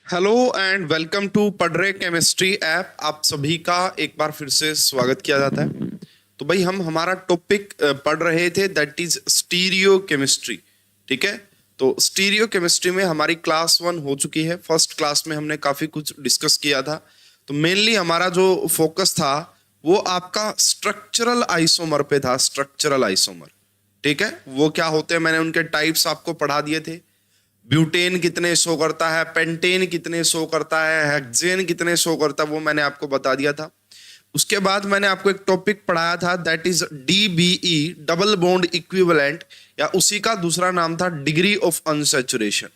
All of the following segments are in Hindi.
हेलो एंड वेलकम टू पढ़ रहे केमिस्ट्री ऐप। आप सभी का एक बार फिर से स्वागत किया जाता है। तो भाई हम हमारा टॉपिक पढ़ रहे थे, दैट इज स्टीरियो केमिस्ट्री। ठीक है, तो स्टीरियो केमिस्ट्री में हमारी क्लास 1 हो चुकी है। फर्स्ट क्लास में हमने काफी कुछ डिस्कस किया था। तो मेनली हमारा जो फोकस था वो आपका स्ट्रक्चरल आइसोमर पे था। स्ट्रक्चरल आइसोमर, ठीक है, वो क्या होते हैं मैंने उनके टाइप्स आपको पढ़ा दिए थे। ब्यूटेन कितने शो करता है, पेंटेन कितने शो करता है, हेक्सेन कितने शो करता है, वो मैंने आपको बता दिया था। उसके बाद मैंने आपको एक टॉपिक पढ़ाया था, that is DBE, double bond equivalent, या उसी का दूसरा नाम था डिग्री ऑफ अनसैचुरेशन।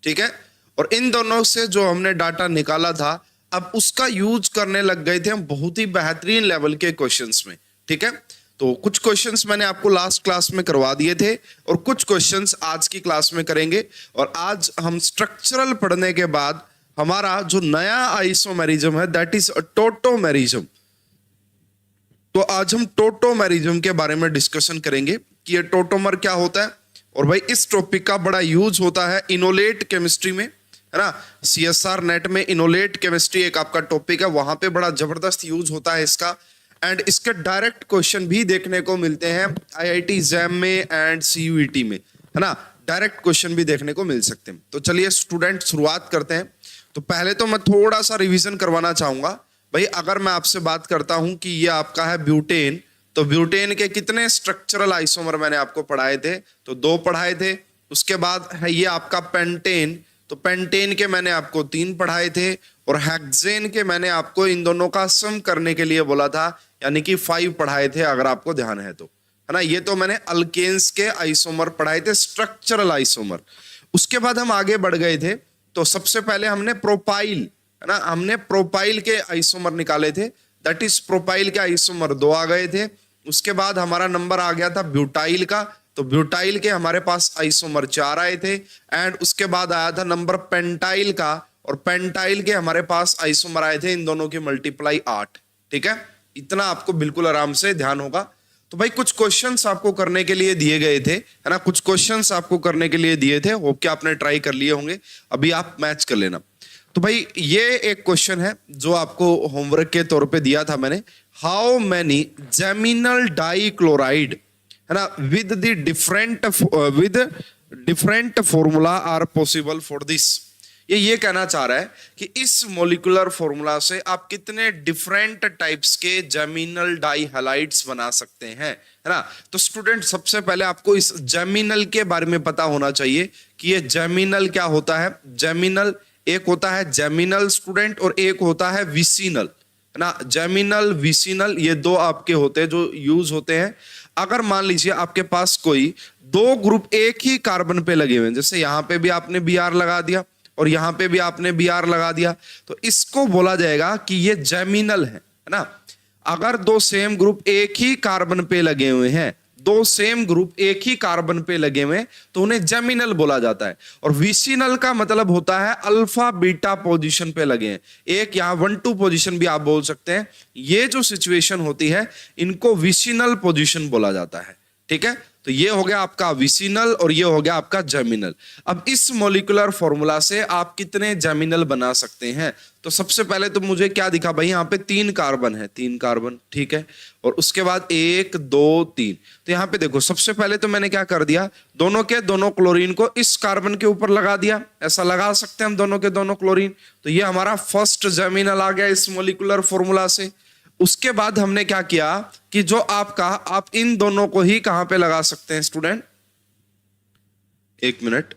ठीक है, और इन दोनों से जो हमने डाटा निकाला था, अब उसका यूज करने लग गए थे हम बहुत ही बेहतरीन लेवल के क्वेश्चंस में। ठीक है, तो कुछ क्वेश्चंस मैंने आपको लास्ट क्लास में करवा दिए थे और कुछ क्वेश्चंस आज की क्लास में करेंगे। और आज हम स्ट्रक्चरल पढ़ने के बाद हमारा जो नया आइसोमेरिज्म है, दैट इज टोटोमेरिज्म। तो आज हम टोटोमेरिज्म के बारे में डिस्कशन करेंगे कि ये टोटोमर क्या होता है। और भाई इस टॉपिक का बड़ा यूज होता है इनोलेट केमिस्ट्री में, है ना। सीएसआर नेट में इनोलेट केमिस्ट्री एक आपका टॉपिक है, वहां पे बड़ा जबरदस्त यूज होता है इसका। एंड इसके डायरेक्ट क्वेश्चन भी देखने को मिलते हैं आईआईटी एग्जाम में एंड सीयूईटी में, है ना। डायरेक्ट क्वेश्चन भी देखने को मिल सकते हैं। तो चलिए स्टूडेंट शुरुआत करते हैं। तो पहले तो मैं थोड़ा सा रिवीजन करवाना चाहूंगा। भाई अगर मैं आपसे बात करता हूं कि ये आपका है ब्यूटेन, तो ब्यूटेन के कितने स्ट्रक्चरल आइसोमर मैंने आपको पढ़ाए थे? तो 2 पढ़ाए थे। उसके बाद है ये आपका पेंटेन, तो पेंटेन के मैंने आपको 3 पढ़ाए थे। और हेक्सेन के मैंने आपको इन दोनों का सम करने के लिए बोला था, यानी कि 5 पढ़ाए थे, अगर आपको ध्यान है तो, है ना। ये तो मैंने अल्केन्स के आइसोमर पढ़ाए थे, स्ट्रक्चरल आइसोमर। उसके बाद हम आगे बढ़ गए थे, तो सबसे पहले हमने प्रोपाइल, है ना, हमने प्रोपाइल के आइसोमर निकाले थे। दैट इज प्रोपाइल के आइसोमर 2 आ गए थे। उसके बाद हमारा नंबर आ गया था ब्यूटाइल का, तो ब्यूटाइल के हमारे पास आइसोमर 4 आए थे। एंड उसके बाद आया था नंबर पेंटाइल का, और पेंटाइल के हमारे पास आइसोमर आए थे इन दोनों की मल्टीप्लाई 8। ठीक है, इतना आपको बिल्कुल आराम से ध्यान होगा। तो भाई कुछ क्वेश्चंस आपको करने के लिए दिए गए थे, है ना, कुछ क्वेश्चंस आपको करने के लिए दिए थे। होप कि आपने ट्राई कर लिए होंगे, अभी आप मैच कर लेना। तो भाई ये एक क्वेश्चन है जो आपको होमवर्क के तौर पे दिया था मैंने। How many geminal dichloride, है ना, with different formula are possible for this. ये कहना चाह रहा है कि इस मॉलिक्यूलर फॉर्मूला से आप कितने डिफरेंट टाइप्स के जेमिनल डाई हैलाइड्स बना सकते हैं, है ना। तो स्टूडेंट सबसे पहले आपको इस जेमिनल के बारे में पता होना चाहिए कि ये जेमिनल क्या होता है। जेमिनल एक होता है जेमिनल स्टूडेंट, और एक होता है विसिनल, है ना। जेमिनल विसिनल ये 2 आपके होते हैं जो यूज होते हैं। अगर मान लीजिए आपके पास कोई 2 ग्रुप एक ही कार्बन पे लगे हुए हैं, जैसे यहां पे भी आपने Br लगा दिया और यहां पे भी आपने Br लगा दिया, तो इसको बोला जाएगा कि ये जेमिनल है ना। अगर 2 सेम ग्रुप एक ही कार्बन पे लगे हुए हैं, 2 सेम ग्रुप एक ही कार्बन पे लगे हुए, तो उन्हें जेमिनल बोला जाता है। और विसिनल का मतलब होता है अल्फा बीटा पोजीशन पे लगे हैं। एक यहां 1-2 पोजीशन भी आप बोल सकते हैं। ये जो सिचुएशन होती है इनको विसिनल पोजीशन बोला जाता है। ठीक है, तो ये हो गया आपका विसिनल और ये हो गया आपका जेमिनल। अब इस मॉलिक्यूलर फॉर्मूला से आप कितने जेमिनल बना सकते हैं? तो सबसे पहले तो मुझे क्या दिखा भाई, यहाँ पे 3 कार्बन है, 3 कार्बन, ठीक है। और उसके बाद 1 2 3, तो यहाँ पे देखो सबसे पहले तो मैंने क्या कर दिया, दोनों के दोनों क्लोरीन को इस कार्बन के ऊपर लगा दिया। ऐसा लगा सकते हैं हम दोनों के दोनों क्लोरीन। तो ये हमारा फर्स्ट जेमिनल आ गया इस मॉलिक्यूलर फॉर्मूला से। उसके बाद हमने क्या किया कि जो आप इन दोनों को ही कहां पे लगा सकते हैं स्टूडेंट, 1 मिनट,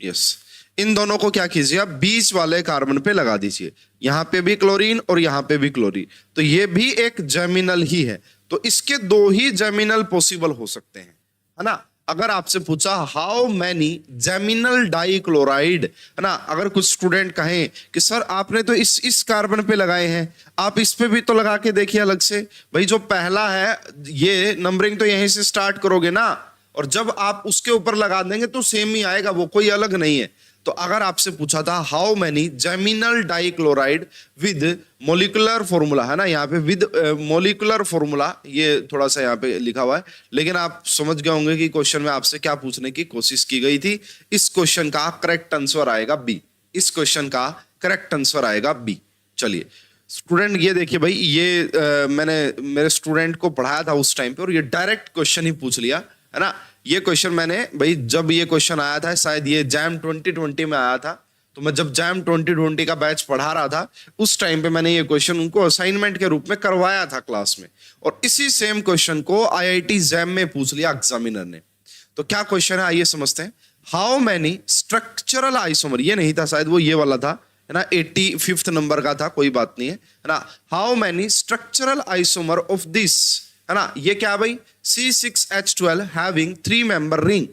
यस, इन दोनों को क्या कीजिए आप बीच वाले कार्बन पे लगा दीजिए। यहां पे भी क्लोरीन और यहां पे भी क्लोरीन, तो ये भी एक जेमिनल ही है। तो इसके 2 ही जेमिनल पॉसिबल हो सकते हैं, है ना। अगर आपसे पूछा how many geminal dichloride, है ना, अगर कुछ स्टूडेंट कहें कि सर आपने तो इस कार्बन पे लगाए हैं, आप इस पे भी तो लगा के देखिए अलग से। भाई जो पहला है ये नंबरिंग तो यहीं से स्टार्ट करोगे ना, और जब आप उसके ऊपर लगा देंगे तो सेम ही आएगा, वो कोई अलग नहीं है। तो अगर आपसे पूछा था how many geminal dichloride with molecular formula, है ना, यहाँ पे विद मोलिकुलर फॉर्मूला ये थोड़ा सा यहाँ पे लिखा हुआ है, लेकिन आप समझ गए होंगे कि क्वेश्चन में आपसे क्या पूछने की कोशिश की गई थी। इस क्वेश्चन का करेक्ट आंसर आएगा बी। इस क्वेश्चन का करेक्ट आंसर आएगा बी। चलिए स्टूडेंट ये देखिए भाई, ये मैंने मेरे स्टूडेंट को पढ़ाया था उस टाइम पे और ये डायरेक्ट क्वेश्चन ही पूछ लिया है ना। ये क्वेश्चन मैंने भाई, जब ये क्वेश्चन आया था शायद ये जैम 2020 में आया था, तो मैं जब जैम 2020 का बैच पढ़ा रहा था उस टाइम पे मैंने ये क्वेश्चन उनको असाइनमेंट के रूप में करवाया था क्लास में, और इसी सेम क्वेश्चन को आईआईटी जैम में पूछ लिया एग्जामिनर ने। तो क्या क्वेश्चन है आइए समझते हैं। हाउ मैनी स्ट्रक्चरल आइसोमर, ये नहीं था शायद, वो ये वाला था है ना, 85th नंबर का था, कोई बात नहीं है ना। How many structural isomer of this, है ना, ये क्या भाई, C6H12 हैविंग 3 मेंबर रिंग।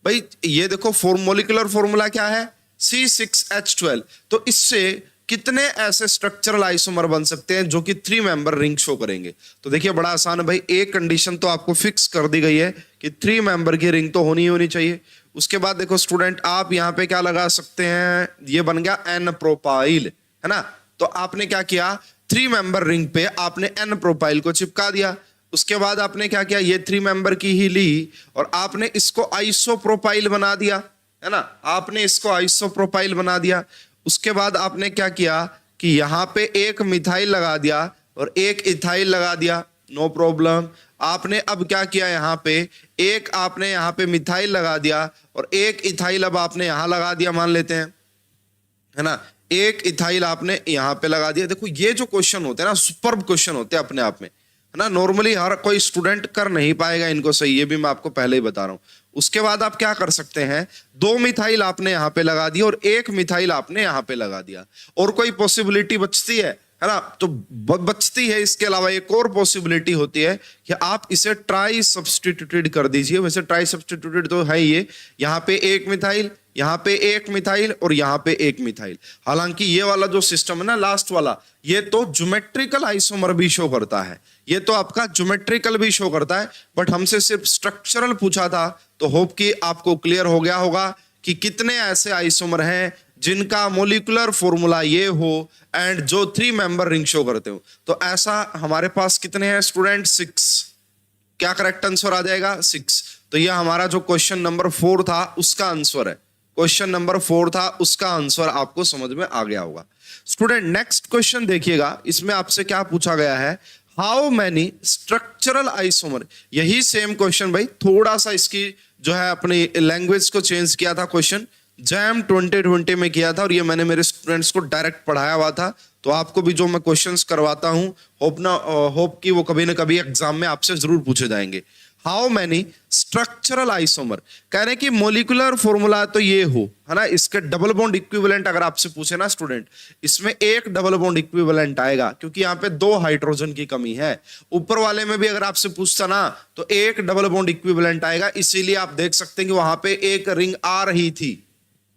भाई ये देखो मोलिकुलर फॉर्मूला क्या है, C6H12। तो इससे कितने ऐसे स्ट्रक्चरल आइसोमर बन सकते हैं जो कि 3 मेंबर रिंग शो करेंगे। तो देखिए बड़ा आसान है भाई, एक कंडीशन तो आपको फिक्स कर दी गई है कि 3 मेंबर की रिंग तो होनी चाहिए। उसके बाद देखो स्टूडेंट, आप यहाँ पे क्या लगा सकते हैं, ये बन गया एन प्रोपाइल, है ना। तो आपने क्या किया, 3 मेंबर रिंग पे आपने एन प्रोपाइल को चिपका दिया। उसके बाद आपने क्या किया, ये 3 मेंबर की ही ली और आपने इसको आइसोप्रोपाइल बना दिया, है ना, आपने इसको आइसोप्रोपाइल बना दिया। उसके बाद आपने क्या किया कि यहाँ पे एक मिथाइल लगा दिया और एक इथाइल लगा दिया, नो प्रॉब्लम। आपने अब क्या किया, यहाँ पे एक आपने यहाँ पे मिथाइल लगा दिया और एक इथाइल अब आपने यहाँ लगा दिया, मान लेते हैं, है ना, एक इथाइल आपने यहाँ पे लगा दिया। देखो ये जो क्वेश्चन होते हैं ना, सुपर्ब क्वेश्चन होते हैं अपने आप में, है ना। नॉर्मली हर कोई स्टूडेंट कर नहीं पाएगा इनको सही, ये भी मैं आपको पहले ही बता रहा हूँ। उसके बाद आप क्या कर सकते हैं, 2 मिथाइल आपने यहाँ पे लगा दिया और एक मिथाइल आपने यहाँ पे लगा दिया, और कोई पॉसिबिलिटी बचती है ना, तो बचती है। इसके अलावा एक और पॉसिबिलिटी होती है कि आप इसे ट्राई सब्स्टिट्यूटेड कर दीजिए। वैसे ट्राई सब्स्टिट्यूटेड तो है ये, यहाँ पे एक मिथाइल, यहाँ पे एक मिथाइल और यहाँ पे एक मिथाइल। हालांकि ये वाला जो सिस्टम है ना, लास्ट वाला, ये तो ज्योमेट्रिकल आइसोमर भी शो करता है, ये तो आपका ज्योमेट्रिकल भी शो करता है, बट हमसे सिर्फ स्ट्रक्चरल पूछा था। तो होप कि आपको क्लियर हो गया होगा कि कितने ऐसे आइसोमर हैं जिनका मोलिकुलर फॉर्मूला ये हो एंड जो 3 मेंबर रिंग शो करते हो। तो ऐसा हमारे पास कितने हैं स्टूडेंट, 6। क्या करेक्ट आंसर आ जाएगा, 6। तो यह हमारा जो क्वेश्चन नंबर 4 था उसका आंसर है। क्वेश्चन नंबर 4 था, उसका आंसर आपको समझ में आ गया होगा। स्टूडेंट नेक्स्ट क्वेश्चन देखिएगा, इसमें आपसे क्या पूछा गया है, हाउ मैनी स्ट्रक्चरल आइसोमर। यही सेम क्वेश्चन भाई, थोड़ा सा इसकी जो है अपनी लैंग्वेज को चेंज किया था, क्वेश्चन जैम 2020 में किया था और ये मैंने मेरे स्टूडेंट्स को डायरेक्ट पढ़ाया हुआ था। तो आपको भी जो मैं क्वेश्चंस करवाता हूं, होप कि वो कभी ना कभी एग्जाम में आपसे जरूर पूछे जाएंगे। हाउ मैनी स्ट्रक्चरल आइसोमर, कह रहे हैं कि मोलिकुलर फॉर्मूला तो ये हो, है ना, इसके डबल बॉन्ड इक्विवेलेंट अगर आपसे पूछे ना स्टूडेंट, इसमें एक डबल बॉन्ड इक्विवेलेंट आएगा क्योंकि यहाँ पे 2 हाइड्रोजन की कमी है। ऊपर वाले में भी अगर आपसे पूछता ना तो एक डबल बॉन्ड इक्विवेलेंट आएगा, इसीलिए आप देख सकते हैं कि वहां पे एक रिंग आ रही थी,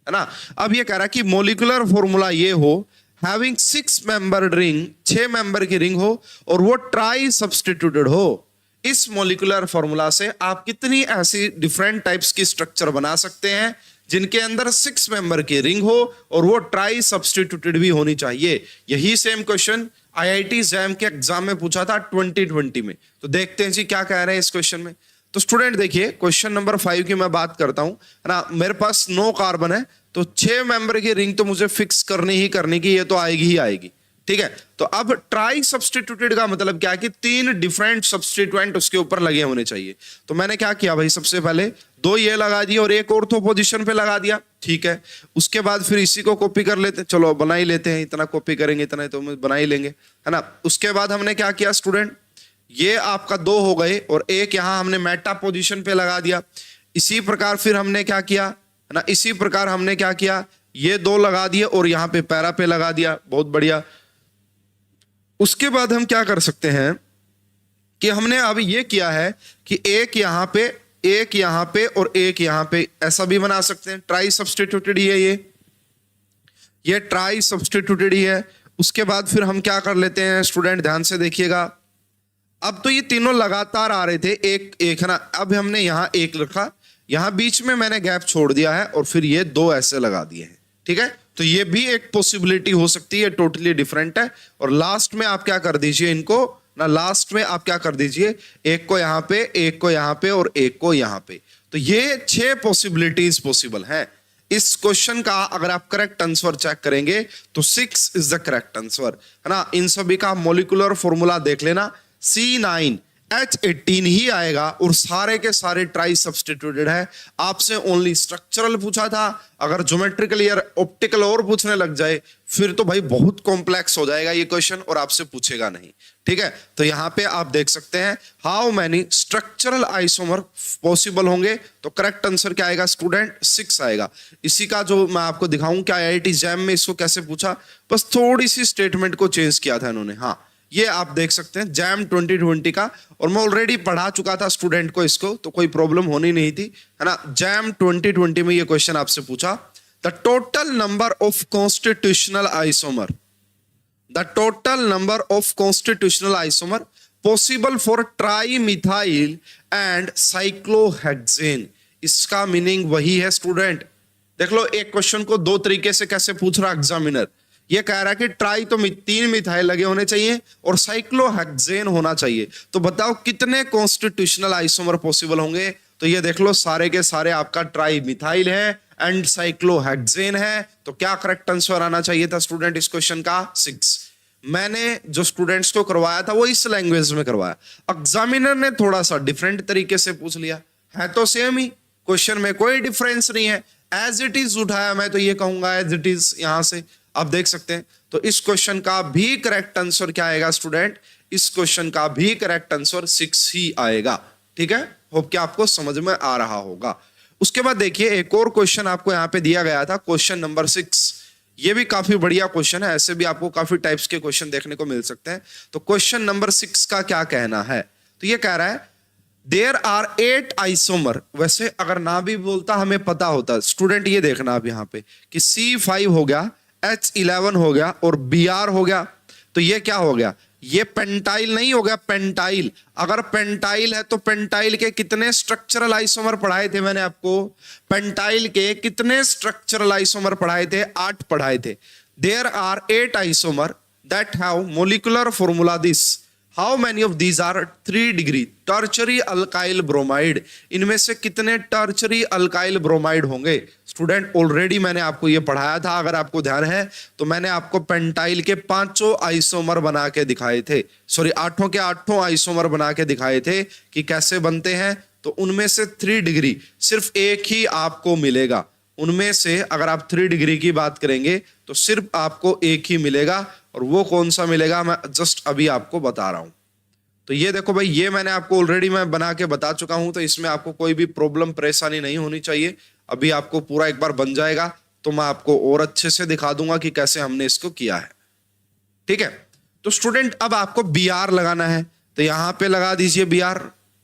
है ना। अब ये कह रहा है कि मोलिकुलर फॉर्मूला ये हो, हैविंग 6 मेंबर्ड रिंग, 6 मेंबर की रिंग हो और वो ट्राई सब्स्टिट्यूटेड हो। इस मोलिकुलर फॉर्मूला से आप कितनी ऐसी डिफरेंट टाइप्स की स्ट्रक्चर बना सकते हैं जिनके अंदर 6 मेंबर की रिंग हो और वो ट्राई सब्स्टिट्यूटेड भी होनी चाहिए। यही सेम क्वेश्चन आईआईटी जैम के एग्जाम में पूछा था 2020 में। तो देखते हैं जी क्या कह रहे हैं इस क्वेश्चन में। तो स्टूडेंट देखिए क्वेश्चन नंबर 5 की मैं बात करता हूं, है ना। मेरे पास 9 कार्बन है, तो 6 मेंबर की रिंग तो मुझे फिक्स करनी की, ये तो आएगी ही आएगी, ठीक है। तो अब ट्राई सब्स्टिट्यूटेड का मतलब क्या है कि 3 डिफरेंट सब्स्टिट्यूएंट उसके ऊपर लगे होने चाहिए। तो मैंने क्या किया भाई, सबसे पहले 2 ये लगा दिए और एक ऑर्थो पोजीशन पे लगा दिया, ठीक है। उसके बाद फिर इसी को कॉपी कर लेते हैं, चलो बना ही लेते हैं, इतना कॉपी करेंगे इतना तो बना ही लेंगे, है ना। उसके बाद हमने क्या किया स्टूडेंट, ये आपका 2 हो गए और एक यहां हमने मेटा पोजीशन पे लगा दिया। इसी प्रकार फिर हमने क्या किया, है ना, इसी प्रकार हमने क्या किया, ये 2 लगा दिए और यहां पे पैरा पे लगा दिया, बहुत बढ़िया। उसके बाद हम क्या कर सकते हैं कि हमने अब ये किया है कि एक यहां पे, एक यहां पे और एक यहां पे, ऐसा भी बना सकते हैं। ट्राई सब्स्टिट्यूटेड ही है ये ट्राई सब्स्टिट्यूटेड ही है। उसके बाद फिर हम क्या कर लेते हैं स्टूडेंट, ध्यान से देखिएगा। अब तो ये तीनों लगातार आ रहे थे, एक एक, है ना। अब हमने यहां एक रखा, यहां बीच में मैंने गैप छोड़ दिया है और फिर ये 2 ऐसे लगा दिए हैं, ठीक है। तो ये भी एक पॉसिबिलिटी हो सकती है, टोटली डिफरेंट है। और लास्ट में आप क्या कर दीजिए इनको ना, लास्ट में आप क्या कर दीजिए, एक को यहां पे, एक को यहां पे और एक को यहां पे। तो ये 6 पॉसिबिलिटीज पॉसिबल हैं। इस क्वेश्चन का अगर आप करेक्ट आंसर चेक करेंगे तो 6 इज द करेक्ट आंसर, है ना। इन सभी का मॉलिक्यूलर फॉर्मूला देख लेना, C9H18 ही आएगा और सारे के सारे ट्राई सब्स्टिट्यूटेड है। आपसे ओनली स्ट्रक्चरल पूछा था, अगर ज्योमेट्रिकल या ऑप्टिकल और पूछने लग जाए फिर तो भाई बहुत कॉम्प्लेक्स हो जाएगा ये क्वेश्चन और आपसे पूछेगा नहीं, ठीक है। तो यहाँ पे आप देख सकते हैं how many structural isomer possible होंगे, तो करेक्ट आंसर क्या आएगा स्टूडेंट, 6 आएगा। इसी का जो मैं आपको दिखाऊं क्या IIT जैम में इसको कैसे पूछा, बस थोड़ी सी स्टेटमेंट को चेंज किया था इन्होंने। हाँ, ये आप देख सकते हैं जैम 2020 का, और मैं ऑलरेडी पढ़ा चुका था स्टूडेंट को इसको, तो कोई प्रॉब्लम होनी नहीं थी, है ना। जैम 2020 में ये क्वेश्चन आपसे पूछा, the total number of constitutional isomer, the total number of constitutional isomer possible for trimethyl and cyclohexane. इसका मीनिंग वही है स्टूडेंट। देख लो, एक क्वेश्चन को दो तरीके से कैसे पूछ रहा एग्जामिनर। ये कह रहा है कि ट्राई तो 3 मिथाइल लगे होने चाहिए और साइक्लोहेक्सेन होना चाहिए, तो बताओ कितने कॉन्स्टिट्यूशनल आइसोमर पॉसिबल होंगे। तो ये देख लो, सारे के सारे आपका ट्राई मिथाइल है एंड साइक्लोहेक्सेन है, तो क्या करेक्ट आंसर आना चाहिए था स्टूडेंट इस क्वेश्चन का, 6। मैंने जो स्टूडेंट्स को करवाया था वो इस लैंग्वेज में करवाया, एग्जामिनर ने थोड़ा सा डिफरेंट तरीके से पूछ लिया। है तो सेम ही, क्वेश्चन में कोई डिफरेंस नहीं है, एज इट इज उठाया, मैं तो ये कहूंगा एज इट इज। यहां से आप देख सकते हैं, तो इस क्वेश्चन का भी करेक्ट आंसर क्या आएगा स्टूडेंट, इस क्वेश्चन का भी करेक्ट आंसर 6 ही आएगा, ठीक है। होप कि आपको समझ में आ रहा होगा। उसके बाद देखिए एक और क्वेश्चन आपको यहाँ पे दिया गया था, क्वेश्चन नंबर 6। ये भी काफी बढ़िया क्वेश्चन है, ऐसे भी आपको काफी टाइप्स के क्वेश्चन देखने को मिल सकते हैं। तो क्वेश्चन नंबर 6 का क्या कहना है, तो ये कह रहा है देयर आर 8 आइसोमर। वैसे अगर ना भी बोलता हमें पता होता स्टूडेंट, ये देखना आप यहाँ पे कि C5 हो गया, H11 हो गया और Br हो गया, तो ये क्या हो गया, ये पेंटाइल नहीं हो गया, पेंटाइल। अगर पेंटाइल है तो पेंटाइल के कितने स्ट्रक्चरल आइसोमर पढ़ाए थे मैंने आपको, पेंटाइल के कितने स्ट्रक्चरल आइसोमर पढ़ाए थे, 8 पढ़ाए थे। There are 8 isomer that have molecular formula this, how many of these are 3 degree tertiary alkyl bromide. इनमें से कितने टर्चरी अल्काइल ब्रोमाइड होंगे स्टूडेंट, ऑलरेडी मैंने आपको ये पढ़ाया था, अगर आपको ध्यान है तो मैंने आपको पेंटाइल के 5 आइसोमर बना के दिखाए थे, सॉरी 8 के 8 आइसोमर बना के दिखाए थे कि कैसे बनते हैं। तो उनमें से 3 डिग्री सिर्फ एक ही आपको मिलेगा, उनमें से अगर आप 3 डिग्री की बात करेंगे तो सिर्फ आपको एक ही मिलेगा, और वो कौन सा मिलेगा मैं जस्ट अभी आपको बता रहा हूं। तो ये देखो भाई, ये मैंने आपको ऑलरेडी मैं बना के बता चुका हूं, तो इसमें आपको कोई भी प्रॉब्लम परेशानी नहीं होनी चाहिए। अभी आपको पूरा एक बार बन जाएगा तो मैं आपको और अच्छे से दिखा दूंगा कि कैसे हमने इसको किया है, ठीक है। तो स्टूडेंट अब आपको Br लगाना है, तो यहां पे लगा दीजिए Br।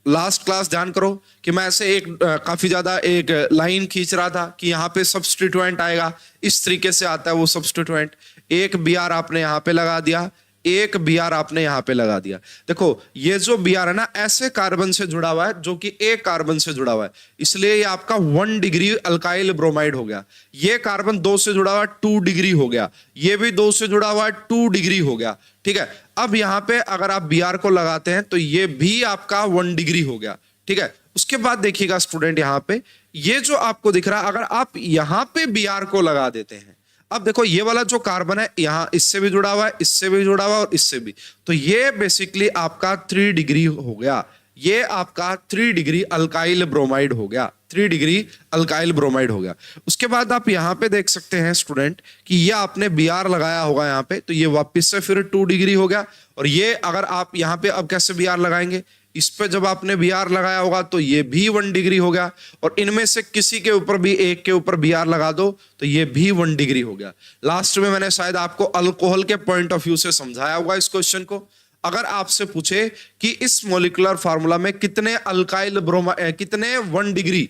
लास्ट क्लास ध्यान करो कि मैं ऐसे एक काफी ज्यादा एक लाइन खींच रहा था कि यहाँ पे सब्स्टिट्यूएंट आएगा, इस तरीके से आता है वो सब्स्टिट्यूएंट। एक Br आपने यहाँ पे लगा दिया, एक Br आपने यहाँ पे लगा दिया। देखो ये जो Br है ना, ऐसे कार्बन से जुड़ा हुआ है जो कि एक कार्बन से जुड़ा हुआ है, इसलिए ये आपका 1 डिग्री अल्काइल ब्रोमाइड हो गया। ये कार्बन 2 से जुड़ा हुआ 2 डिग्री हो गया, ये भी 2 से जुड़ा हुआ 2 डिग्री हो गया, ठीक है। अब यहाँ पे अगर आप Br को लगाते हैं तो ये भी आपका 1 डिग्री हो गया, ठीक है। उसके बाद देखिएगा स्टूडेंट, यहाँ पे ये जो आपको दिख रहा है, अगर आप यहाँ पे Br को लगा देते हैं, अब देखो ये वाला जो कार्बन है यहाँ इससे भी जुड़ा हुआ है, इससे भी जुड़ा हुआ है और इससे भी, तो ये बेसिकली आपका 3 डिग्री हो गया, ये आपका 3 डिग्री अल्काइल ब्रोमाइड हो गया, 3 डिग्री अल्काइल ब्रोमाइड हो गया। उसके बाद आप यहाँ पे देख सकते हैं स्टूडेंट कि ये आपने Br लगाया होगा यहाँ पे, तो ये वापस से फिर 2 डिग्री हो गया। और ये अगर आप यहाँ पे अब कैसे Br लगाएंगे, इस पे जब आपने Br लगाया होगा तो ये भी 1 डिग्री हो गया, और इनमें से किसी के ऊपर भी एक के ऊपर Br लगा दो तो ये भी 1 डिग्री हो गया। लास्ट में मैंने शायद आपको अल्कोहल के पॉइंट ऑफ व्यू से समझाया होगा इस क्वेश्चन को। अगर आपसे पूछे कि इस मॉलिक्यूलर फार्मूला में कितने अल्काइल कितने 1 डिग्री,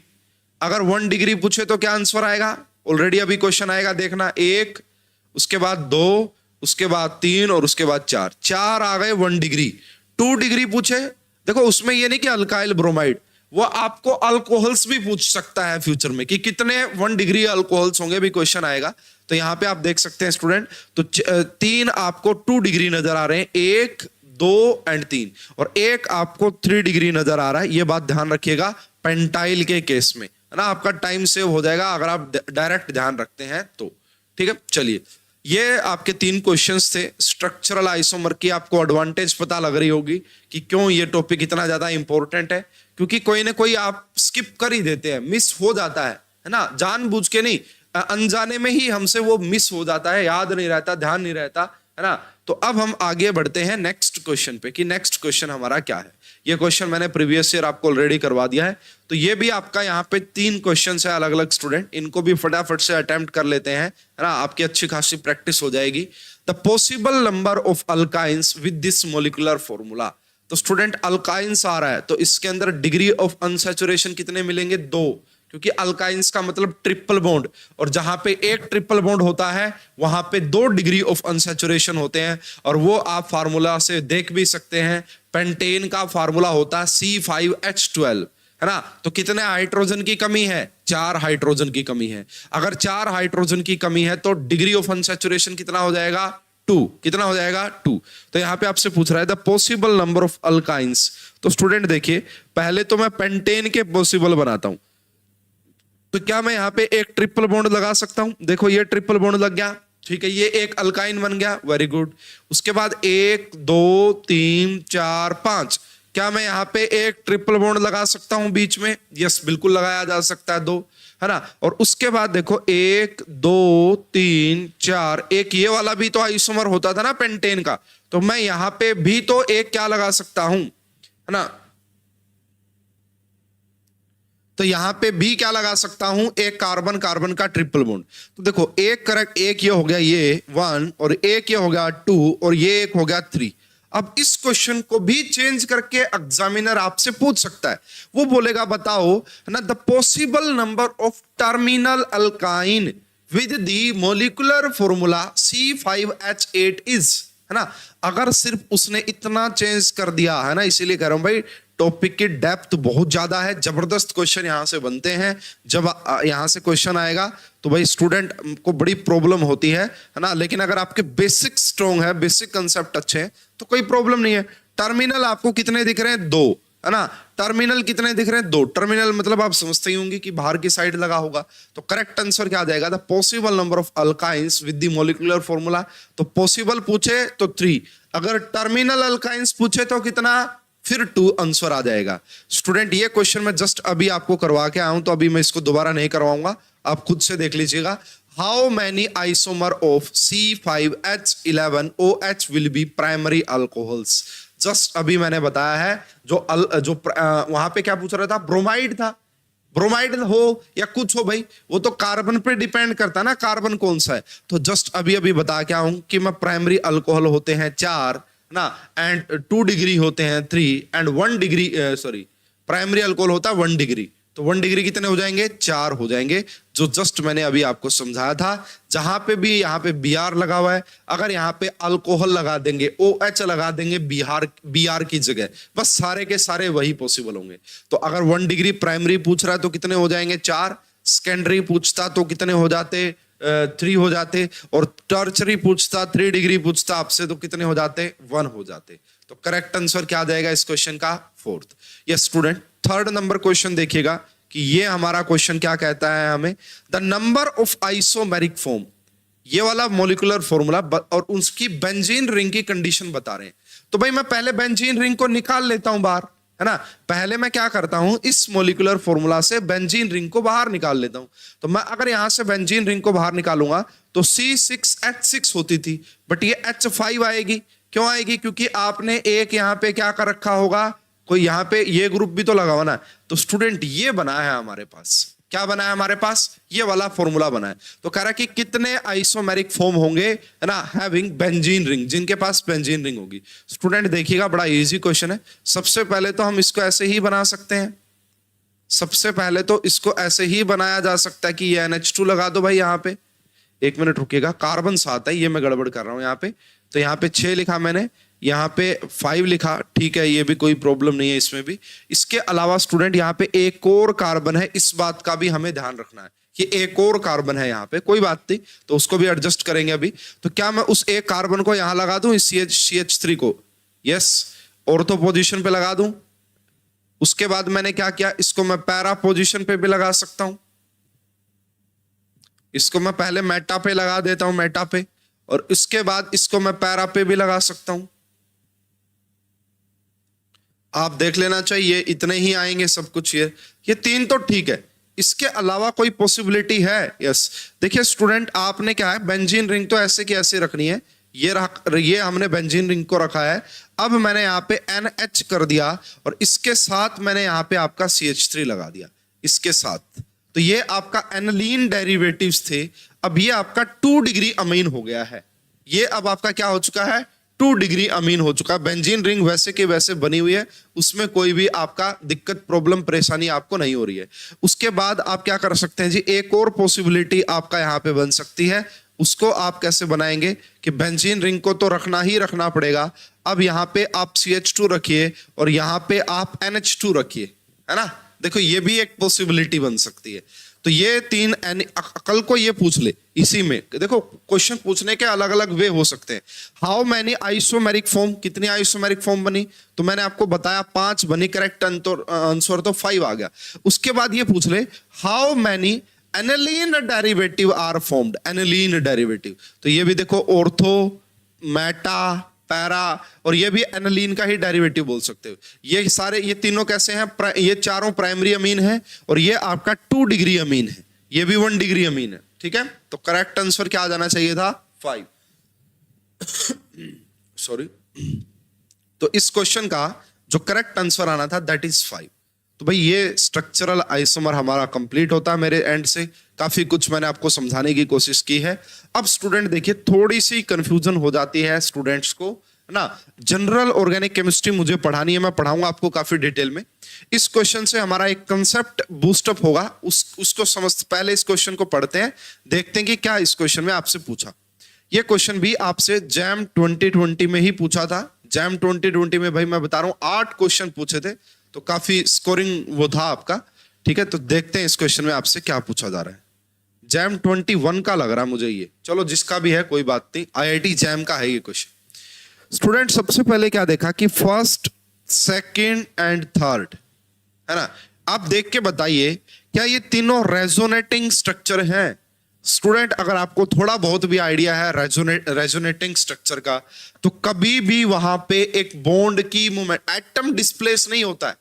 अगर 1 डिग्री पूछे तो क्या आंसर आएगा, ऑलरेडी अभी क्वेश्चन आएगा देखना, 1, उसके बाद 2, उसके बाद 3 और उसके बाद 4 आ गए 1 डिग्री। 2 डिग्री पूछे, देखो उसमें ये नहीं कि अल्काइल ब्रोमाइड, वो आपको अल्कोहल्स भी पूछ सकता है फ्यूचर में कि कितने 1 डिग्री अल्कोहल्स होंगे, भी क्वेश्चन आएगा। तो यहाँ पे आप देख सकते हैं स्टूडेंट, तो 3 आपको 2 डिग्री नजर आ रहे हैं, 1, 2 एंड 3, और एक आपको 3 डिग्री नजर आ रहा है। ये बात ध्यान रखिएगा पेंटाइल के केस में, है ना, आपका टाइम सेव हो जाएगा अगर आप डायरेक्ट ध्यान रखते हैं तो। ठीक है, चलिए ये आपके 3 क्वेश्चंस थे। स्ट्रक्चरल आइसोमर की आपको एडवांटेज पता लग रही होगी कि क्यों ये टॉपिक इतना ज्यादा इंपॉर्टेंट है, क्योंकि कोई ना कोई आप स्किप कर ही देते हैं, मिस हो जाता है ना, जानबूझ के नहीं, अनजाने में ही हमसे वो मिस हो जाता है, याद नहीं रहता, ध्यान नहीं रहता, है ना। तो अब हम आगे बढ़ते हैं नेक्स्ट क्वेश्चन पे कि नेक्स्ट क्वेश्चन हमारा क्या है। ये क्वेश्चन मैंने प्रीवियस ईयर आपको ऑलरेडी करवा दिया है, तो ये भी आपका यहाँ पे 3 क्वेश्चन है अलग अलग स्टूडेंट, इनको भी फटाफट से अटेम्प्ट कर लेते हैं, है ना, आपकी अच्छी खासी प्रैक्टिस हो जाएगी। The possible number of alkynes with this molecular formula. तो स्टूडेंट अल्काइंस आ रहा है तो इसके अंदर डिग्री ऑफ अनसैचुरेशन कितने मिलेंगे? 2, क्योंकि अल्काइंस का मतलब ट्रिपल बॉन्ड, और जहां पे एक ट्रिपल बॉन्ड होता है वहां पे 2 डिग्री ऑफ अनसैचुरेशन होते हैं, और वो आप फार्मूला से देख भी सकते हैं। पेंटेन का फार्मूला होता है C5H12, है ना। तो कितने हाइड्रोजन की कमी है? 4 हाइड्रोजन की कमी है। अगर 4 हाइड्रोजन की कमी है तो डिग्री ऑफ अनसैचुरेशन कितना हो जाएगा? 2। कितना हो जाएगा? 2। तो यहाँ पे आपसे पूछ रहा है the possible number of alkynes. तो स्टूडेंट देखिए, पहले तो मैं पेंटेन के पॉसिबल बनाता हूं। तो क्या मैं यहाँ पे एक ट्रिपल बॉन्ड लगा सकता हूं? देखो ये ट्रिपल बॉन्ड लग गया, ठीक है, ये एक अल्काइन बन गया, वेरी गुड। उसके बाद 1 2 3 4 5, क्या मैं यहाँ पे एक ट्रिपल बॉन्ड लगा सकता हूं बीच में? यस, बिल्कुल लगाया जा सकता है, 2, है ना। और उसके बाद देखो 1 2 3 4, एक ये वाला भी तो आइसोमर होता था ना पेंटेन का, तो मैं यहाँ पे भी तो एक क्या लगा सकता हूं, है ना। तो यहां पे भी क्या लगा सकता हूं? एक कार्बन कार्बन का ट्रिपल बॉन्ड। तो देखो एक करेक्ट, एक ये हो गया ये 1, और एक ये हो गया 2, और ये एक हो गया 3। अब इस क्वेश्चन को भी चेंज करके एग्जामिनर आपसे पूछ सकता है, वो बोलेगा बताओ, है ना, the possible number of terminal alkyne with the molecular formula C5H8 is, है ना। अगर सिर्फ उसने इतना चेंज कर दिया, है ना, इसीलिए कह रहा हूं भाई टॉपिक की डेप्थ बहुत ज्यादा है, जबरदस्त क्वेश्चन यहां से बनते हैं। जब यहां से क्वेश्चन आएगा तो भाई स्टूडेंट को बड़ी प्रॉब्लम होती है ना, लेकिन अगर आपके बेसिक स्ट्रॉन्ग है, बेसिक कंसेप्ट अच्छे हैं तो कोई प्रॉब्लम नहीं है। टर्मिनल आपको कितने दिख रहे हैं? 2, है ना। टर्मिनल कितने दिख रहे हैं? 2। टर्मिनल मतलब आप समझते ही होंगे कि बाहर की साइड लगा होगा। तो करेक्ट आंसर क्या आ जाएगा? The possible number of alkynes with the molecular formula. तो पॉसिबल पूछे तो 3, अगर टर्मिनल अल्काइंस पूछे तो कितना? फिर 2 आंसर आ जाएगा। स्टूडेंट ये क्वेश्चन मैं जस्ट अभी आपको करवा के आया हूं, तो अभी मैं इसको दोबारा नहीं करवाऊंगा, आप खुद से देख लीजिएगा। How many isomer of C5H11OH will be primary alcohols. Just अभी मैंने बताया है, जो वहां पे क्या पूछ रहा था? ब्रोमाइड था। ब्रोमाइड हो या कुछ हो भाई, वो तो कार्बन पे डिपेंड करता है ना, कार्बन कौन सा है। तो जस्ट अभी अभी बता के आऊं कि मैं प्राइमरी अल्कोहल होते हैं 4 ना, एंड 2 डिग्री होते हैं 3, and 1 degree sorry, primary alcohol होता है 1 डिग्री। तो 1 डिग्री कितने हो जाएंगे? 4 हो जाएंगे, जो जस्ट मैंने अभी आपको समझाया था। जहां पे भी यहाँ पे Br लगा हुआ है, अगर यहाँ पे अल्कोहल लगा देंगे, OH लगा देंगे Br की जगह, बस सारे के सारे वही पॉसिबल होंगे। तो अगर 1 डिग्री प्राइमरी पूछ रहा है तो कितने हो जाएंगे? 4। सेकेंडरी पूछता तो कितने हो जाते? 3 हो जाते। और टर्चरी पूछता, 3 डिग्री पूछता आपसे तो कितने हो जाते? 1 हो जाते। तो करेक्ट आंसर क्या आ जाएगा इस क्वेश्चन का? 4th। Yes student, 3rd number question देखिएगा कि ये हमारा क्वेश्चन क्या कहता है हमें? The number of isomeric form, ये वाला मोलिकुलर फॉर्मूला और उसकी बेंजीन रिंग की कंडीशन बता रहे हैं। तो भाई मैं पहले बेंजीन रिंग को निकाल लेता हूं बाहर, है ना। पहले मैं क्या करता हूं, इस मोलिकुलर फॉर्मूला से बेंजीन रिंग को बाहर निकाल लेता हूं। तो मैं अगर यहां से बेंजीन रिंग को बाहर निकालूंगा तो C6H6 होती थी, बट ये H5 आएगी। क्यों आएगी? क्योंकि आपने एक यहां पे क्या कर रखा होगा, कोई यहां पे ये ग्रुप भी तो लगा हुआ ना। तो स्टूडेंट ये बना है हमारे पास, क्या बना है हमारे पास? ये वाला फॉर्मूला बना है। तो कह रहा है कि कितने आइसोमेरिक फॉर्म होंगे, है ना, हैविंग बेंजीन रिंग, जिनके पास बेंजीन रिंग होगी। स्टूडेंट देखिएगा, बड़ा इजी क्वेश्चन है। सबसे पहले तो हम इसको ऐसे ही बना सकते हैं, सबसे पहले तो इसको ऐसे ही बनाया जा सकता है कि ये NH2 लगा दो भाई यहाँ पे। 1 मिनट रुकिएगा, कार्बन 7 है, ये मैं गड़बड़ कर रहा हूं यहाँ पे। तो यहाँ पे 6 लिखा मैंने, यहाँ पे 5 लिखा, ठीक है, ये भी कोई प्रॉब्लम नहीं है इसमें भी। इसके अलावा स्टूडेंट यहाँ पे एक और कार्बन है, इस बात का भी हमें ध्यान रखना है कि एक और कार्बन है यहाँ पे, कोई बात नहीं, तो उसको भी एडजस्ट करेंगे अभी। तो क्या मैं उस एक कार्बन को यहाँ लगा दूं, इस CH3 को? यस, ऑर्थो पोजीशन पे लगा दूं, उसके बाद मैंने क्या किया, इसको मैं पैरा पोजीशन पे भी लगा सकता हूं, इसको मैं पहले मेटा पे लगा देता हूं, मेटा पे, और इसके बाद इसको मैं पैरा पे भी लगा सकता हूं। आप देख लेना चाहिए, इतने ही आएंगे सब कुछ। ये तीन तो ठीक है, इसके अलावा कोई पॉसिबिलिटी है? यस। देखिए स्टूडेंट, आपने क्या है, बेंजीन रिंग तो ऐसे की ऐसे रखनी है, ये हमने बेंजीन रिंग को रखा है। अब मैंने यहाँ पे NH कर दिया और इसके साथ मैंने यहाँ पे आपका CH3 लगा दिया इसके साथ, तो ये आपका एनिलीन डेरिवेटिव्स थे। अब ये आपका 2 डिग्री अमीन हो गया है, ये अब आपका क्या हो चुका है, 2 डिग्री अमीन हो चुका है। बेंजीन रिंग वैसे के वैसे बनी हुई है, उसमें कोई भी आपका दिक्कत, प्रॉब्लम, परेशानी आपको नहीं हो रही है। उसके बाद आप क्या कर सकते हैं जी, एक और पॉसिबिलिटी आपका यहाँ पे बन सकती है। उसको आप कैसे बनाएंगे कि बेंजीन रिंग को तो रखना ही रखना पड़ेगा, अब यहाँ पे आप CH2 रखिए और यहाँ पे आप NH2 रखिए, है ना। देखो ये भी एक पॉसिबिलिटी बन सकती है। तो ये तीन, कल को ये पूछ ले इसी में, देखो क्वेश्चन पूछने के अलग अलग वे हो सकते हैं। हाउ मैनी आइसोमेरिक फॉर्म, कितनी आइसोमेरिक फॉर्म बनी, तो मैंने आपको बताया 5 बनी, करेक्ट आंसर तो 5 आ गया। उसके बाद ये पूछ ले how many aniline derivative are formed, aniline derivative, तो ये भी देखो ऑर्थो, मेटा, पैरा, और ये भी एनिलीन का ही डेरिवेटिव बोल सकते हो। ये सारे, ये तीनों कैसे हैं, ये चारों प्राइमरी अमीन है और ये आपका 2 डिग्री अमीन है, ये भी 1 डिग्री अमीन है, ठीक है। तो करेक्ट आंसर क्या आ जाना चाहिए था, 5। सॉरी, तो इस क्वेश्चन का जो करेक्ट आंसर आना था दैट इज 5। तो भाई ये स्ट्रक्चरल आइसोमर हमारा कंप्लीट होता है मेरे एंड से। काफी कुछ मैंने आपको समझाने की कोशिश की है। अब स्टूडेंट देखिए, थोड़ी सी कंफ्यूजन हो जाती है स्टूडेंट्स को, है ना। जनरल ऑर्गेनिक केमिस्ट्री मुझे पढ़ानी है, मैं पढ़ाऊंगा आपको काफी डिटेल में। इस क्वेश्चन से हमारा एक कंसेप्ट बूस्टअप होगा, उसको समझ, पहले इस क्वेश्चन को पढ़ते हैं, देखते हैं कि क्या इस क्वेश्चन में आपसे पूछा। ये क्वेश्चन भी आपसे जैम 2020 में ही पूछा था। जैम 2020 में भाई मैं बता रहा हूं 8 क्वेश्चन पूछे थे, तो काफी स्कोरिंग वो था आपका, ठीक है। तो देखते हैं इस क्वेश्चन में आपसे क्या पूछा जा रहा है। जैम 21 का लग रहा है मुझे ये, चलो जिसका भी है कोई बात नहीं, IIT जैम का है ये क्वेश्चन। स्टूडेंट सबसे पहले क्या देखा कि फर्स्ट, सेकंड एंड थर्ड, है ना। आप देख के बताइए क्या ये तीनों रेजोनेटिंग स्ट्रक्चर हैं। स्टूडेंट अगर आपको थोड़ा बहुत भी आइडिया है रेजोनेटिंग स्ट्रक्चर का, तो कभी भी वहां पे एक बॉन्ड की मूवमेंट, एटम डिस्प्लेस नहीं होता है।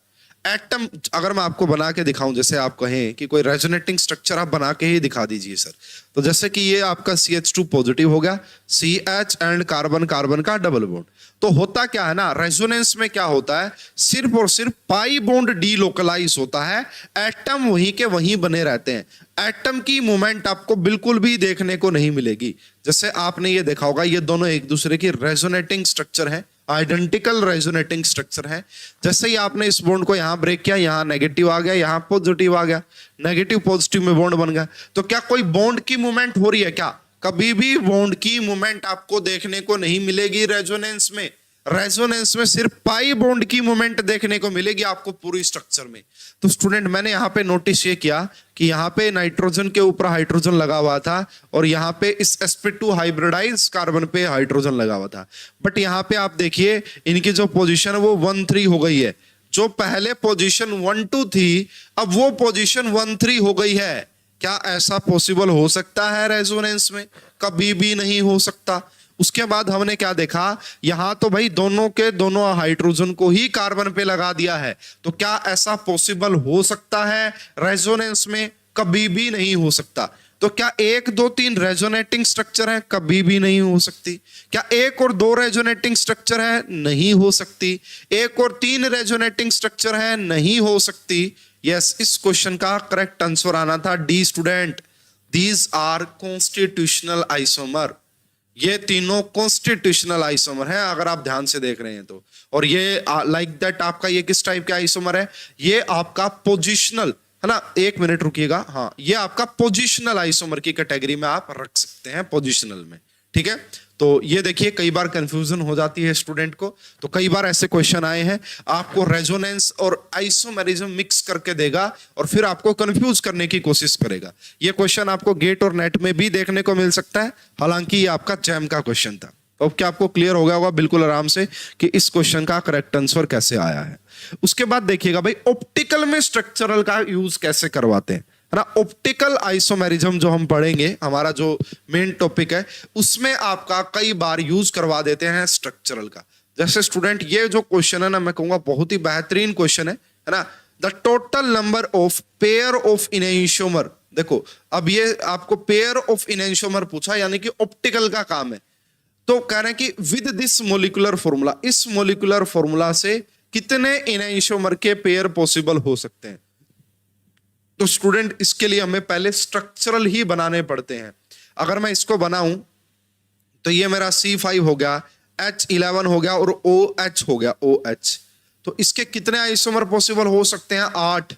एटम अगर मैं आपको बना के दिखाऊं, जैसे आप कहें कि कोई रेजोनेटिंग स्ट्रक्चर आप बना के ही दिखा दीजिए सर, तो जैसे कि ये आपका CH2 पॉजिटिव हो गया, CH एंड कार्बन कार्बन का डबल बॉन्ड, तो होता क्या है ना, रेजोनेंस में क्या होता है, सिर्फ और सिर्फ पाई बॉन्ड डीलोकलाइज होता है, एटम वहीं के वहीं बने रहते हैं। एटम की मूवमेंट आपको बिल्कुल भी देखने को नहीं मिलेगी। जैसे आपने ये देखा होगा, ये दोनों एक दूसरे की रेजोनेटिंग स्ट्रक्चर है, आइडेंटिकल रेजोनेटिंग स्ट्रक्चर है। जैसे ही आपने इस बॉन्ड को यहां ब्रेक किया, यहां नेगेटिव आ गया, यहां पॉजिटिव आ गया, नेगेटिव पॉजिटिव में बॉन्ड बन गया। तो क्या कोई बॉन्ड की मूवमेंट हो रही है क्या? कभी भी बॉन्ड की मूवमेंट आपको देखने को नहीं मिलेगी रेजोनेंस में। रेजोनेंस में सिर्फ पाई बॉन्ड की मूवमेंट देखने को मिलेगी आपको पूरी स्ट्रक्चर में। तो स्टूडेंट मैंने यहाँ पे नोटिस ये किया कि यहाँ पे नाइट्रोजन के ऊपर हाइड्रोजन लगा हुआ था और यहाँ पे इस sp2 हाइब्रिडाइज कार्बन पे हाइड्रोजन लगा हुआ था। बट यहाँ पे आप देखिए इनकी जो पोजीशन है वो 1-3 हो गई है। जो पहले पोजीशन 1-2 थी, अब वो पोजीशन 1-3 हो गई है। क्या ऐसा पॉसिबल हो सकता है रेजोनेंस में? कभी भी नहीं हो सकता। उसके बाद हमने क्या देखा, यहां तो भाई दोनों के दोनों हाइड्रोजन को ही कार्बन पे लगा दिया है। तो क्या ऐसा पॉसिबल हो सकता है रेजोनेंस में? कभी भी नहीं हो सकता। तो क्या 1, 2, 3 रेजोनेटिंग स्ट्रक्चर है? कभी भी नहीं हो सकती। क्या 1 और 2 रेजोनेटिंग स्ट्रक्चर है? नहीं हो सकती। 1 और 3 रेजोनेटिंग स्ट्रक्चर है? नहीं हो सकती। यस, इस क्वेश्चन का करेक्ट आंसर आना था D student. These are constitutional isomer. ये तीनों कॉन्स्टिट्यूशनल आइसोमर हैं अगर आप ध्यान से देख रहे हैं तो। और ये लाइक दैट आपका ये किस टाइप का आइसोमर है? ये आपका पोजिशनल, है ना। 1 मिनट रुकिएगा। हाँ, ये आपका पोजिशनल आइसोमर की कैटेगरी में आप रख सकते हैं, पोजिशनल में, ठीक है। तो ये देखिए कई बार कंफ्यूजन हो जाती है स्टूडेंट को, तो कई बार ऐसे क्वेश्चन आए हैं, आपको रेजोनेंस और आइसोमेरिज्म मिक्स करके देगा और फिर आपको कंफ्यूज करने की कोशिश करेगा। ये क्वेश्चन आपको गेट और नेट में भी देखने को मिल सकता है, हालांकि ये आपका जैम का क्वेश्चन था। तो अब क्या आपको क्लियर हो गया होगा बिल्कुल आराम से कि इस क्वेश्चन का करेक्ट आंसर कैसे आया है। उसके बाद देखिएगा भाई ऑप्टिकल में स्ट्रक्चरल का यूज कैसे करवाते हैं, है ना। ऑप्टिकल आइसोमेरिज्म जो हम पढ़ेंगे, हमारा जो मेन टॉपिक है, उसमें आपका कई बार यूज करवा देते हैं स्ट्रक्चरल का। जैसे स्टूडेंट ये जो क्वेश्चन है ना, मैं कहूंगा बहुत ही बेहतरीन क्वेश्चन है ना। The total number of pair of enantiomer, देखो अब ये आपको पेयर ऑफ इनैंशियोमर पूछा, यानी कि ऑप्टिकल का काम है। तो कह रहे हैं कि विद दिस मोलिकुलर फॉर्मूला, इस मोलिकुलर फॉर्मूला से कितने इनैंशियोमर के पेयर पॉसिबल हो सकते हैं। तो स्टूडेंट इसके लिए हमें पहले स्ट्रक्चरल ही बनाने पड़ते हैं। अगर मैं इसको बनाऊं तो ये मेरा C5 हो गया, H11 हो गया और OH हो गया, OH। तो इसके कितने आइसोमर पॉसिबल हो सकते हैं? 8।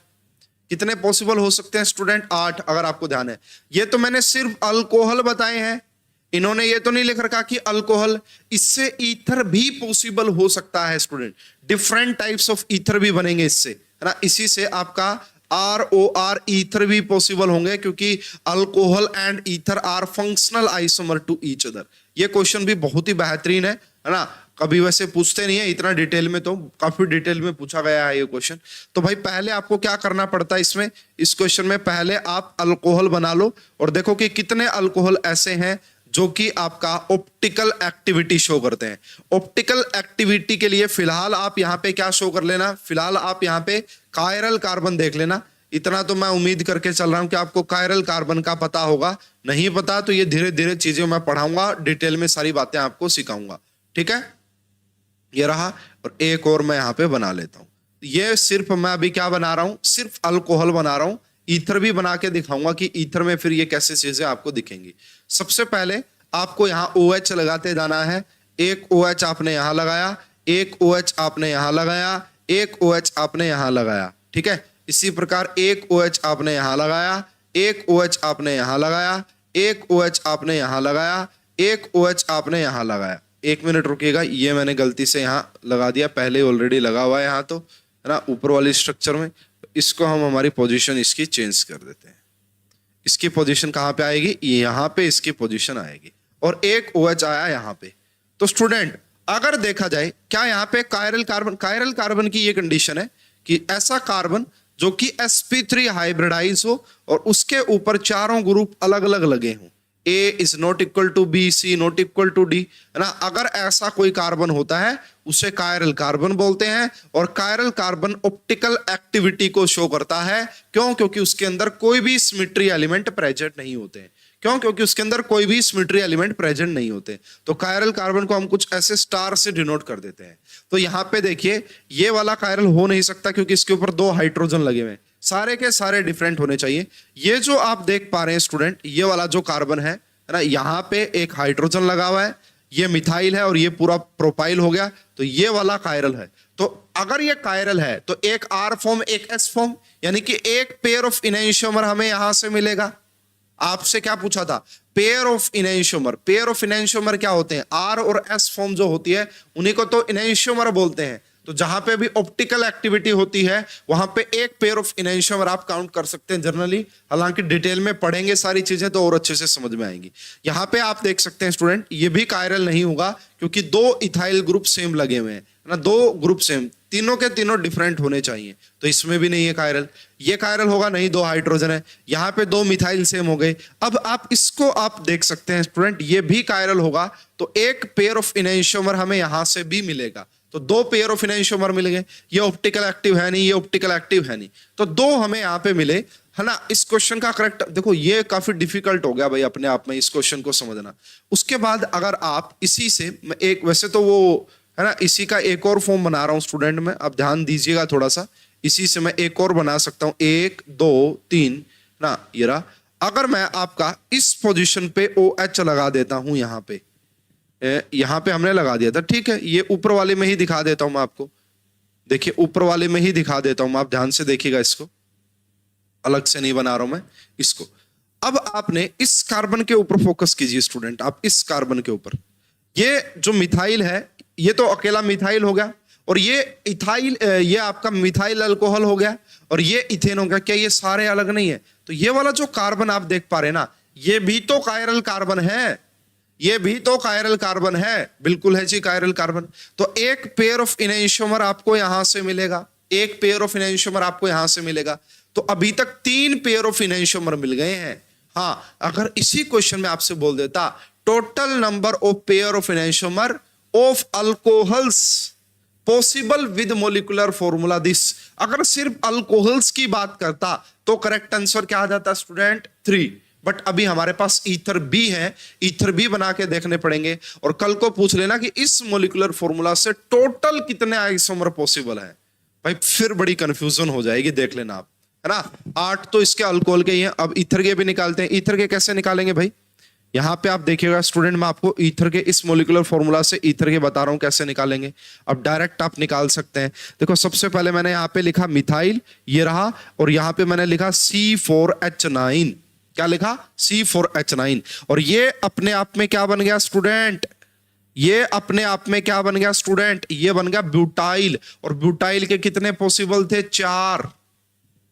कितने पॉसिबल हो सकते हैं स्टूडेंट? 8। अगर आपको ध्यान है, ये तो मैंने सिर्फ अल्कोहल बताए हैं, इन्होंने ये तो नहीं लिख रखा कि अल्कोहल, इससे ईथर भी पॉसिबल हो सकता है student. Different types of ether भी बनेंगे इससे, है ना। इसी से आपका ROR ईथर भी पॉसिबल होंगे, क्योंकि alcohol and ether are functional isomer to each other. ये क्वेश्चन भी बहुत ही बेहतरीन है ना। कभी वैसे पूछते नहीं है इतना डिटेल में, तो काफी डिटेल में पूछा गया है ये क्वेश्चन। तो भाई पहले आपको क्या करना पड़ता है इसमें, इस क्वेश्चन में पहले आप अल्कोहल बना लो और देखो कि कितने अल्कोहल ऐसे हैं जो कि आपका ऑप्टिकल एक्टिविटी शो करते हैं। ऑप्टिकल एक्टिविटी के लिए फिलहाल आप यहाँ पे क्या शो कर लेना, फिलहाल आप यहाँ पे कायरल कार्बन देख लेना। इतना तो मैं उम्मीद करके चल रहा हूं कि आपको कायरल कार्बन का पता होगा। नहीं पता तो ये धीरे धीरे चीजें मैं पढ़ाऊंगा, डिटेल में सारी बातें आपको सिखाऊंगा, ठीक है। ये रहा, और एक और मैं यहाँ पे बना लेता हूं। ये सिर्फ मैं अभी क्या बना रहा हूं, सिर्फ अल्कोहल बना रहा हूं। ईथर भी बना के दिखाऊंगा कि ईथर में फिर ये कैसे चीजें आपको दिखेंगी। सबसे पहले आपको यहाँ OH लगाते जाना है। एक OH आपने यहां लगाया, एक OH आपने यहां लगाया, एक OH आपने यहां लगाया, ठीक है। इसी प्रकार एक OH आपने यहां लगाया, एक OH आपने यहां लगाया, एक OH आपने यहां लगाया, एक OH आपने यहां लगाया। 1 मिनट रुकिएगा, ये मैंने गलती से यहाँ लगा दिया, पहले ऑलरेडी लगा हुआ है यहाँ, तो है ना ऊपर वाली स्ट्रक्चर में। इसको हम हमारी पोजीशन इसकी चेंज कर देते हैं। इसकी पोजीशन कहाँ पे आएगी, यहाँ पे इसकी पोजीशन आएगी, और एक OH आया यहाँ पे। तो स्टूडेंट अगर देखा जाए, क्या यहाँ पे कायरल कार्बन की ये कंडीशन है कि ऐसा कार्बन जो कि sp3 हाइब्रिडाइज हो और उसके ऊपर चारों ग्रुप अलग अलग लगे हों। A is not equal to B, C not equal to D, है ना। अगर ऐसा कोई कार्बन होता है उसे कायरल कार्बन बोलते हैं। और कायरल कार्बन ऑप्टिकल एक्टिविटी को शो करता है। क्यों? क्योंकि उसके अंदर कोई भी सिमेट्री एलिमेंट प्रेजेंट नहीं होते हैं। क्यों? क्योंकि उसके अंदर कोई भी सिमेट्री एलिमेंट प्रेजेंट नहीं होते। तो कायरल कार्बन को हम कुछ ऐसे स्टार से डिनोट कर देते हैं। तो यहाँ पे देखिए, ये वाला कायरल हो नहीं सकता क्योंकि इसके ऊपर 2 हाइड्रोजन लगे हुए हैं, सारे के सारे डिफरेंट होने चाहिए। ये जो आप देख पा रहे हैं स्टूडेंट, ये वाला जो कार्बन है ना, यहाँ पे एक हाइड्रोजन लगा हुआ है, ये मिथाइल है और ये पूरा प्रोपाइल हो गया, तो ये वाला कायरल है। तो अगर ये कायरल है तो एक R फॉर्म एक S फॉर्म, यानी कि एक पेयर ऑफ इनैंशियोमर हमें यहां से मिलेगा। आपसे क्या पूछा था, पेयर ऑफ इनैंशियोमर। पेयर ऑफ इनैंशियोमर क्या होते हैं, R और S फॉर्म जो होती है उन्हीं को तो इनैंशियोमर बोलते हैं। तो जहां पे भी ऑप्टिकल एक्टिविटी होती है वहां पे एक पेयर ऑफ इनैंशियोमर आप काउंट कर सकते हैं जनरली। हालांकि डिटेल में पढ़ेंगे सारी चीजें तो और अच्छे से समझ में आएंगी। यहाँ पे आप देख सकते हैं स्टूडेंट, ये भी कायरल नहीं होगा क्योंकि 2 इथाइल ग्रुप सेम लगे हुए हैं ना, 2 ग्रुप सेम, तीनों के तीनों डिफरेंट होने चाहिए। तो इसमें भी नहीं है कायरल। ये कायरल होगा नहीं, 2 हाइड्रोजन है, यहाँ पे 2 मिथाइल सेम हो गए। अब आप इसको आप देख सकते हैं स्टूडेंट, ये भी कायरल होगा तो एक पेयर ऑफ इनैंशियोमर हमें यहां से भी मिलेगा। तो 2 पेयर ऑफ इनैंशियोमर मिल गए। ये ऑप्टिकल एक्टिव है नहीं, ये ऑप्टिकल एक्टिव है नहीं, तो 2 हमें यहाँ पे मिले, है ना। इस क्वेश्चन का करेक्ट देखो, ये काफी डिफिकल्ट हो गया भाई अपने आप में इस क्वेश्चन को समझना। उसके बाद अगर आप इसी से एक, वैसे तो वो है ना, इसी का एक और फॉर्म बना रहा हूं स्टूडेंट में, आप ध्यान दीजिएगा थोड़ा सा। इसी से मैं एक और बना सकता हूं, 1 2 3 ना, ये रहा। अगर मैं आपका इस पोजीशन पे OH लगा देता हूं, यहाँ पे हमने लगा दिया था, ठीक है। ये ऊपर वाले में ही दिखा देता हूं मैं आपको, देखिए ऊपर वाले में ही दिखा देता हूं मैं, आप ध्यान से देखिएगा, इसको अलग से नहीं बना रहा हूं मैं इसको। अब आपने इस कार्बन के ऊपर फोकस कीजिए स्टूडेंट, आप इस कार्बन के ऊपर, ये जो मिथाइल है ये तो अकेला मिथाइल हो गया, और ये इथाइल, ये आपका मिथाइल अल्कोहल हो गया, और ये इथेन हो गया। क्या ये सारे अलग नहीं है? तो ये वाला जो कार्बन आप देख पा रहे हैं ना, ये भी तो कायरल कार्बन है, ये भी तो कायरल कार्बन है, बिल्कुल है जी कायरल कार्बन। तो एक पेयर ऑफ इनैंशियोमर आपको यहां से मिलेगा, एक पेयर ऑफ इनैंशियोमर आपको यहां से मिलेगा। तो अभी तक 3 पेयर ऑफ इनैंशियोमर मिल गए हैं। हाँ, अगर इसी क्वेश्चन में आपसे बोल देता total number of pair of enantiomer of alcohols possible with molecular formula this, अगर सिर्फ अल्कोहल्स की बात करता तो करेक्ट आंसर क्या आ जाता स्टूडेंट 3। बट अभी हमारे पास ईथर बी है, ईथर बी बना के देखने पड़ेंगे। और कल को पूछ लेना कि इस मोलिकुलर फॉर्मूला से टोटल कितने आइसोमर पॉसिबल है, भाई फिर बड़ी कंफ्यूजन हो जाएगी, देख लेना आप, है ना। 8 तो इसके अल्कोहल के ही हैं। अब ईथर के भी निकालते हैं। ईथर के कैसे निकालेंगे भाई, यहां पे आप देखिएगा स्टूडेंट, मैं आपको ईथर के इस मोलिकुलर फॉर्मूला से ईथर के बता रहा हूं कैसे निकालेंगे। अब डायरेक्ट आप निकाल सकते हैं। देखो सबसे पहले मैंने यहां पे लिखा मिथाइल, ये रहा, और यहां पे मैंने लिखा C4H9। क्या लिखा, C4H9। और ये अपने आप में क्या बन गया स्टूडेंट, ये अपने आप में क्या बन गया स्टूडेंट, ये बन गया ब्यूटाइल। और ब्यूटाइल के कितने पॉसिबल थे, 4।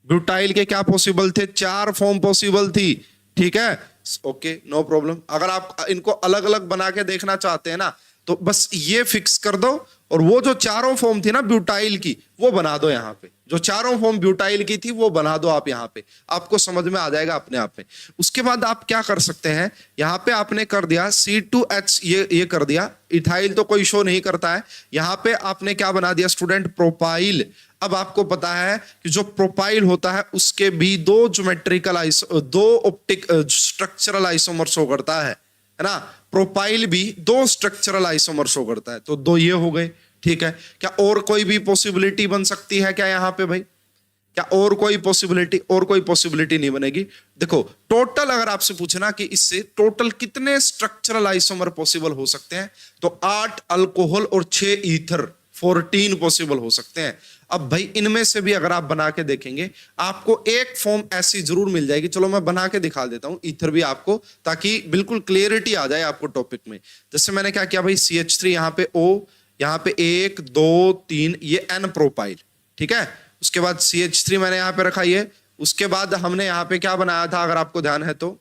ब्यूटाइल के क्या पॉसिबल थे, 4 फॉर्म पॉसिबल थी, ठीक है, ओके नो प्रॉब्लम। अगर आप इनको अलग अलग बना के देखना चाहते हैं ना, तो बस ये फिक्स कर दो, और वो जो चारों फॉर्म थी ना ब्यूटाइल की, वो बना दो यहाँ पे। जो चारों फॉर्म ब्यूटाइल की थी वो बना दो आप यहाँ पे, आपको समझ में आ जाएगा अपने आप में। उसके बाद आप क्या कर सकते हैं, यहाँ पे आपने कर दिया C2H, ये कर दिया। इथाइल तो कोई शो नहीं करता है। यहाँ पे आपने क्या बना दिया स्टूडेंट, प्रोपाइल। अब आपको पता है कि जो प्रोपाइल होता है उसके भी 2 ज्योमेट्रिकल दो ऑप्टिक स्ट्रक्चरल आइसोमर शो करता है ना। प्रोपाइल भी 2 स्ट्रक्चरल आइसोमर शो करता है। तो 2 ये हो गए, ठीक है। क्या और कोई भी पॉसिबिलिटी बन सकती है क्या यहाँ पे भाई, क्या और कोई पॉसिबिलिटी, और कोई पॉसिबिलिटी नहीं बनेगी। देखो टोटल अगर आपसे पूछना कि इससे टोटल कितने स्ट्रक्चरल आइसोमर पॉसिबल हो सकते हैं, तो 8 अल्कोहल और 6 ईथर, 14 पॉसिबल हो सकते हैं। अब भाई इनमें से भी अगर आप बना के देखेंगे, आपको एक फॉर्म ऐसी जरूर मिल जाएगी। चलो मैं बना के दिखा देता हूं ईथर भी आपको, ताकि बिल्कुल क्लियरिटी आ जाए आपको टॉपिक में। जैसे मैंने क्या किया भाई, CH3 यहाँ पे O, यहाँ पे 1 2 3, ये N प्रोपाइल, ठीक है। उसके बाद CH3 मैंने यहाँ पे रखा ये। उसके बाद हमने यहाँ पे क्या बनाया था, अगर आपको ध्यान है तो,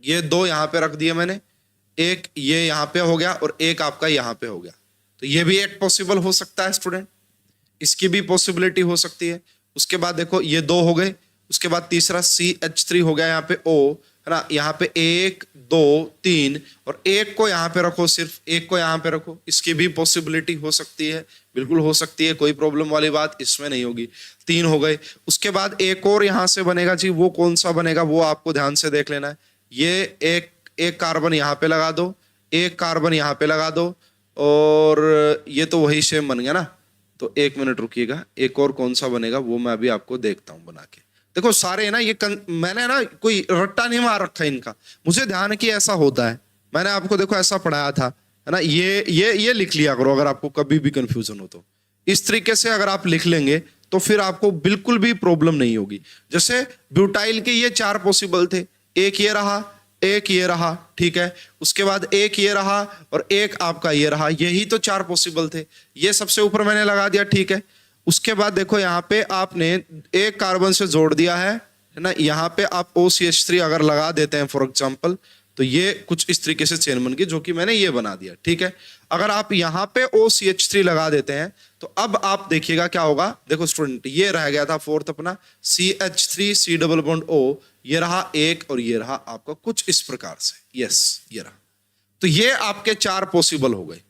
ये 2 यहाँ पे रख दिए मैंने, एक ये यहाँ पे हो गया और एक आपका यहाँ पे हो गया। तो ये भी एक पॉसिबल हो सकता है स्टूडेंट, इसकी भी पॉसिबिलिटी हो सकती है। उसके बाद देखो ये 2 हो गए। उसके बाद तीसरा CH3 हो गया यहाँ पे O, है ना। यहाँ पे 1 2 3, और एक को यहाँ पे रखो, सिर्फ एक को यहाँ पे रखो, इसकी भी पॉसिबिलिटी हो सकती है, बिल्कुल हो सकती है, कोई प्रॉब्लम वाली बात इसमें नहीं होगी। 3 हो गए। उसके बाद एक और यहाँ से बनेगा जी, वो कौन सा बनेगा वो आपको ध्यान से देख लेना है। ये एक कार्बन यहाँ पे लगा दो, एक कार्बन यहाँ पे लगा दो, और ये तो वही सेम बन गया ना। तो 1 मिनट रुकिएगा, एक और कौन सा बनेगा वो मैं अभी आपको देखता हूं बना के। देखो सारे ना ये मैंने ना कोई रट्टा नहीं मार रखा इनका, मुझे ध्यान कि ऐसा होता है, मैंने आपको देखो ऐसा पढ़ाया था, है ना। ये लिख लिया करो अगर आपको कभी भी कंफ्यूजन हो तो। इस तरीके से अगर आप लिख लेंगे तो फिर आपको बिल्कुल भी प्रॉब्लम नहीं होगी। जैसे ब्यूटाइल के ये 4 पॉसिबल थे, एक ये रहा, एक ये रहा, ठीक है। उसके बाद एक ये रहा और एक आपका ये रहा, यही तो 4 पॉसिबल थे। ये सबसे ऊपर मैंने लगा दिया, ठीक है। उसके बाद देखो यहाँ पे आपने एक कार्बन से जोड़ दिया है ना। यहाँ पे आप OCH3 अगर लगा देते हैं फॉर एग्जांपल, तो ये कुछ इस तरीके से चेन बन गई, जो कि मैंने ये बना दिया, ठीक है। अगर आप यहाँ पे OCH3 लगा देते हैं तो अब आप देखिएगा क्या होगा। देखो स्टूडेंट, ये रह गया था 4th अपना CH3 C double bond O, ये रहा एक, और ये रहा आपका कुछ इस प्रकार से, यस ये रहा। तो ये आपके 4 पॉसिबल हो गए,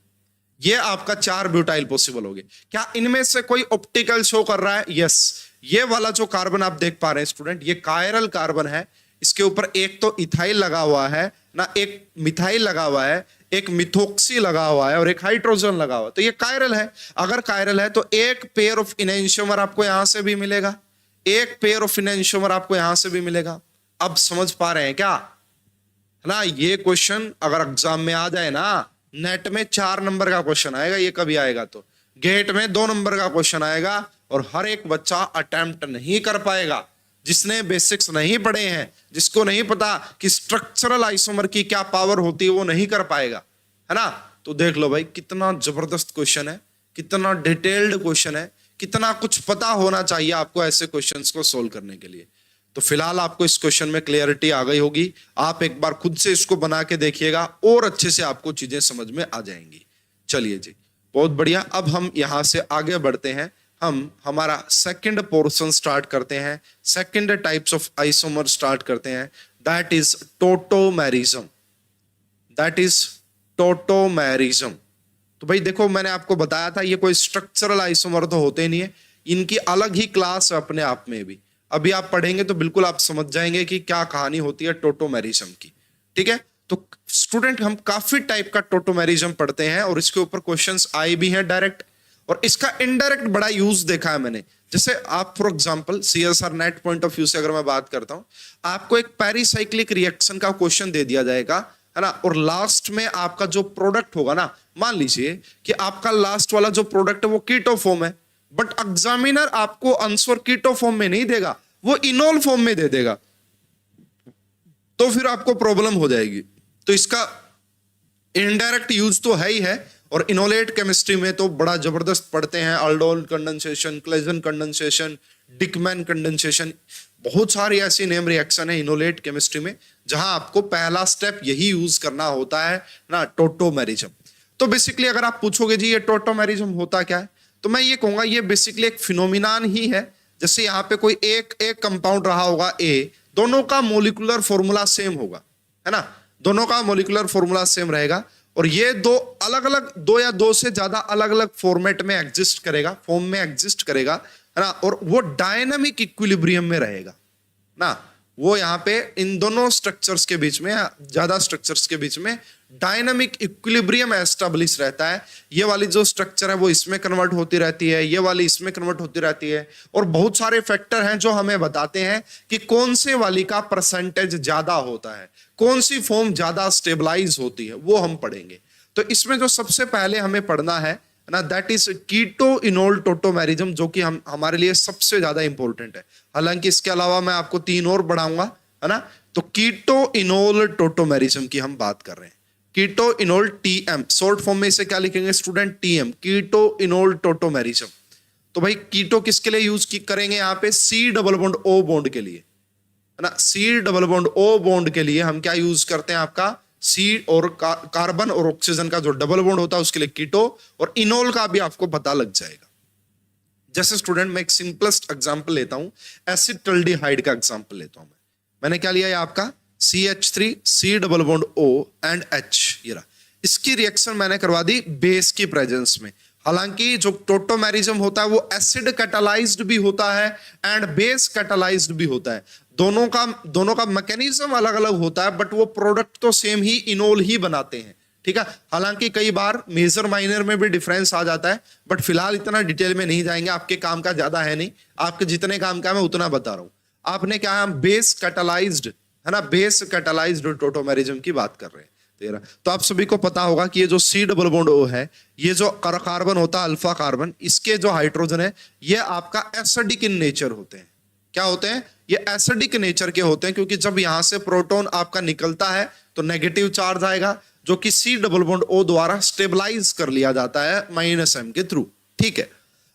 ये आपका 4 ब्यूटाइल पॉसिबल हो गए। क्या इनमें से कोई ऑप्टिकल शो कर रहा है, यस। ये वाला जो कार्बन आप देख पा रहे हैं स्टूडेंट, ये कायरल कार्बन है। इसके ऊपर एक तो इथाइल लगा हुआ है ना, एक मिथाइल लगा हुआ है, एक मिथोक्सी लगा हुआ है, और एक हाइड्रोजन लगा हुआ है। तो ये कायरल है। अगर कायरल है तो एक पेयर ऑफ इनैंशियोमर आपको यहां से भी मिलेगा, एक पेयर ऑफ इनैंशियोमर आपको यहां से भी मिलेगा। अब समझ पा रहे हैं क्या, है ना। ये क्वेश्चन अगर एग्जाम में आ जाए ना, नेट में 4 नंबर का क्वेश्चन आएगा, ये कभी आएगा तो गेट में 2 नंबर का क्वेश्चन आएगा, और हर एक बच्चा अटेम्प्ट नहीं कर पाएगा जिसने बेसिक्स नहीं पढ़े हैं, जिसको नहीं पता कि स्ट्रक्चरल आइसोमर की क्या पावर होती है, वो नहीं कर पाएगा, है ना। तो देख लो भाई कितना जबरदस्त क्वेश्चन है, कितना डिटेल्ड क्वेश्चन है, कितना कुछ पता होना चाहिए आपको ऐसे क्वेश्चंस को सोल्व करने के लिए। तो फिलहाल आपको इस क्वेश्चन में क्लियरिटी आ गई होगी। आप एक बार खुद से इसको बना के देखिएगा और अच्छे से आपको चीजें समझ में आ जाएंगी। चलिए जी, बहुत बढ़िया। अब हम यहां से आगे बढ़ते हैं, हम हमारा सेकंड पोर्शन स्टार्ट करते हैं, second types of isomer start करते हैं, that is tautomerism. That is tautomerism. तो भाई देखो, मैंने आपको बताया था ये कोई स्ट्रक्चरल आइसोमर तो होते नहीं है, इनकी अलग ही क्लास है अपने आप में भी। अभी आप पढ़ेंगे तो बिल्कुल आप समझ जाएंगे कि क्या कहानी होती है टोटोमेरिज्म की। ठीक है, तो स्टूडेंट हम काफी टाइप का टोटोमेरिज्म पढ़ते हैं और इसके ऊपर क्वेश्चंस आए भी हैं डायरेक्ट, और इसका इनडायरेक्ट बड़ा यूज देखा है मैंने। जैसे आप for example CSR net point of view से अगर मैं बात करता हूं, आपको एक पेरिसाइक्लिक रिएक्शन का क्वेश्चन दे दिया जाएगा, है ना, और लास्ट में आपका जो प्रोडक्ट होगा ना, मान लीजिए कि आपका लास्ट वाला जो प्रोडक्ट है वो कीटो फॉर्म है, बट एग्जामिनर आपको आंसर कीटो फॉर्म में नहीं देगा, वो इनोल फॉर्म में दे देगा, तो फिर आपको प्रॉब्लम हो जाएगी। तो इसका इनडायरेक्ट यूज तो है ही है, और इनोलेट केमिस्ट्री में तो बड़ा जबरदस्त पढ़ते हैं, aldol condensation, Claisen condensation, Dieckmann condensation, बहुत सारी ऐसी नेम रिएक्शन है इनोलेट केमिस्ट्री में, जहां आपको पहला स्टेप यही यूज करना होता है ना, टोटोमेरिज्म। तो बेसिकली अगर आप पूछोगे जी ये टोटोमेरिज्म होता क्या है, तो मैं ये कहूंगा ये बेसिकली एक फिनोमिनान ही है। जैसे यहाँ पे कोई एक कंपाउंड रहा होगा ए, दोनों का मोलिकुलर फॉर्मूला सेम होगा, है ना, दोनों का मोलिकुलर फॉर्मूला सेम रहेगा, और ये दो अलग अलग, दो या दो से ज्यादा अलग अलग फॉर्मेट में एग्जिस्ट करेगा, फॉर्म में एग्जिस्ट करेगा, है ना, और वो डायनामिक इक्विलिब्रियम में रहेगा ना। वो यहाँ पे इन दोनों स्ट्रक्चर्स के बीच में, ज्यादा स्ट्रक्चर्स के बीच में डायनामिक इक्विलिब्रियम एस्टेब्लिश रहता है। ये वाली जो स्ट्रक्चर है वो इसमें कन्वर्ट होती रहती है, ये वाली इसमें कन्वर्ट होती रहती है, और बहुत सारे फैक्टर हैं जो हमें बताते हैं कि कौन से वाली का परसेंटेज ज्यादा होता है, कौन सी फॉर्म ज्यादा स्टेबलाइज होती है, वो हम पढ़ेंगे। तो इसमें जो सबसे पहले हमें पढ़ना है ना, that is keto enol tautomerism, जो कि हम हमारे लिए सबसे ज्यादा इंपॉर्टेंट है। हालांकि इसके अलावा मैं आपको 3 और बढ़ाऊंगा, है ना। तो कीटो इनोल टोटोमेरिज्म की हम बात कर रहे हैं, keto enol TM, short form में इसे क्या लिखेंगे student, TM, keto enol tautomerism. तो भाई कीटो किसके लिए यूज करेंगे यहाँ पे, C double bond O bond के लिए, है ना, C double bond O bond के लिए हम क्या यूज करते हैं, आपका सी और कार्बन और ऑक्सीजन का जो डबल बॉन्ड होता है उसके लिए कीटो, और इनोल का भी आपको पता लग जाएगा। जैसे स्टूडेंट मैं एक सिंपलेस्ट एग्जांपल लेता हूं, एसिटल्डिहाइड का एग्जांपल लेता हूं मैंने क्या लिया है आपका CH3 C double bond O and H, ये रहा। इसकी रिएक्शन मैंने करवा दी बेस की प्रेजेंस में। हालांकि जो टोटोमेरिज्म होता है वो एसिड कैटालाइज्ड भी होता है एंड बेस कैटालाइज्ड भी होता है, दोनों का मैकेनिज्म अलग अलग होता है, बट वो प्रोडक्ट तो सेम ही, इनोल ही बनाते हैं। ठीक है, हालांकि कई बार मेजर माइनर में भी डिफरेंस आ जाता है, बट फिलहाल इतना डिटेल में नहीं जाएंगे, आपके काम का ज्यादा है नहीं, आपके जितने काम का मैं उतना बता रहा हूं। आपने क्या है, बेस कैटालाइज्ड, है ना, बेस कैटालाइज्ड टोटोमेरिज्म की बात कर रहे हैं। तो आप सभी को पता होगा कि ये जो सी डबल बॉन्ड ओ है, ये जो कार्बन होता है अल्फा कार्बन, इसके जो हाइड्रोजन है ये आपका एसिडिक इन नेचर होते हैं। क्या होते हैं, ये एसिडिक नेचर के होते हैं, क्योंकि जब यहां से प्रोटॉन आपका निकलता है तो नेगेटिव चार्ज आएगा, जो कि सी डबल बॉन्ड ओ द्वारा स्टेबलाइज कर लिया जाता है -m के थ्रू। ठीक है,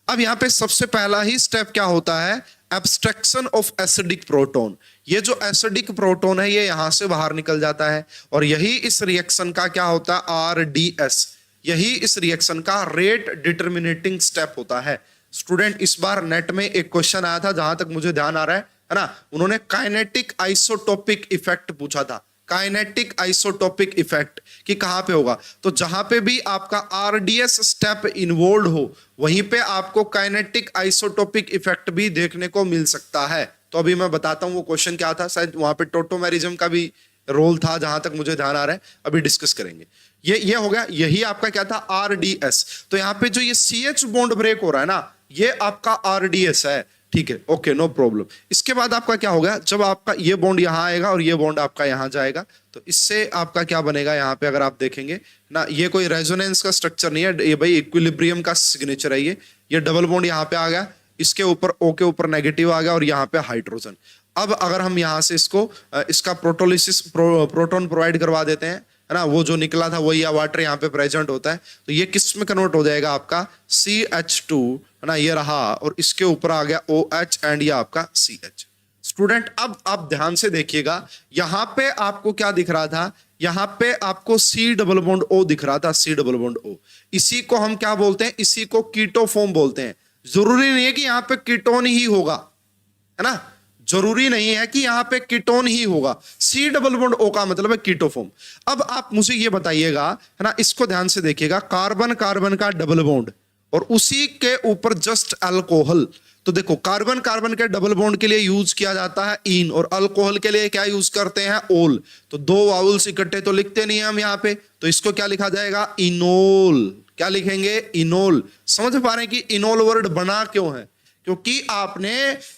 अब यहां पे सबसे पहला ही स्टेप क्या होता है, एब्स्ट्रैक्शन ऑफ एसिडिक प्रोटॉन। ये जो एसिडिक प्रोटॉन है ये यहां से बाहर निकल जाता है, और यही इस रिएक्शन का क्या होता है, RDS, यही इस रिएक्शन का रेट डिटर्मिनेटिंग स्टेप होता है। स्टूडेंट इस बार नेट में एक क्वेश्चन आया था, जहां तक मुझे ध्यान आ रहा है ना, उन्होंने काइनेटिक आइसोटोपिक इफेक्ट पूछा था, काइनेटिक आइसोटोपिक इफेक्ट कि कहां पे होगा, तो जहां पे भी आपका RDS स्टेप इन्वॉल्व हो वहीं पे आपको काइनेटिक आइसोटोपिक इफेक्ट भी देखने को मिल सकता है। तो अभी मैं बताता हूं वो क्वेश्चन क्या था, शायद वहां पे टोटोमेरिज्म का भी रोल था, जहां तक मुझे ध्यान आ रहा है, अभी डिस्कस करेंगे। ये हो गया, यही आपका क्या था, RDS। तो यहाँ पे जो ये CH बॉन्ड ब्रेक हो रहा है ना, ये आपका RDS है। ठीक है, ओके, नो प्रॉब्लम। इसके बाद आपका क्या होगा, जब आपका ये बॉन्ड यहां आएगा और ये बॉन्ड आपका यहां जाएगा, तो इससे आपका क्या बनेगा, यहां पे अगर आप देखेंगे ना, ये कोई रेजोनेंस का स्ट्रक्चर नहीं है, ये भाई इक्विलिब्रियम का सिग्नेचर है। ये डबल बॉन्ड यहां पे आ गया, इसके ऊपर O के ऊपर नेगेटिव आ गया, और यहाँ पे हाइड्रोजन। अब अगर हम यहाँ से इसका प्रोटोलिसिस, प्रोटॉन प्रोवाइड करवा देते हैं, है ना, वो जो निकला था वही वाटर यहाँ पे प्रेजेंट होता है, तो ये किस में कन्वर्ट हो जाएगा, आपका CH2, है ना, ये रहा, और इसके ऊपर आ गया OH एंड ये आपका CH। स्टूडेंट अब आप ध्यान से देखिएगा, यहां पे आपको क्या दिख रहा था, यहां पे आपको C डबल बॉन्ड O दिख रहा था, C डबल बॉन्ड O। इसी को हम क्या बोलते हैं, इसी को कीटोफॉर्म बोलते हैं। जरूरी नहीं है कि यहां पे कीटोन ही होगा, है ना, जरूरी नहीं है कि यहां पे कीटोन ही होगा। C डबल बॉन्ड O का मतलब है कीटोफॉर्म। अब आप मुझे ये बताइएगा, है ना, इसको ध्यान से देखिएगा, कार्बन कार्बन का डबल बॉन्ड और उसी के ऊपर जस्ट अल्कोहल। तो देखो, कार्बन कार्बन के डबल बॉन्ड के लिए यूज किया जाता है इन, और अल्कोहल के लिए क्या यूज करते हैं, ओल। तो दो वाउल्स इकट्ठे तो लिखते नहीं है हम यहाँ पे, तो इसको क्या लिखा जाएगा, इनोल। क्या लिखेंगे, इनोल। समझ पा रहे हैं कि इनोल वर्ड बना क्यों है, क्योंकि आपने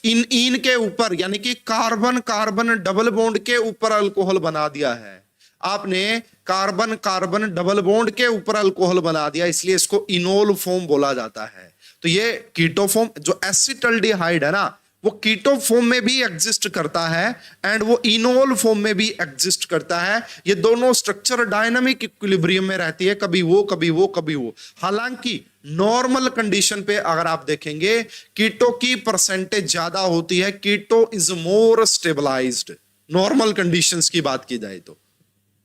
इन के ऊपर यानी कि कार्बन कार्बन डबल बॉन्ड के ऊपर अल्कोहल बना दिया है। आपने कार्बन कार्बन डबल बॉन्ड के ऊपर अल्कोहल बना दिया, इसलिए इसको इनोल फॉर्म बोला जाता है। तो ये कीटोफॉर्म, जो एसिटल्डिहाइड है ना, वो कीटोफॉर्म में भी एग्जिस्ट करता है एंड वो इनोल फॉर्म में भी एग्जिस्ट करता है। ये दोनों स्ट्रक्चर डायनामिक इक्विलिब्रियम में रहती है, कभी वो कभी वो कभी वो। हालांकि नॉर्मल कंडीशन पे अगर आप देखेंगे, कीटो की परसेंटेज ज्यादा होती है, keto is more stabilized. Normal conditions की बात की जाए तो,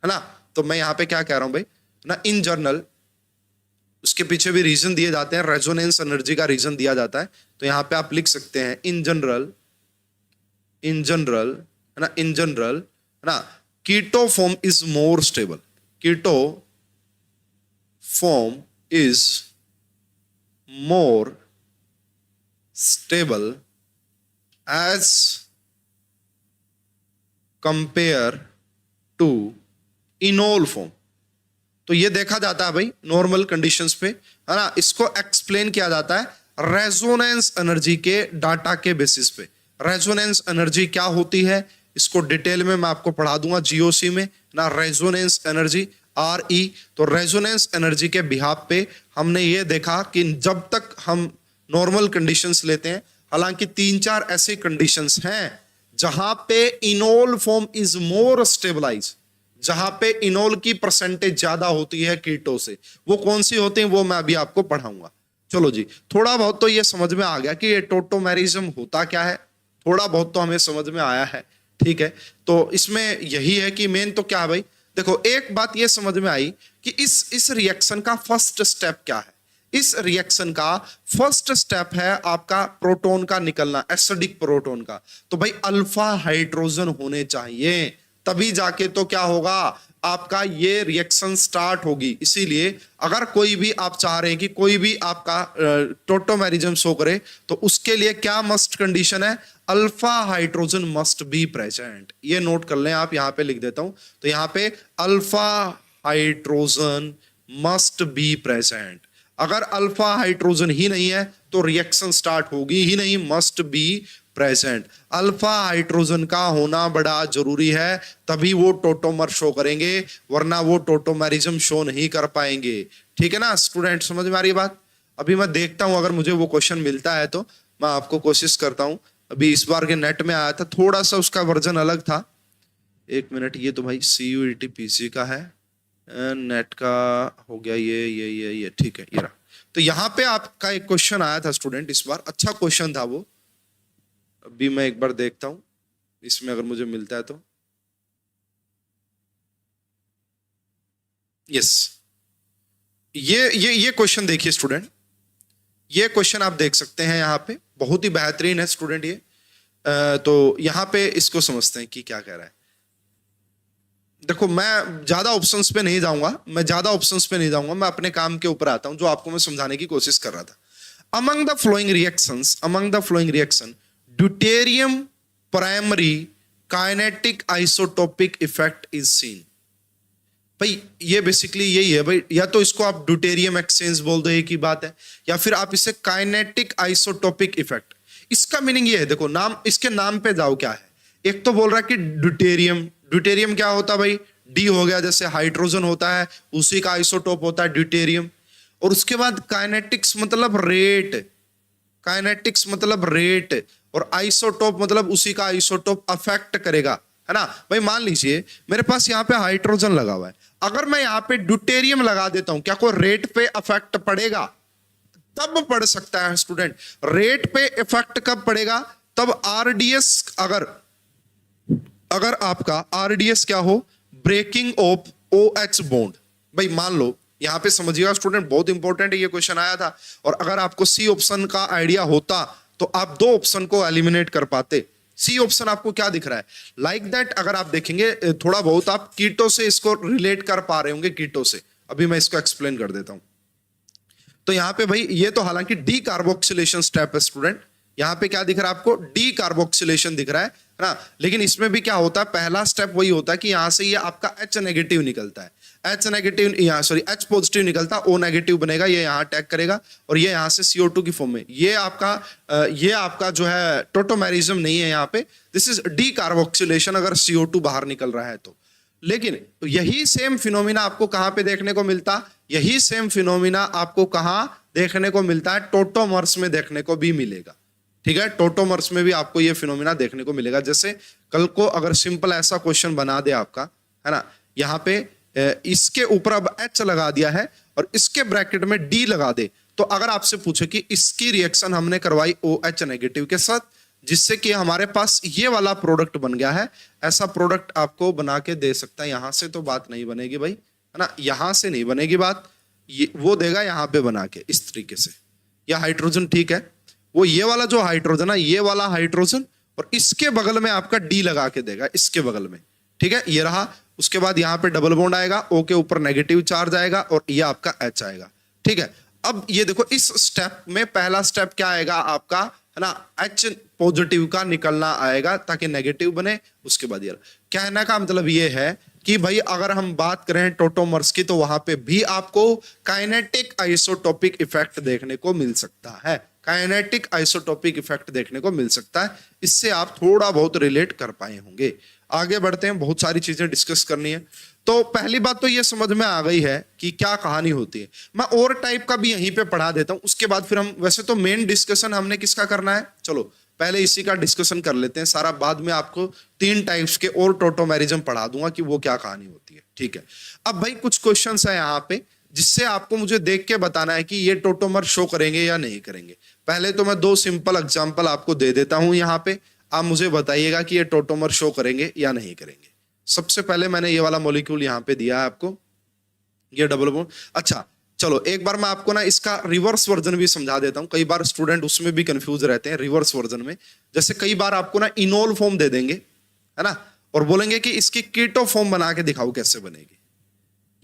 है ना। तो मैं यहां पे क्या कह रहा हूं भाई ना, इन जनरल उसके पीछे भी रीजन दिए जाते हैं, रेजोनेंस एनर्जी का रीजन दिया जाता है। तो यहां पे आप लिख सकते हैं इन जनरल, है ना, इन जनरल, है ना, keto form is more stable. Keto form is more stable as compare to enol form. तो ये देखा जाता है भाई नॉर्मल कंडीशंस पे, है ना। इसको एक्सप्लेन किया जाता है रेजोनेंस एनर्जी के डाटा के बेसिस पे। रेजोनेंस एनर्जी क्या होती है, इसको डिटेल में मैं आपको पढ़ा दूंगा जीओसी में ना, रेजोनेंस एनर्जी RE। तो रेजोनेंस एनर्जी के बिहाफ पे हमने ये देखा कि जब तक हम नॉर्मल कंडीशंस लेते हैं, हालांकि 3-4 ऐसी कंडीशंस हैं जहां पे enol form is more stabilize, जहां पे इनोल की परसेंटेज ज्यादा होती है कीटो से। वो कौन सी होती है वो मैं अभी आपको पढ़ाऊंगा। चलो जी, थोड़ा बहुत तो ये समझ में आ गया कि ये टोटोमेरिज्म होता क्या है, थोड़ा बहुत तो हमें समझ में आया है, ठीक है। तो इसमें यही है कि मेन तो क्या है भाई, देखो एक बात ये समझ में आई कि इस रिएक्शन का फर्स्ट स्टेप क्या है। इस रिएक्शन का फर्स्ट स्टेप है आपका प्रोटॉन का निकलना, एसिडिक प्रोटॉन का। तो भाई अल्फा हाइड्रोजन होने चाहिए, तभी जाके तो क्या होगा, आपका ये रिएक्शन स्टार्ट होगी। इसीलिए अगर कोई भी आप चाह रहे हैं कि कोई भी आपका टोटोमेरिज्म शो करे, तो उसके लिए क्या मस्ट कंडीशन है, alpha hydrogen must be present. ये नोट कर लें आप, यहां पे लिख देता हूं। तो यहां पे alpha hydrogen must be present. अगर अल्फा हाइड्रोजन ही नहीं है तो रिएक्शन स्टार्ट होगी ही नहीं, must be present. Alpha hydrogen का होना बड़ा जरूरी है, तभी वो टोटोमर शो करेंगे, वरना वो टोटोमेरिज्म शो नहीं कर पाएंगे। ठीक है ना स्टूडेंट, समझ में आ रही है बात। अभी मैं देखता हूं अगर मुझे वो क्वेश्चन मिलता है तो मैं आपको कोशिश करता हूं। अभी इस बार के नेट में आया था, थोड़ा सा उसका वर्जन अलग था। एक मिनट, ये तो भाई CUET PC का है, नेट का हो गया ये ठीक है, ये रहा। तो यहाँ पे आपका एक क्वेश्चन आया था स्टूडेंट इस बार, अच्छा क्वेश्चन था वो। अभी मैं एक बार देखता हूं इसमें अगर मुझे मिलता है तो। यस, ये क्वेश्चन देखिए स्टूडेंट, ये क्वेश्चन आप देख सकते हैं यहाँ पे, बहुत ही बेहतरीन है स्टूडेंट ये। तो यहाँ पे इसको समझते हैं कि क्या कह रहा है। देखो मैं ज्यादा ऑप्शंस पे नहीं जाऊंगा, मैं अपने काम के ऊपर आता हूं, जो आपको मैं समझाने की कोशिश कर रहा था। Among the flowing reaction deuterium primary kinetic isotopic effect is seen. भाई ये बेसिकली यही है भाई, या तो इसको आप ड्यूटेरियम एक्सचेंज बोल दो, एक ही बात है, या फिर आप इसे काइनेटिक आइसोटोपिक इफेक्ट। इसका मीनिंग ये है, देखो नाम, इसके नाम पे जाओ क्या है। एक तो बोल रहा है कि ड्यूटेरियम क्या होता है भाई, डी हो गया, जैसे हाइड्रोजन होता है उसी का आइसोटोप होता है ड्यूटेरियम। और उसके बाद काइनेटिक्स मतलब रेट, और आइसोटोप मतलब उसी का आइसोटोप अफेक्ट करेगा, है ना भाई। मान लीजिए मेरे पास यहाँ पे हाइड्रोजन लगा हुआ है, अगर मैं यहाँ पे ड्यूटेरियम लगा देता हूं, क्या कोई रेट पे अफेक्ट पड़ेगा? तब पड़ सकता है स्टूडेंट। रेट पे इफेक्ट कब पड़ेगा? तब आरडीएस अगर आपका आरडीएस क्या हो, ब्रेकिंग ऑफ ओएच बॉन्ड। भाई मान लो, यहां पे समझिएगा स्टूडेंट, बहुत इंपॉर्टेंट है, ये क्वेश्चन आया था, और अगर आपको सी ऑप्शन का आइडिया होता तो आप दो ऑप्शन को एलिमिनेट कर पाते। सी ऑप्शन आपको क्या दिख रहा है, लाइक दैट, अगर आप देखेंगे थोड़ा बहुत आप कीटो से इसको रिलेट कर पा रहे होंगे, कीटो से। अभी मैं इसको एक्सप्लेन कर देता हूं। तो यहां पे भाई ये तो हालांकि डी कार्बोक्सिलेशन स्टेप है स्टूडेंट, यहां पे क्या दिख रहा है आपको, डी कार्बोक्सिलेशन दिख रहा है ना। लेकिन इसमें भी क्या होता है, पहला स्टेप वही होता है कि यहां से ये आपका H नेगेटिव निकलता है, H नेगेटिव यहाँ सॉरी H पॉजिटिव निकलता है, O नेगेटिव बनेगा, ये यहाँ अटैक करेगा और ये यहाँ से CO2 की फॉर्म में, ये आपका जो है टोटोमेरिज्म नहीं है यहाँ पे, दिस इज डी कार्बोक्सिलेशन अगर CO2 बाहर निकल रहा है तो। लेकिन यही सेम फिनोमिना आपको कहां पे देखने को मिलता, यही सेम फिनोमिना आपको कहां देखने को मिलता है, टोटोमर्स में देखने को भी मिलेगा। ठीक है, टोटोमर्स में भी आपको ये फिनोमिना देखने को मिलेगा। जैसे कल को अगर सिंपल ऐसा क्वेश्चन बना दे आपका, है ना, यहाँ पे इसके ऊपर अब H लगा दिया है और इसके ब्रैकेट में D लगा दे, तो अगर आपसे पूछे कि इसकी रिएक्शन हमने करवाई OH नेगेटिव के साथ, जिससे कि हमारे पास ये वाला प्रोडक्ट बन गया है, ऐसा प्रोडक्ट आपको बना के दे सकता है। यहां से तो बात नहीं बनेगी भाई, है ना, यहां से नहीं बनेगी बात, ये वो देगा यहाँ पे बना के इस तरीके से। या हाइड्रोजन, ठीक है, वो ये वाला जो हाइड्रोजन है, ये वाला हाइड्रोजन, और इसके बगल में आपका डी लगा के देगा, इसके बगल में। ठीक है, ये रहा। उसके बाद यहाँ पे डबल बॉन्ड आएगा, O के ऊपर नेगेटिव चार्ज आएगा और ये आपका H आएगा। ठीक है, अब ये देखो, इस स्टेप में पहला स्टेप क्या आएगा आपका, है ना, H पॉजिटिव का निकलना आएगा ताकि नेगेटिव बने। उसके बाद ये कहने का मतलब ये है कि भाई अगर हम बात करें टोटोमर्स की, तो वहां पे भी आपको काइनेटिक आइसोटोपिक इफेक्ट देखने को मिल सकता है, काइनेटिक आइसोटोपिक इफेक्ट देखने को मिल सकता है। इससे आप थोड़ा बहुत रिलेट कर पाए होंगे। आगे बढ़ते हैं, बहुत सारी चीजें डिस्कस करनी है। तो पहली बात तो ये समझ में आ गई है कि क्या कहानी होती है। मैं और टाइप का भी यहीं पे पढ़ा देता हूं, उसके बाद फिर हम, वैसे तो मेन डिस्कशन हमने किसका करना है, चलो पहले इसी का डिस्कसन कर लेते हैं सारा, बाद में आपको 3 टाइप्स के और टोटोमेरिज्म पढ़ा दूंगा कि वो क्या कहानी होती है। ठीक है, अब भाई कुछ क्वेश्चंस है यहाँ पे जिससे आपको मुझे देख के बताना है कि ये टोटोमर शो करेंगे या नहीं करेंगे। पहले तो मैं 2 सिंपल एग्जांपल आपको दे देता हूं यहाँ पे, आप मुझे बताइएगा कि ये टोटोमर शो करेंगे या नहीं करेंगे। सबसे पहले मैंने ये वाला मॉलिक्यूल यहाँ पे दिया है आपको, ये डबल बॉन्ड। अच्छा चलो, एक बार मैं आपको ना इसका रिवर्स वर्जन भी समझा देता हूं, कई बार स्टूडेंट उसमें भी कंफ्यूज रहते हैं रिवर्स वर्जन में। जैसे कई बार आपको ना इनोल फॉर्म दे देंगे, है ना, और बोलेंगे कि इसकी कीटो फॉर्म बना के दिखाओ कैसे बनेगी।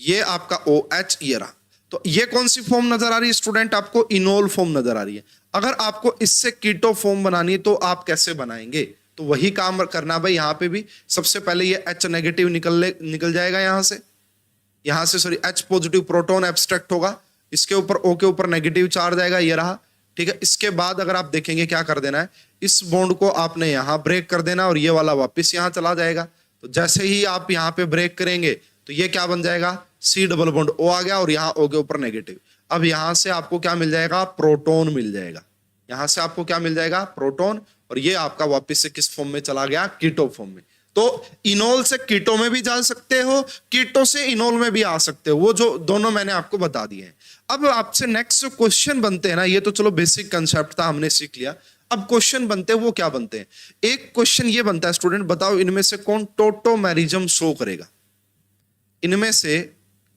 ये आपका OH ये रहा, तो ये कौन सी फॉर्म नजर आ रही है स्टूडेंट, आपको इनोल फॉर्म नजर आ रही है। अगर आपको इससे कीटो फॉर्म बनानी है तो आप कैसे बनाएंगे, तो वही काम करना भाई। यहां पे भी सबसे पहले ये H नेगेटिव निकल जाएगा यहां से sorry H positive proton abstract होगा, इसके ऊपर O के ऊपर नेगेटिव चार्ज आएगा, ये रहा। ठीक है, इसके बाद अगर आप देखेंगे क्या कर देना है, इस बॉन्ड को आपने यहां ब्रेक कर देना और ये वाला वापस यहां चला जाएगा। तो जैसे ही आप यहां पे ब्रेक करेंगे तो ये क्या बन जाएगा, C डबल बॉन्ड O आ गया और यहाँ O के ऊपर नेगेटिव। अब यहां से आपको क्या मिल जाएगा, प्रोटोन मिल जाएगा। यहां से आपको क्या मिल जाएगा, प्रोटोन, और ये आपका वापस से किस फॉर्म में चला गया, कीटो फॉर्म में। तो इनोल से कीटो में भी जा सकते हो, कीटो से इनोल में भी आ सकते हो, वो जो दोनों मैंने आपको बता दिए हैं। अब आपसे नेक्स्ट जो क्वेश्चन बनते हैं ना, ये तो चलो बेसिक कंसेप्ट था, हमने सीख लिया। अब क्वेश्चन बनते हैं, वो क्या बनते हैं, एक क्वेश्चन ये बनता है स्टूडेंट, बताओ इनमें से कौन टोटोमेरिज्म शो करेगा, इनमें से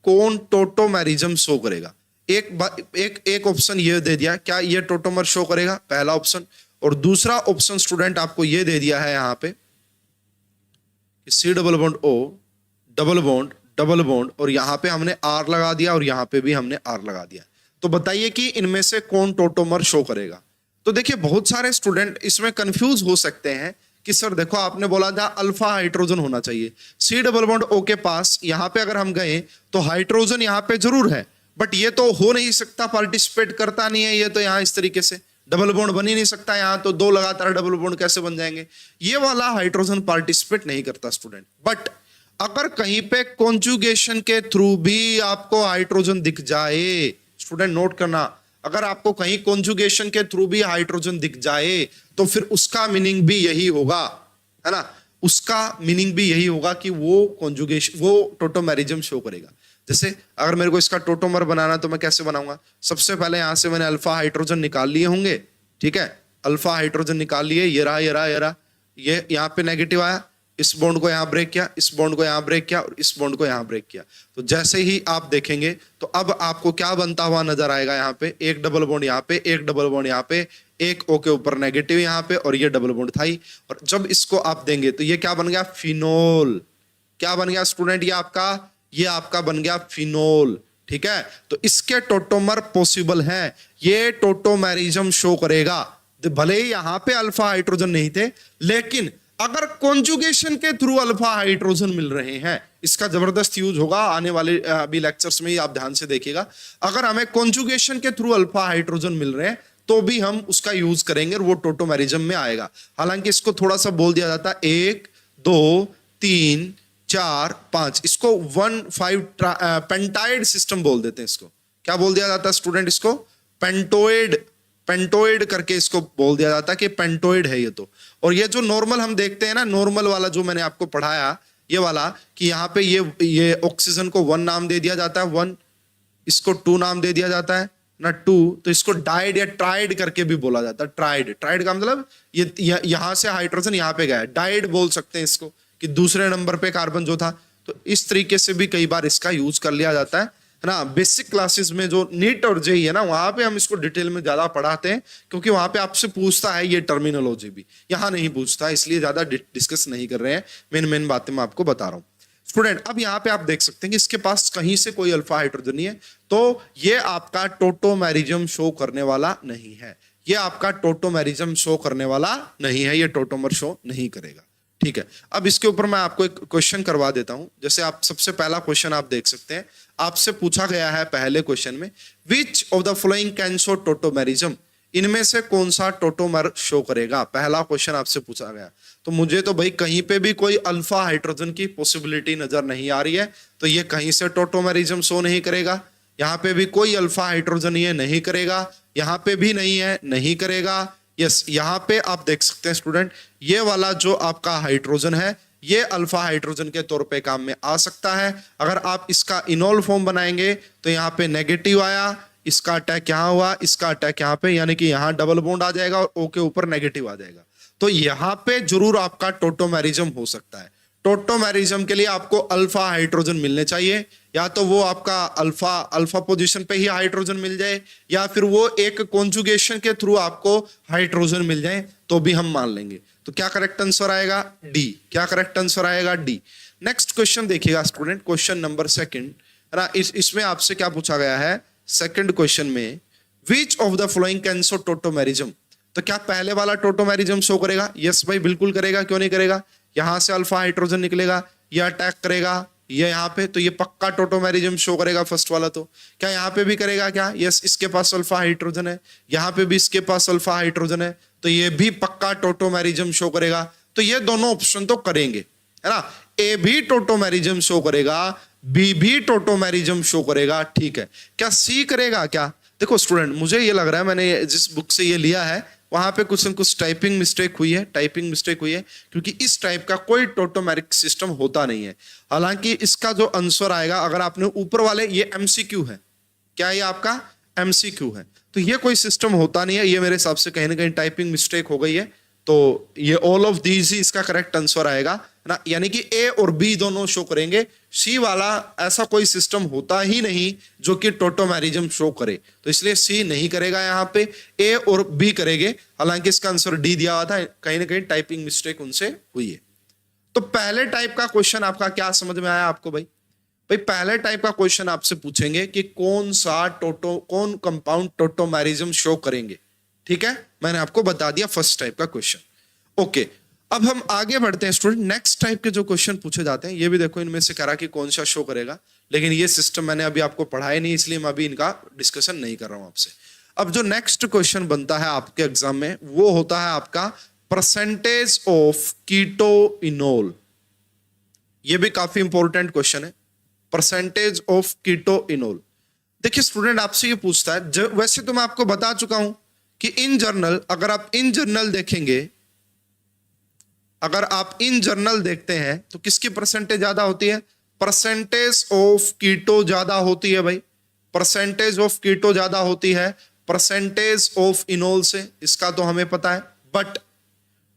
कौन टोटोमेरिज्म शो करेगा। एक ऑप्शन ये दे दिया, क्या ये टोटोमर शो करेगा, पहला ऑप्शन। और दूसरा ऑप्शन स्टूडेंट आपको ये दे दिया है यहाँ पे, C double bond O double bond और यहाँ पे हमने R लगा दिया और यहाँ पे भी हमने R लगा दिया। तो बताइए कि इनमें से कौन टोटोमर शो करेगा। तो देखिए, बहुत सारे स्टूडेंट इसमें कंफ्यूज हो सकते हैं कि सर देखो, आपने बोला था अल्फा हाइड्रोजन होना चाहिए, C डबल बॉन्ड O के पास यहाँ पे अगर हम गए तो हाइड्रोजन यहाँ पे जरूर है, बट ये तो हो नहीं सकता, पार्टिसिपेट करता नहीं है, ये तो यहाँ इस तरीके से डबल बॉन्ड बन ही नहीं सकता, यहाँ तो 2 लगातार डबल बॉन्ड कैसे बन जाएंगे, ये वाला हाइड्रोजन पार्टिसिपेट नहीं करता स्टूडेंट। बट अगर कहीं पे कॉन्जुगेशन के थ्रू भी आपको हाइड्रोजन दिख जाए, स्टूडेंट नोट करना, अगर आपको कहीं कॉन्जुगेशन के थ्रू भी हाइड्रोजन दिख जाए तो फिर उसका मीनिंग भी यही होगा, है ना, उसका मीनिंग भी यही होगा कि वो कॉन्जुगेशन, वो टोटोमेरिज्म शो करेगा। जैसे अगर मेरे को इसका टोटोमर बनाना तो मैं कैसे बनाऊंगा, सबसे पहले यहां से मैंने अल्फा हाइड्रोजन निकाल लिए होंगे, ठीक है, अल्फा हाइड्रोजन निकाल लिए, ये रहा ये रहा ये रहा, ये यहाँ पे नेगेटिव आया, इस बॉन्ड को यहाँ ब्रेक किया, इस बॉन्ड को यहाँ ब्रेक किया और इस बॉन्ड को यहाँ ब्रेक किया। तो जैसे ही आप देखेंगे तो अब आपको क्या बनता हुआ नजर आएगा, यहाँ पे एक डबल बॉन्ड, यहाँ पे एक डबल बॉन्ड, यहाँ पे एक O के ऊपर नेगेटिव यहाँ पे, और ये डबल बॉन्ड था ही। और जब इसको आप देंगे तो ये क्या बन गया, फिनोल। क्या बन गया स्टूडेंट, ये आपका बन गया फिनोल। ठीक है, तो इसके टोटोमर पॉसिबल हैं, ये टोटोमेरिज्म शो करेगा। भले ही यहां पे अल्फा हाइड्रोजन नहीं थे, लेकिन अगर कॉन्जुगेशन के थ्रू अल्फा हाइड्रोजन मिल रहे हैं, इसका जबरदस्त यूज होगा आने वाले अभी लेक्चर्स में ही, आप ध्यान से देखिएगा। अगर हमें कॉन्जुगेशन के थ्रू अल्फा हाइड्रोजन मिल रहे हैं तो भी हम उसका यूज करेंगे और वो टोटोमेरिज्म में आएगा। हालांकि इसको थोड़ा सा बोल दिया जाता है 1 2 3 4 5, इसको 1-5 पेंटाइड सिस्टम बोल देते हैं। इसको क्या बोल दिया जाता है स्टूडेंट, इसको पेंटोइड करके इसको बोल दिया जाता है कि पेंटोइड है ये तो। और ये जो नॉर्मल हम देखते हैं ना, नॉर्मल वाला जो मैंने आपको पढ़ाया ये वाला, कि यहाँ पे ये ऑक्सीजन को 1 नाम दे दिया जाता है 1, इसको 2 नाम दे दिया जाता है ना 2, तो इसको डाइड या ट्राइड करके भी बोला जाता है। ट्राइड का मतलब ये यहां से हाइड्रोजन यहाँ पे गया, डाइड बोल सकते हैं इसको, कि दूसरे नंबर पे कार्बन जो था। तो इस तरीके से भी कई बार इसका यूज कर लिया जाता है ना। बेसिक क्लासेस में जो नीट और जेईई है ना, वहां पे हम इसको डिटेल में ज्यादा पढ़ाते हैं, क्योंकि वहां पे आपसे पूछता है ये टर्मिनोलॉजी भी, यहाँ नहीं पूछता, इसलिए ज्यादा डिस्कस नहीं कर रहे हैं। मेन बातें मैं आपको बता रहा हूँ स्टूडेंट। अब यहाँ पे आप देख सकते हैं कि इसके पास कहीं से कोई अल्फा हाइड्रोजन नहीं है, तो ये आपका टोटोमेरिज्म शो करने वाला नहीं है, ये आपका टोटोमेरिज्म शो करने वाला नहीं है, ये टोटोमर शो नहीं करेगा। ठीक है, अब इसके ऊपर मैं आपको एक क्वेश्चन करवा देता हूं। जैसे आप सबसे पहला क्वेश्चन आप देख सकते हैं, आपसे पूछा गया है पहले क्वेश्चन में, विच of the following can show tautomerism, इनमें से कौन सा टोटोमर शो करेगा, पहला क्वेश्चन आपसे पूछा गया। तो मुझे तो भाई कहीं पे भी कोई अल्फा हाइड्रोजन की पॉसिबिलिटी नजर नहीं आ रही है, तो ये कहीं से टोटोमेरिज्म शो नहीं करेगा। यहाँ पे भी कोई अल्फा हाइड्रोजन ये नहीं करेगा, यहाँ पे भी नहीं है, नहीं करेगा। यस, यहाँ पे आप देख सकते हैं स्टूडेंट, ये वाला जो आपका हाइड्रोजन है ये अल्फा हाइड्रोजन के तौर पे काम में आ सकता है। अगर आप इसका इनोल फॉर्म बनाएंगे तो यहाँ पे नेगेटिव आया, इसका अटैक यहाँ हुआ, इसका अटैक यहाँ पे, यानी कि यहाँ डबल बॉन्ड आ जाएगा और O के ऊपर नेगेटिव आ जाएगा। तो यहाँ पे जरूर आपका टोटोमेरिज्म हो सकता है। टोटोमेरिज्म के लिए आपको अल्फा हाइड्रोजन मिलने चाहिए, या तो वो आपका अल्फा पोजीशन पे ही हाइड्रोजन मिल जाए, या फिर वो एक कॉन्जुगेशन के थ्रू आपको हाइड्रोजन मिल जाए, तो भी हम मान लेंगे। तो क्या करेक्ट आंसर आएगा, डी। क्या करेक्ट आंसर आएगा, डी। नेक्स्ट क्वेश्चन देखिएगा स्टूडेंट, क्वेश्चन नंबर 2 है ना। इसमें आपसे क्या पूछा गया है, सेकंड क्वेश्चन में, विच of the following can show tautomerism. तो क्या पहले वाला टोटोमेरिज्म शो करेगा, यस भाई बिल्कुल करेगा, क्यों नहीं करेगा। यहां से अल्फा हाइड्रोजन निकलेगा, यह अटैक करेगा ये यहाँ पे, तो ये पक्का टोटोमेरिज्म शो करेगा फर्स्ट वाला। तो क्या यहाँ पे भी करेगा, क्या, यस, इसके पास अल्फा हाइड्रोजन है, यहाँ पे भी इसके पास अल्फा हाइड्रोजन है, तो ये भी पक्का टोटोमेरिज्म शो करेगा। तो ये दोनों ऑप्शन तो करेंगे, है ना। ए भी टोटोमेरिज्म शो करेगा, बी भी टोटोमेरिज्म शो करेगा। ठीक है, क्या सी करेगा, क्या। देखो स्टूडेंट, मुझे ये लग रहा है, मैंने जिस बुक से ये लिया है वहां पे कुछ न कुछ टाइपिंग मिस्टेक हुई है, क्योंकि इस टाइप का कोई टोटोमेरिक सिस्टम होता नहीं है। हालांकि इसका जो आंसर आएगा, अगर आपने ऊपर वाले, ये एमसीक्यू है, क्या ये आपका एमसीक्यू है, तो ये कोई सिस्टम होता नहीं है, ये मेरे हिसाब से कहीं ना कहीं टाइपिंग मिस्टेक हो गई है। तो ये ऑल ऑफ दीज ही इसका करेक्ट आंसर आएगा ना, यानी कि ए और बी दोनों शो करेंगे, सी वाला ऐसा कोई सिस्टम होता ही नहीं जो कि टोटोमेरिज्म शो करे, तो इसलिए सी नहीं करेगा, यहाँ पे ए और बी करेंगे। हालांकि इसका आंसर डी दिया हुआ था, कहीं ना कहीं टाइपिंग मिस्टेक उनसे हुई है। तो पहले टाइप का क्वेश्चन आपका क्या समझ में आया आपको भाई पहले टाइप का क्वेश्चन आपसे पूछेंगे कि कौन कंपाउंड टोटोमेरिज्म शो करेंगे। ठीक है, मैंने आपको बता दिया फर्स्ट टाइप का क्वेश्चन। ओके, अब हम आगे बढ़ते हैं स्टूडेंट, नेक्स्ट टाइप के जो क्वेश्चन पूछे जाते हैं, ये भी देखो इनमें से करा कि कौन सा शो करेगा, लेकिन ये सिस्टम मैंने अभी आपको पढ़ाया नहीं, इसलिए मैं अभी इनका डिस्कशन नहीं कर रहा हूं आपसे। अब जो नेक्स्ट क्वेश्चन बनता है आपके एग्जाम में, वो होता है आपका परसेंटेज ऑफ कीटो इनोल। ये भी काफी इंपॉर्टेंट क्वेश्चन है, परसेंटेज ऑफ कीटो इनोल। देखिए स्टूडेंट, आपसे ये पूछता है, वैसे तो मैं आपको बता चुका हूं कि इन जर्नल, अगर आप इन जर्नल देखेंगे, अगर आप इन जर्नल देखते हैं तो किसकी परसेंटेज ज्यादा होती है, परसेंटेज ऑफ कीटो ज्यादा होती है भाई, परसेंटेज ऑफ कीटो ज्यादा होती है, परसेंटेज ऑफ इनोल से, इसका तो हमें पता है। बट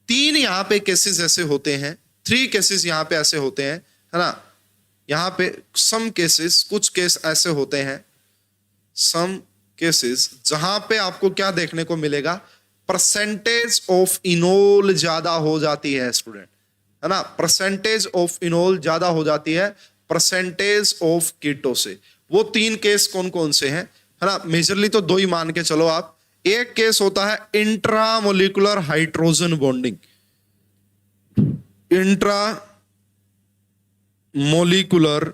3 यहाँ पे केसेस ऐसे होते हैं, 3 केसेस यहाँ पे ऐसे होते हैं, है ना। यहाँ पे सम केसेस, कुछ केस ऐसे होते हैं, सम केसेस जहां पे आपको क्या देखने को मिलेगा, परसेंटेज ऑफ इनोल ज्यादा हो जाती है स्टूडेंट, है ना। परसेंटेज ऑफ इनोल ज्यादा हो जाती है परसेंटेज ऑफ कीटो से। वो 3 केस कौन कौन से हैं, है ना। मेजरली तो 2 ही मान के चलो आप। एक केस होता है intramolecular hydrogen bonding, intra molecular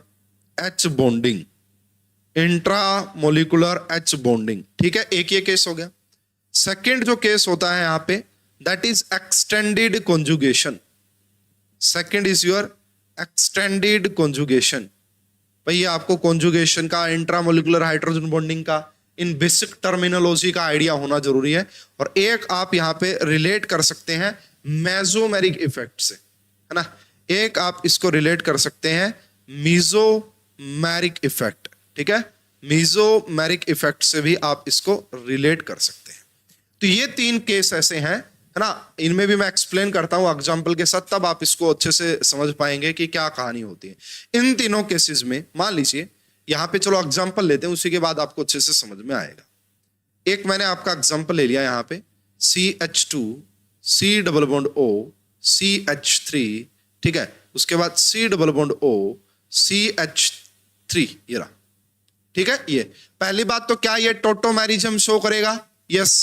H bonding, intramolecular H bonding, ठीक है। एक ये केस हो गया। सेकंड जो केस होता है यहां पे, that is extended conjugation. Second is your extended conjugation. भाई ये आपको कॉन्जुगेशन का, इंट्रामोलिकुलर हाइड्रोजन बॉन्डिंग का, इन बेसिक टर्मिनोलॉजी का आइडिया होना जरूरी है। और एक आप यहां पे रिलेट कर सकते हैं मेसोमेरिक इफेक्ट से, है ना। एक आप इसको रिलेट कर सकते हैं मीजोमेरिक इफेक्ट, ठीक है। मीजोमेरिक इफेक्ट से भी आप इसको रिलेट कर सकते हैं। तो ये 3 केस ऐसे हैं, है ना। इनमें भी मैं एक्सप्लेन करता हूं एग्जांपल के साथ, तब आप इसको अच्छे से समझ पाएंगे कि क्या कहानी होती है इन तीनों केसेस में। मान लीजिए यहां पे, चलो एग्जांपल लेते हैं, उसी के बाद आपको अच्छे से समझ में आएगा। एक मैंने आपका एग्जांपल ले लिया यहां पे, CH2 C double bond O CH3, ठीक है। उसके बाद C double bond O CH3, ये रहा, ठीक है। ये पहली बात तो क्या ये टोटोमेरिज्म शो करेगा? यस,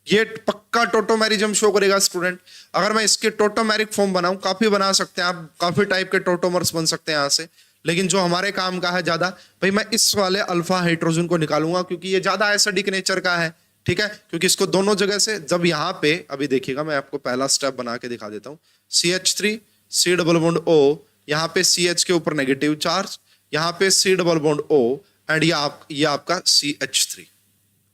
ये पक्का टोटोमेरिज्म शो करेगा स्टूडेंट। अगर मैं इसके टोटोमेरिक फॉर्म बनाऊं, काफी बना सकते हैं आप, काफी टाइप के टोटोमर्स बन सकते हैं यहां से, लेकिन जो हमारे काम का है ज्यादा, भाई मैं इस वाले अल्फा हाइड्रोजन को निकालूंगा क्योंकि ये ज्यादा एसिडिक नेचर का है, ठीक है। क्योंकि इसको दोनों जगह से, जब यहाँ पे, अभी देखिएगा मैं आपको पहला स्टेप बना के दिखा देता हूँ। CH3 C double bond O, यहाँ पे CH के ऊपर नेगेटिव चार्ज, यहाँ पे C double bond O, and ये आपका CH3,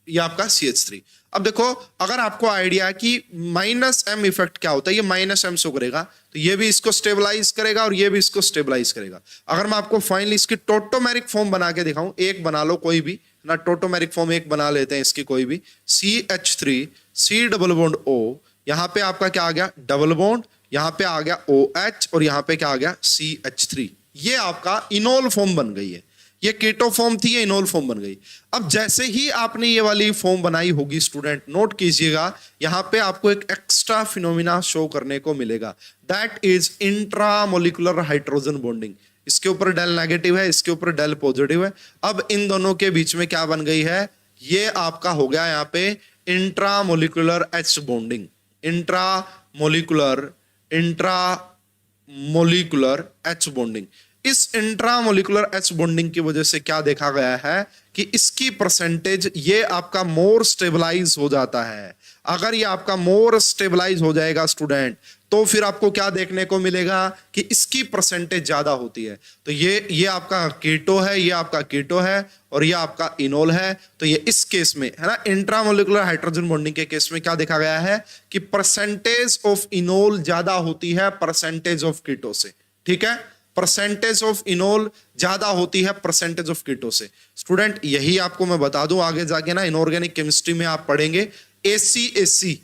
ये आपका CH3। अब देखो, अगर आपको आइडिया है कि -M इफेक्ट क्या होता है, ये -M शो करेगा, तो ये भी इसको स्टेबलाइज करेगा और ये भी इसको स्टेबलाइज करेगा। अगर मैं आपको फाइनली इसकी टोटोमेरिक फॉर्म बना के दिखाऊं, एक बना लो कोई भी ना, टोटोमेरिक फॉर्म एक बना लेते हैं इसकी कोई भी, CH3 C double bond O, यहाँ पे आपका क्या आ गया, डबल बॉन्ड, यहाँ पे आ गया OH, और यहाँ पे क्या आ गया, CH3। ये आपका इनोल फॉर्म बन गई है। ये कीटो फॉर्म थी, ये इनोल फॉर्म बन गई। अब जैसे ही आपने ये वाली फॉर्म बनाई होगी स्टूडेंट, नोट कीजिएगा, यहां पे आपको एक एक्स्ट्रा फिनोमिना शो करने को मिलेगा, that is intramolecular hydrogen bonding. इसके ऊपर डेल नेगेटिव है, इसके ऊपर डेल पॉजिटिव है। अब इन दोनों के बीच में क्या बन गई है, ये आपका हो गया यहाँ पे intramolecular H bonding, intramolecular H bonding. इस इंट्रामोलिकुलर एच बॉन्डिंग की वजह से क्या देखा गया है कि इसकी परसेंटेज, ये आपका मोर स्टेबलाइज हो जाता है। अगर ये आपका मोर स्टेबलाइज हो जाएगा स्टूडेंट, तो फिर आपको क्या देखने को मिलेगा कि इसकी परसेंटेज ज्यादा होती है। तो ये आपका कीटो है, ये आपका कीटो है, और ये आपका इनोल है। तो ये इस केस में, है ना, इंट्रामोलिकुलर हाइड्रोजन बॉन्डिंग के केस में क्या देखा गया है कि परसेंटेज ऑफ इनोल ज्यादा होती है परसेंटेज ऑफ कीटो से, ठीक है। परसेंटेज ऑफ इनोल ज्यादा होती है परसेंटेज ऑफ कीटो से। स्टूडेंट यही आपको मैं बता दूं, आगे जाके ना इनऑर्गेनिक केमिस्ट्री में आप पढ़ेंगे ACAC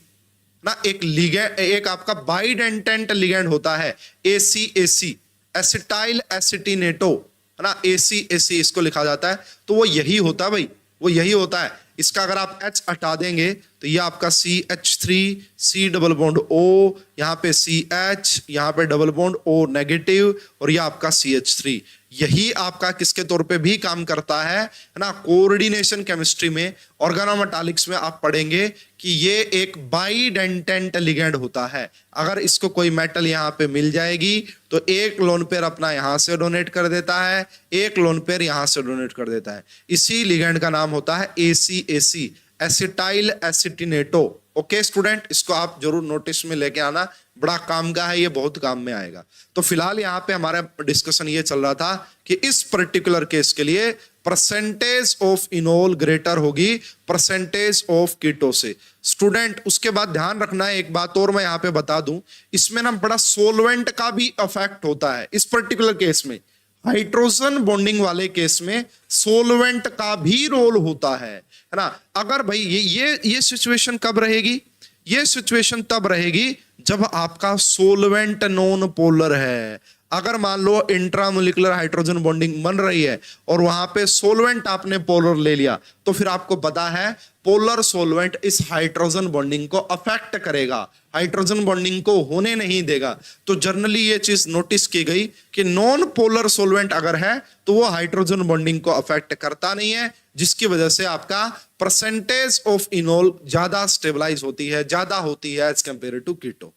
ना, एक लिगेंड, एक आपका बाइडेंटेंट लिगेंड होता है ACAC, एसिटाइल एसिटिनेटो, है ना, ACAC इसको लिखा जाता है। तो वो यही होता है भाई, वो यही होता है। इसका अगर आप H हटा देंगे तो ये आपका CH3 C double bond O, यहाँ पे CH, यहाँ पे डबल बॉन्ड O नेगेटिव, और ये आपका CH3। यही आपका किसके तौर पे भी काम करता है ना, कोऑर्डिनेशन केमिस्ट्री में, ऑर्गेनोमेटालिक्स में आप पढ़ेंगे कि ये एक बाइडेंटेंट लिगेंड होता है। अगर इसको कोई मेटल यहाँ पे मिल जाएगी तो एक लोन पेयर अपना यहाँ से डोनेट कर देता है, एक लोन पेयर यहाँ से डोनेट कर देता है। इसी लिगेंड का नाम होता है ACAC, एसिटाइल एसिटिनेटो। ओके स्टूडेंट, इसको आप जरूर नोटिस में लेके आना, बड़ा काम का है ये, बहुत काम में आएगा। तो फिलहाल यहाँ पे हमारा डिस्कशन ये चल रहा था कि इस पर्टिकुलर केस के लिए परसेंटेज ऑफ इनोल ग्रेटर होगी परसेंटेज ऑफ कीटो से। स्टूडेंट उसके बाद ध्यान रखना है, एक बात और मैं यहाँ पे बता दूं, इसमें ना बड़ा सोलवेंट का भी इफेक्ट होता है इस पर्टिकुलर केस में। हाइड्रोजन बॉन्डिंग वाले केस में सोलवेंट का भी रोल होता है ना। अगर भाई ये सिचुएशन कब रहेगी? ये सिचुएशन तब रहेगी जब आपका सोलवेंट नॉन पोलर है। अगर मान लो इंट्रामोलिकुलर हाइड्रोजन बॉन्डिंग बन रही है और वहां पे सोलवेंट आपने पोलर ले लिया, तो फिर आपको पता है पोलर सोलवेंट इस हाइड्रोजन बॉन्डिंग को अफेक्ट करेगा, हाइड्रोजन बॉन्डिंग को होने नहीं देगा। तो जनरली ये चीज नोटिस की गई कि नॉन पोलर सोलवेंट अगर है तो वो हाइड्रोजन बॉन्डिंग को अफेक्ट करता नहीं है, जिसकी वजह से आपका परसेंटेज ऑफ इनोल ज्यादा स्टेबलाइज होती है, ज्यादा होती है as compare to keto.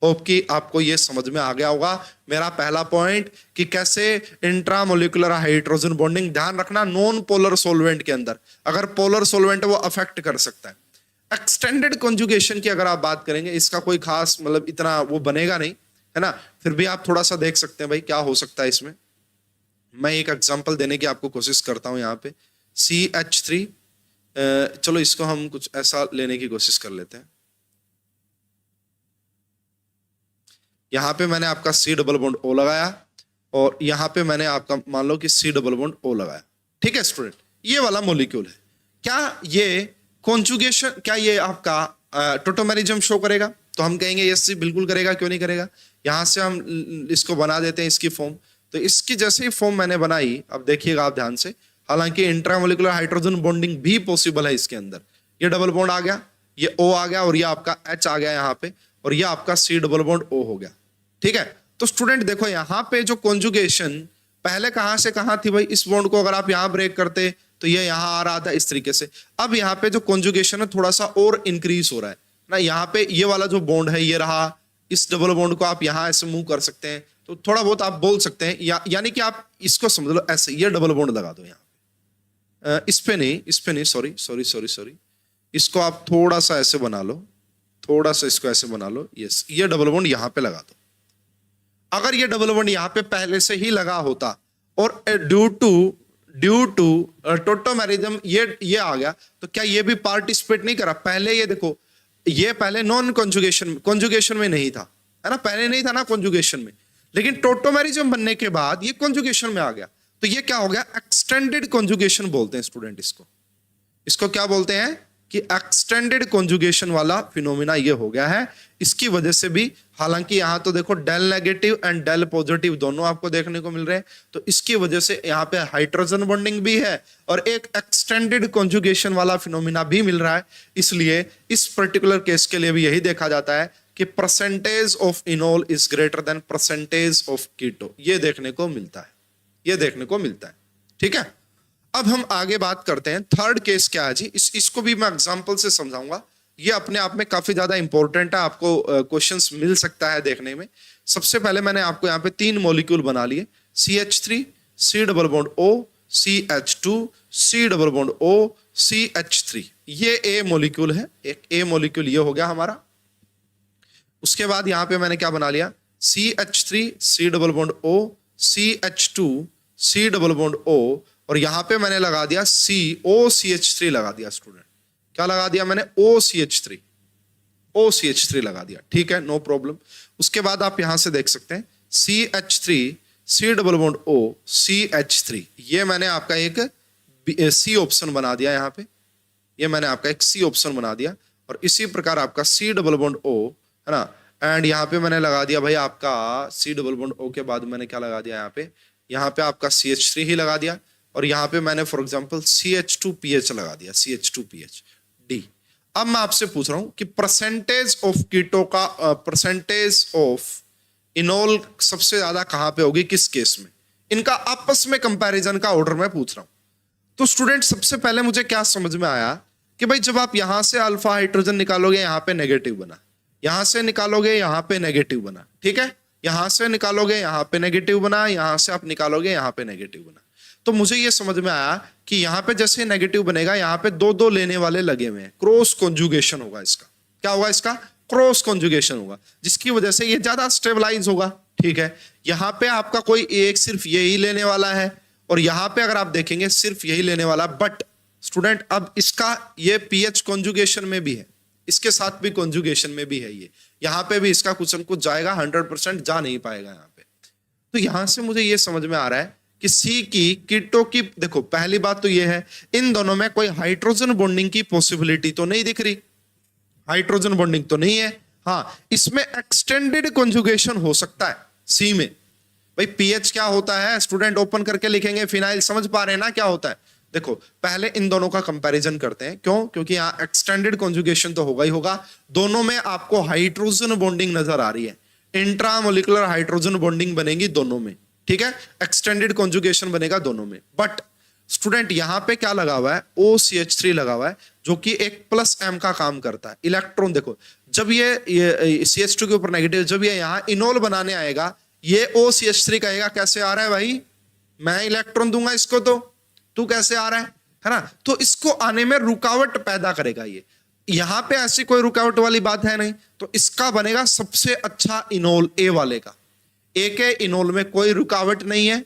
Hope कि आपको ये समझ में आ गया होगा मेरा पहला पॉइंट कि कैसे इंट्रामोलिकुलर हाइड्रोजन बॉन्डिंग, ध्यान रखना नॉन पोलर सोलवेंट के अंदर, अगर पोलर सोलवेंट है वो अफेक्ट कर सकता है। एक्सटेंडेड कॉन्जुगेशन की अगर आप बात करेंगे, इसका कोई खास मतलब इतना वो बनेगा नहीं, है ना, फिर भी आप थोड़ा सा देख सकते हैं भाई क्या हो सकता है इसमें। मैं एक एग्जांपल देने की आपको कोशिश करता हूं यहाँ पे CH3, चलो इसको हम कुछ ऐसा लेने की कोशिश कर लेते हैं। यहां पे मैंने आपका C डबल बॉन्ड O लगाया और यहां पे मैंने आपका मान लो कि C डबल बॉन्ड O लगाया। ठीक है स्टूडेंट, ये वाला मॉलिक्यूल है। क्या ये कॉन्जुगेशन, क्या ये आपका टोटोमेरिज्म शो करेगा? तो हम कहेंगे यस जी बिल्कुल करेगा, क्यों नहीं करेगा। यहां से हम इसको बना देते हैं इसकी फॉर्म। तो इसकी जैसे ही फॉर्म मैंने बनाई, अब देखिएगा आप ध्यान से, हालांकि इंट्रामोलिकुलर हाइड्रोजन बॉन्डिंग भी पॉसिबल है इसके अंदर। ये डबल बॉन्ड आ गया, ये O आ गया और ये आपका H आ गया यहाँ पे, और ये आपका C डबल बॉन्ड O हो गया। ठीक है, तो स्टूडेंट देखो यहाँ पे जो कॉन्जुगेशन पहले कहां से कहां थी भाई, इस बॉन्ड को अगर आप यहां ब्रेक करते तो ये यहां आ रहा था इस तरीके से। अब यहाँ पे जो कॉन्जुगेशन है थोड़ा सा और इंक्रीज हो रहा है ना। यहाँ पे ये वाला जो बॉन्ड है ये रहा, इस डबल बॉन्ड को आप यहां ऐसे मूव कर सकते हैं, तो थोड़ा बहुत आप बोल सकते हैं यानी कि आप इसको समझ लो ऐसे, ये डबल बॉन्ड लगा दो यहाँ इस पे नहीं, सॉरी, इसको आप थोड़ा सा ऐसे बना लो, थोड़ा सा इसको ऐसे बना लो। यस, ये डबल बॉन्ड यहाँ पे लगा दो। अगर ये डबल बॉन्ड यहाँ पे पहले से ही लगा होता और ड्यू टू टोटोमेरिज्म ये आ गया, तो क्या ये भी पार्टिसिपेट नहीं करा? पहले ये देखो, ये पहले नॉन कॉन्जुगेशन में नहीं था, है ना, पहले नहीं था ना कॉन्जुगेशन में, लेकिन टोटोमेरिज्म बनने के बाद ये कॉन्जुगेशन में आ गया। तो ये क्या हो गया? एक्सटेंडेड कॉन्जुगेशन बोलते हैं स्टूडेंट इसको क्या बोलते हैं कि एक्सटेंडेड कॉन्जुगेशन वाला फिनोमिना ये हो गया है। इसकी वजह से भी, हालांकि यहां तो देखो del negative and del positive दोनों आपको देखने को मिल रहे हैं, तो इसकी वजह से यहाँ पे हाइड्रोजन बॉन्डिंग भी है और एक एक्सटेंडेड कॉन्जुगेशन वाला फिनोमिना भी मिल रहा है। इसलिए इस पर्टिकुलर केस के लिए भी यही देखा जाता है कि percentage of enol is greater than percentage of keto, ये देखने को मिलता है। ठीक है, अब हम आगे बात करते हैं। थर्ड केस क्या है जी, इसको भी मैं एग्जांपल से समझाऊंगा। ये अपने आप में काफी ज्यादा इंपॉर्टेंट है, आपको क्वेश्चंस मिल सकता है देखने में। सबसे पहले मैंने आपको यहाँ पे 3 मॉलिक्यूल बना लिए, CH3, C double bond O, CH2, C double bond O, CH3। ये A मॉलिक्यूल है, एक A मॉलिक्यूल ये हो गया हमारा। उसके बाद यहाँ पे मैंने क्या बना लिया, CH3, C double bond O, CH2, C double bond O, और यहां पे मैंने लगा दिया OCH3 लगा दिया। स्टूडेंट क्या लगा दिया मैंने? OCH3 लगा दिया। ठीक है, नो प्रॉब्लम। उसके बाद आप यहां से देख सकते हैं CH3, C double bond O, CH3, ये मैंने आपका एक C ऑप्शन बना दिया यहाँ पे, ये मैंने आपका एक C ऑप्शन बना दिया। और इसी प्रकार आपका C डबल बॉन्ड O, है ना, एंड यहाँ पे मैंने लगा दिया भाई आपका C डबल बॉन्ड O के बाद मैंने क्या लगा दिया यहाँ पे आपका CH3 ही लगा दिया, और यहाँ पे मैंने फॉर एग्जांपल CH2PH लगा दिया, CH2PH D। अब मैं आपसे पूछ रहा हूं कि परसेंटेज ऑफ कीटो का परसेंटेज ऑफ इनोल सबसे ज्यादा कहां पे होगी, किस केस में? इनका आपस में कंपैरिजन का ऑर्डर मैं पूछ रहा हूं। तो स्टूडेंट सबसे पहले मुझे क्या समझ में आया कि भाई जब आप यहां से अल्फा हाइड्रोजन निकालोगे यहाँ पे नेगेटिव बना, यहां से निकालोगे यहाँ पे नेगेटिव बना, ठीक है, यहां से निकालोगे यहाँ पे नेगेटिव बना, यहां से आप निकालोगे यहाँ पे नेगेटिव बना। तो मुझे ये समझ में आया कि यहाँ पे जैसे नेगेटिव बनेगा, यहाँ पे 2 लेने वाले लगे हुए हैं, क्रॉस कॉन्जुगेशन होगा इसका। क्या होगा इसका? क्रॉस कॉन्जुगेशन होगा, जिसकी वजह से ये ज्यादा स्टेबलाइज होगा। ठीक है, यहाँ पे आपका कोई एक सिर्फ यही लेने वाला है, और यहाँ पे अगर आप देखेंगे सिर्फ यही लेने वाला। बट स्टूडेंट अब इसका ये पीएच कॉन्जुगेशन में भी है, इसके साथ भी कॉन्जुगेशन में भी है, ये यहाँ पे भी इसका कुछ न कुछ जाएगा, 100% जा नहीं पाएगा यहाँ पे। तो यहां से मुझे ये समझ में आ रहा है कि सी की कीटो की, देखो पहली बात तो ये है इन दोनों में कोई हाइड्रोजन बॉन्डिंग की पॉसिबिलिटी तो नहीं दिख रही, हाइड्रोजन बॉन्डिंग तो नहीं है। हाँ, इसमें एक्सटेंडेड कॉन्जुगेशन हो सकता है सी में। भाई पीएच क्या होता है स्टूडेंट, ओपन करके लिखेंगे फिनाइल, समझ पा रहे हैं ना क्या होता है। देखो पहले इन दोनों का कंपैरिजन करते हैं, क्यों, क्योंकि यहाँ एक्सटेंडेड कॉन्जुगेशन तो होगा ही होगा। दोनों में आपको हाइड्रोजन बॉन्डिंग नजर आ रही है, इंट्रामोलिकुलर हाइड्रोजन बॉन्डिंग बनेगी दोनों में, ठीक है, एक्सटेंडेड कॉन्जुगेशन बनेगा दोनों में। बट स्टूडेंट यहाँ पे क्या लगा हुआ है, OCH3 लगा हुआ है, जो कि एक प्लस M का काम करता है। इलेक्ट्रॉन देखो, जब ये CH2 के ऊपर नेगेटिव, जब ये यहाँ इनोल बनाने आएगा, ये OCH3 कहेगा कैसे आ रहा है भाई, मैं इलेक्ट्रॉन दूंगा इसको तो तू कैसे आ रहा है ना। तो इसको आने में रुकावट पैदा करेगा ये। यहां पे ऐसी कोई रुकावट वाली बात है नहीं, तो इसका बनेगा सबसे अच्छा इनोल ए वाले का। ए के इनोल में कोई रुकावट नहीं है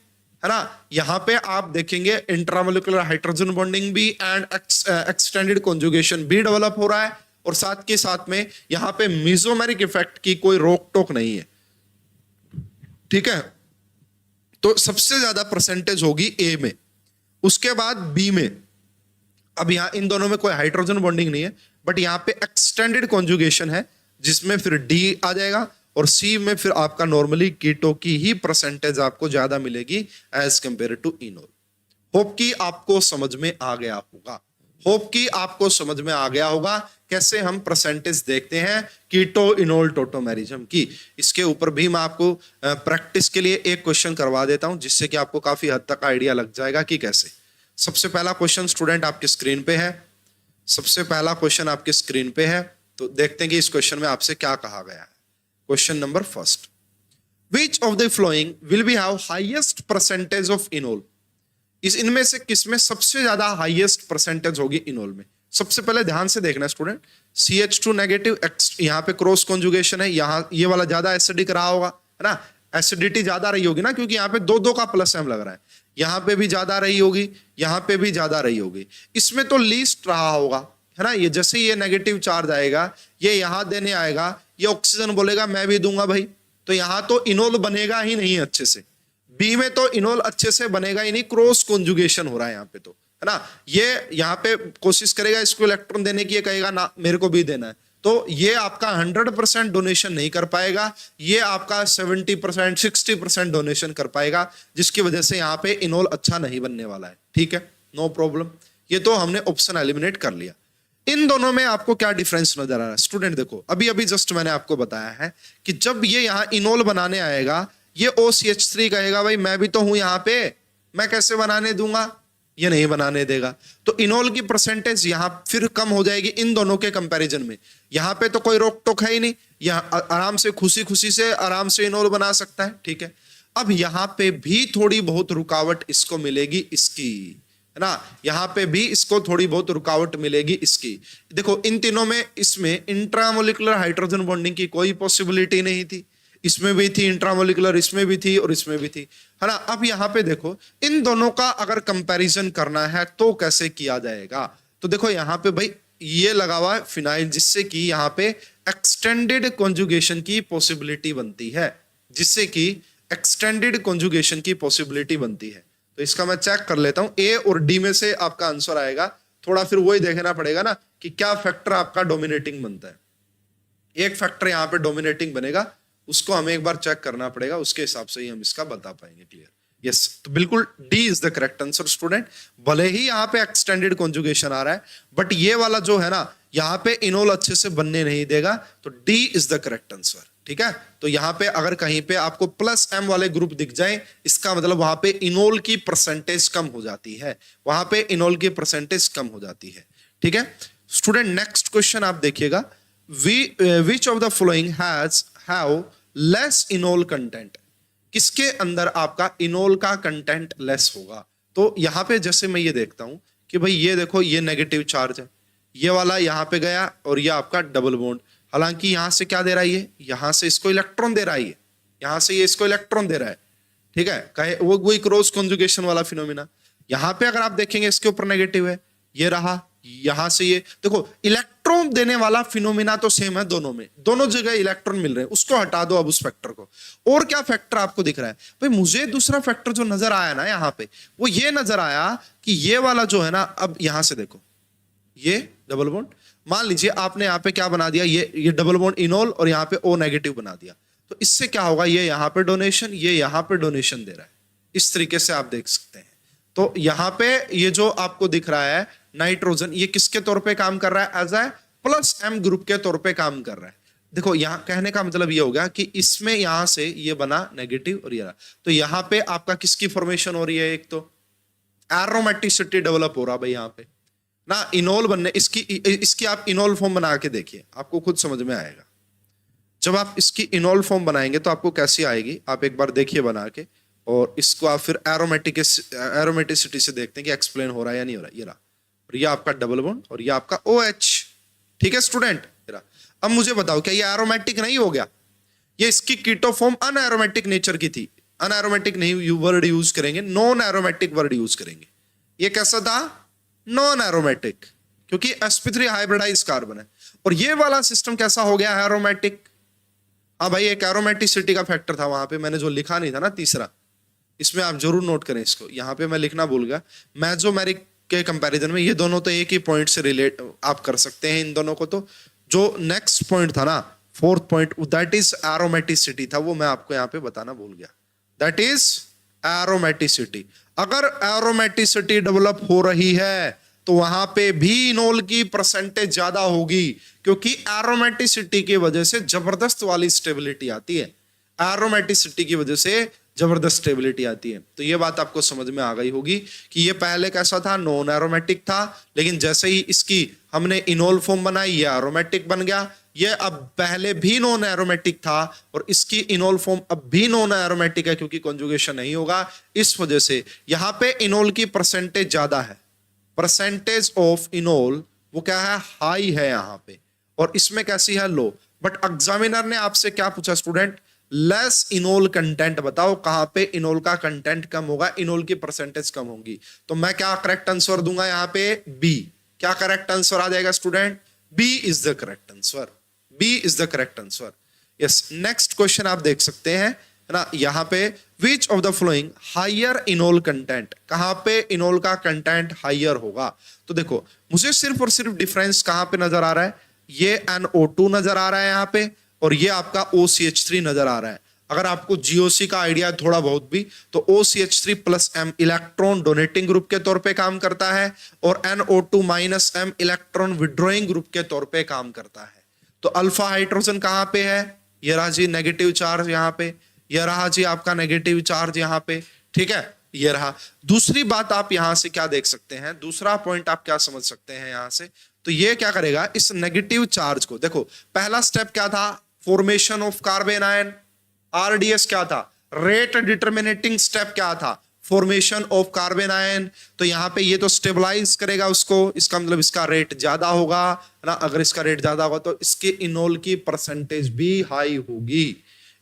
ना। यहां पे आप देखेंगे इंट्रामोलिकुलर हाइड्रोजन बॉन्डिंग भी एंड एक्सटेंडेड कॉन्जुगेशन भी डेवलप हो रहा है, और साथ के साथ में यहां पे मेसोमेरिक इफेक्ट की कोई रोक टोक नहीं है, ठीक है। तो सबसे ज्यादा परसेंटेज होगी ए में, उसके बाद बी में। अब यहां इन दोनों में कोई हाइड्रोजन बॉन्डिंग नहीं है, बट यहां पे एक्सटेंडेड कॉन्जुगेशन है, जिसमें फिर डी आ जाएगा, और सी में फिर आपका नॉर्मली कीटो की ही परसेंटेज आपको ज्यादा मिलेगी as compare to enol. Hope कि आपको समझ में आ गया होगा, होप कि आपको समझ में आ गया होगा कैसे हम परसेंटेज देखते हैं कीटो इनोल टोटोमेरिज्म की। इसके ऊपर भी मैं आपको प्रैक्टिस के लिए एक क्वेश्चन करवा देता हूं, जिससे कि आपको काफी हद तक आइडिया लग जाएगा कि कैसे। सबसे पहला क्वेश्चन स्टूडेंट आपकी स्क्रीन पे है, सबसे पहला क्वेश्चन आपकी स्क्रीन पे है, तो देखते हैं कि इस क्वेश्चन में आपसे क्या कहा गया है। Question number first, which of the flowing will be have highest percentage of enol. इस इनमें से किसमें सबसे ज्यादा हाईएस्ट परसेंटेज होगी इनोल में। सबसे पहले ध्यान से देखना स्टूडेंट, CH2 नेगेटिव, यहाँ पे क्रॉस कॉन्जुगेशन है, यहाँ ये वाला ज्यादा एसिडिक रहा होगा, है ना, एसिडिटी ज्यादा रही होगी ना, क्योंकि यहाँ पे दो दो का प्लस M लग रहा है, यहाँ पे भी ज्यादा रही होगी, यहाँ पे भी ज्यादा रही होगी। इसमें तो लीस्ट रहा होगा, है ना। ये जैसे ये नेगेटिव चार्ज आएगा, ये यहाँ देने आएगा, ये ऑक्सीजन बोलेगा मैं भी दूंगा भाई, तो यहाँ तो इनोल बनेगा ही नहीं अच्छे से। बी में तो इनोल अच्छे से बनेगा ही नहीं, क्रॉस कॉन्जुगेशन हो रहा है यहाँ पे, तो है ना। ये यहाँ पे कोशिश करेगा इसको इलेक्ट्रॉन देने की, ये कहेगा ना मेरे को भी देना है, तो ये आपका 100% डोनेशन नहीं कर पाएगा, ये आपका 70% 60% डोनेशन कर पाएगा, जिसकी वजह से यहाँ पे इनोल अच्छा नहीं बनने वाला है, ठीक है, नो प्रॉब्लम। ये तो हमने ऑप्शन एलिमिनेट कर लिया। इन दोनों में आपको क्या डिफरेंस नजर आ रहा है स्टूडेंट, देखो अभी अभी जस्ट मैंने आपको बताया है कि जब ये यहाँ इनोल बनाने आएगा, ये OCH3 कहेगा भाई मैं भी तो हूं यहाँ पे, मैं कैसे बनाने दूंगा, ये नहीं बनाने देगा, तो इनोल की परसेंटेज यहां फिर कम हो जाएगी इन दोनों के कंपैरिजन में। यहां पे तो कोई रोक टोक है ही नहीं, यहां आराम से खुशी खुशी से आराम से इनोल बना सकता है, ठीक है। अब यहां पे भी थोड़ी बहुत रुकावट इसको मिलेगी इसकी, है ना, यहां पे भी इसको थोड़ी बहुत रुकावट मिलेगी इसकी। देखो इन तीनों में, इसमें इंट्रामोलिकुलर हाइड्रोजन बॉन्डिंग की कोई पॉसिबिलिटी नहीं थी, इसमें भी थी इंट्रामोलिकुलर, इसमें भी थी और इसमें भी थी, है ना। अब यहाँ पे देखो इन दोनों का अगर कंपैरिजन करना है तो कैसे किया जाएगा, तो देखो यहाँ पे भाई ये लगा हुआ है फिनाइल, जिससे कि यहाँ पे एक्सटेंडेड कॉन्जुगेशन की पॉसिबिलिटी बनती है, जिससे कि एक्सटेंडेड कॉन्जुगेशन की पॉसिबिलिटी बनती है। तो इसका मैं चेक कर लेता हूं, ए और डी में से आपका आंसर आएगा, थोड़ा फिर वही देखना पड़ेगा ना कि क्या फैक्टर आपका डोमिनेटिंग बनता है। एक फैक्टर यहाँ पे डोमिनेटिंग बनेगा, उसको हमें एक बार चेक करना पड़ेगा, उसके हिसाब से ही हम इसका बता पाएंगे। क्लियर, यस, तो बिल्कुल D is the correct answer student. भले ही यहाँ पे एक्सटेंडेड कॉन्जुगेशन आ रहा है, बट ये वाला जो है ना, यहाँ पे इनोल अच्छे से बनने नहीं देगा, तो D is the correct answer, ठीक है। तो यहाँ पे अगर कहीं पे आपको प्लस M वाले ग्रुप दिख जाए, इसका मतलब वहां पे इनोल की परसेंटेज कम हो जाती है, वहां पे इनोल की परसेंटेज कम हो जाती है, ठीक है स्टूडेंट। नेक्स्ट क्वेश्चन आप देखिएगा, विच of the following have less enol content. किसके अंदर आपका इनोल का कंटेंट लेस होगा। तो यहां पे जैसे मैं ये देखता हूं कि भाई ये देखो ये नेगेटिव चार्ज है, ये वाला यहां पे गया और ये आपका डबल बॉन्ड, हालांकि यहां से क्या दे रहा है, ये यहां से इसको इलेक्ट्रॉन दे रहा है, यहां से ये इसको इलेक्ट्रॉन दे रहा है, ठीक है, कहे वो वही क्रॉस कॉन्जुगेशन वाला फिनोमिना। यहां पे अगर आप देखेंगे इसके ऊपर नेगेटिव है, ये रहा, यहां से ये देखो, इलेक्ट्रॉन देने वाला फिनोमिना तो सेम है दोनों में, दोनों जगह इलेक्ट्रॉन मिल रहे हैं, उसको हटा दो अब उस फैक्टर को। और क्या फैक्टर आपको दिख रहा है भाई? मुझे दूसरा फैक्टर जो नजर आया ना यहाँ पे, वो ये नजर आया कि ये वाला जो है ना, अब यहां से देखो ये डबल बॉन्ड, मान लीजिए आपने यहाँ पे क्या बना दिया, ये डबल बॉन्ड इनोल और यहाँ पे O नेगेटिव बना दिया, तो इससे क्या होगा, ये यहाँ पे डोनेशन, ये यहाँ पे डोनेशन दे रहा है, इस तरीके से आप देख सकते हैं। तो यहाँ पे ये जो आपको दिख रहा है नाइट्रोजन, ये किसके तौर पे काम कर रहा है? As a plus M group के तौर पे काम कर रहा है। देखो यहाँ कहने का मतलब ये हो गया कि इसमें यहां से ये बना नेगेटिव और ये रहा, तो यहाँ पे आपका किसकी फॉर्मेशन हो रही है? एक तो एरोमेटिसिटी डेवलप हो रहा भाई यहाँ पे ना, इनोल बनने, इसकी आप इनोल फॉर्म बना के देखिए, आपको खुद समझ में आएगा। जब आप इसकी इनोल फॉर्म बनाएंगे तो आपको कैसी आएगी, आप एक बार देखिए बना के, और इसको आप फिर एरोमेटिसिटी से देखते हैं कि एक्सप्लेन हो रहा है या नहीं हो रहा है। ये रहा, और ये आपका डबल बॉन्ड और ये आपका OH। ठीक है स्टूडेंट, अब मुझे बताओ क्या ये एरोमेटिक नहीं हो गया? ये इसकी कीटो फॉर्म अनएरोमेटिक नेचर की थी, अनएरोमेटिक नहीं वर्ड यूज करेंगे, नॉन एरोमेटिक वर्ड यूज करेंगे। ये कैसा था? नॉन एरोमेटिक, क्योंकि sp3 हाइब्रिडाइज कार्बन है। और ये वाला सिस्टम कैसा हो गया? एरोमेटिक। हाँ भाई, एक एरोमेटिसिटी का फैक्टर था वहां पे, मैंने जो लिखा नहीं था ना तीसरा, इसमें आप जरूर नोट करें इसको, यहाँ पे मैं लिखना भूल गया। मेसोमेरिक के कंपैरिजन में ये दोनों तो एक ही पॉइंट से रिलेट आप कर सकते हैं इन दोनों को। तो जो नेक्स्ट पॉइंट था ना, fourth point, that is aromaticity था, वो मैं आपको यहाँ पे बताना भूल गया। That is aromaticity. अगर एरोमेटिसिटी डेवलप हो रही है तो वहां पे भी इनोल की परसेंटेज ज्यादा होगी, क्योंकि एरोमेटिसिटी की वजह से जबरदस्त वाली स्टेबिलिटी आती है, एरोमेटिसिटी की वजह से जबरदस्त स्टेबिलिटी आती है। तो ये बात आपको समझ में आ गई होगी कि ये पहले कैसा था, नॉन एरोमेटिक था, लेकिन जैसे ही इसकी हमने इनोल फॉर्म बनाई ये एरोमेटिक बन गया। ये अब पहले भी नॉन एरोमेटिक था और इसकी इनोल फॉर्म अब भी नॉन एरोमेटिक है, क्योंकि कॉन्जुगेशन नहीं होगा। इस वजह से यहां पे इनोल की परसेंटेज ज्यादा है, परसेंटेज ऑफ इनोल वो क्या है, हाई है यहां पे, और इसमें कैसी है, लो। बट एग्जामिनर ने आपसे क्या पूछा स्टूडेंट, लेस इनोल कंटेंट बताओ, कहां पे इनोल का कंटेंट कम होगा, इनोल की परसेंटेज कम होगी। तो मैं क्या करेक्ट आंसर दूंगा यहाँ पे, बी। क्या करेक्ट आंसर आ जाएगा student? B is the correct answer, B is the correct answer. Yes, next question आप देख सकते हैं, है ना, यहाँ पे which of the following higher enol content, कहां पे इनोल का कंटेंट हायर होगा। तो देखो मुझे सिर्फ और सिर्फ डिफरेंस कहां पे नजर आ रहा है, ये NO2 नजर आ रहा है यहाँ पे, और ये आपका OCH3 नजर आ रहा है। अगर आपको GOC का आइडिया थोड़ा बहुत भी, तो OCH3 plus M electron donating group के तौर पे काम करता है, और NO2 minus M electron withdrawing group के तौर पे काम करता है। तो अल्फा हाइड्रोजन कहां पे है, ये रहा जी नेगेटिव चार्ज यहाँ पे, ये रहा जी आपका नेगेटिव चार्ज यहाँ पे, ठीक है, ये रहा। दूसरी बात आप यहां से क्या देख सकते हैं, दूसरा पॉइंट आप क्या समझ सकते हैं यहां से, तो ये क्या करेगा, इस नेगेटिव चार्ज को, देखो पहला स्टेप क्या था, formation of carbon ion, RDS क्या था, रेट डिटरमिनेटिंग स्टेप क्या था, फॉर्मेशन ऑफ कार्बन आयन। तो यहाँ पे ये तो स्टेबलाइज करेगा उसको, इसका मतलब इसका रेट ज्यादा होगा ना, अगर इसका रेट ज्यादा होगा तो इसके इनोल की परसेंटेज भी हाई होगी,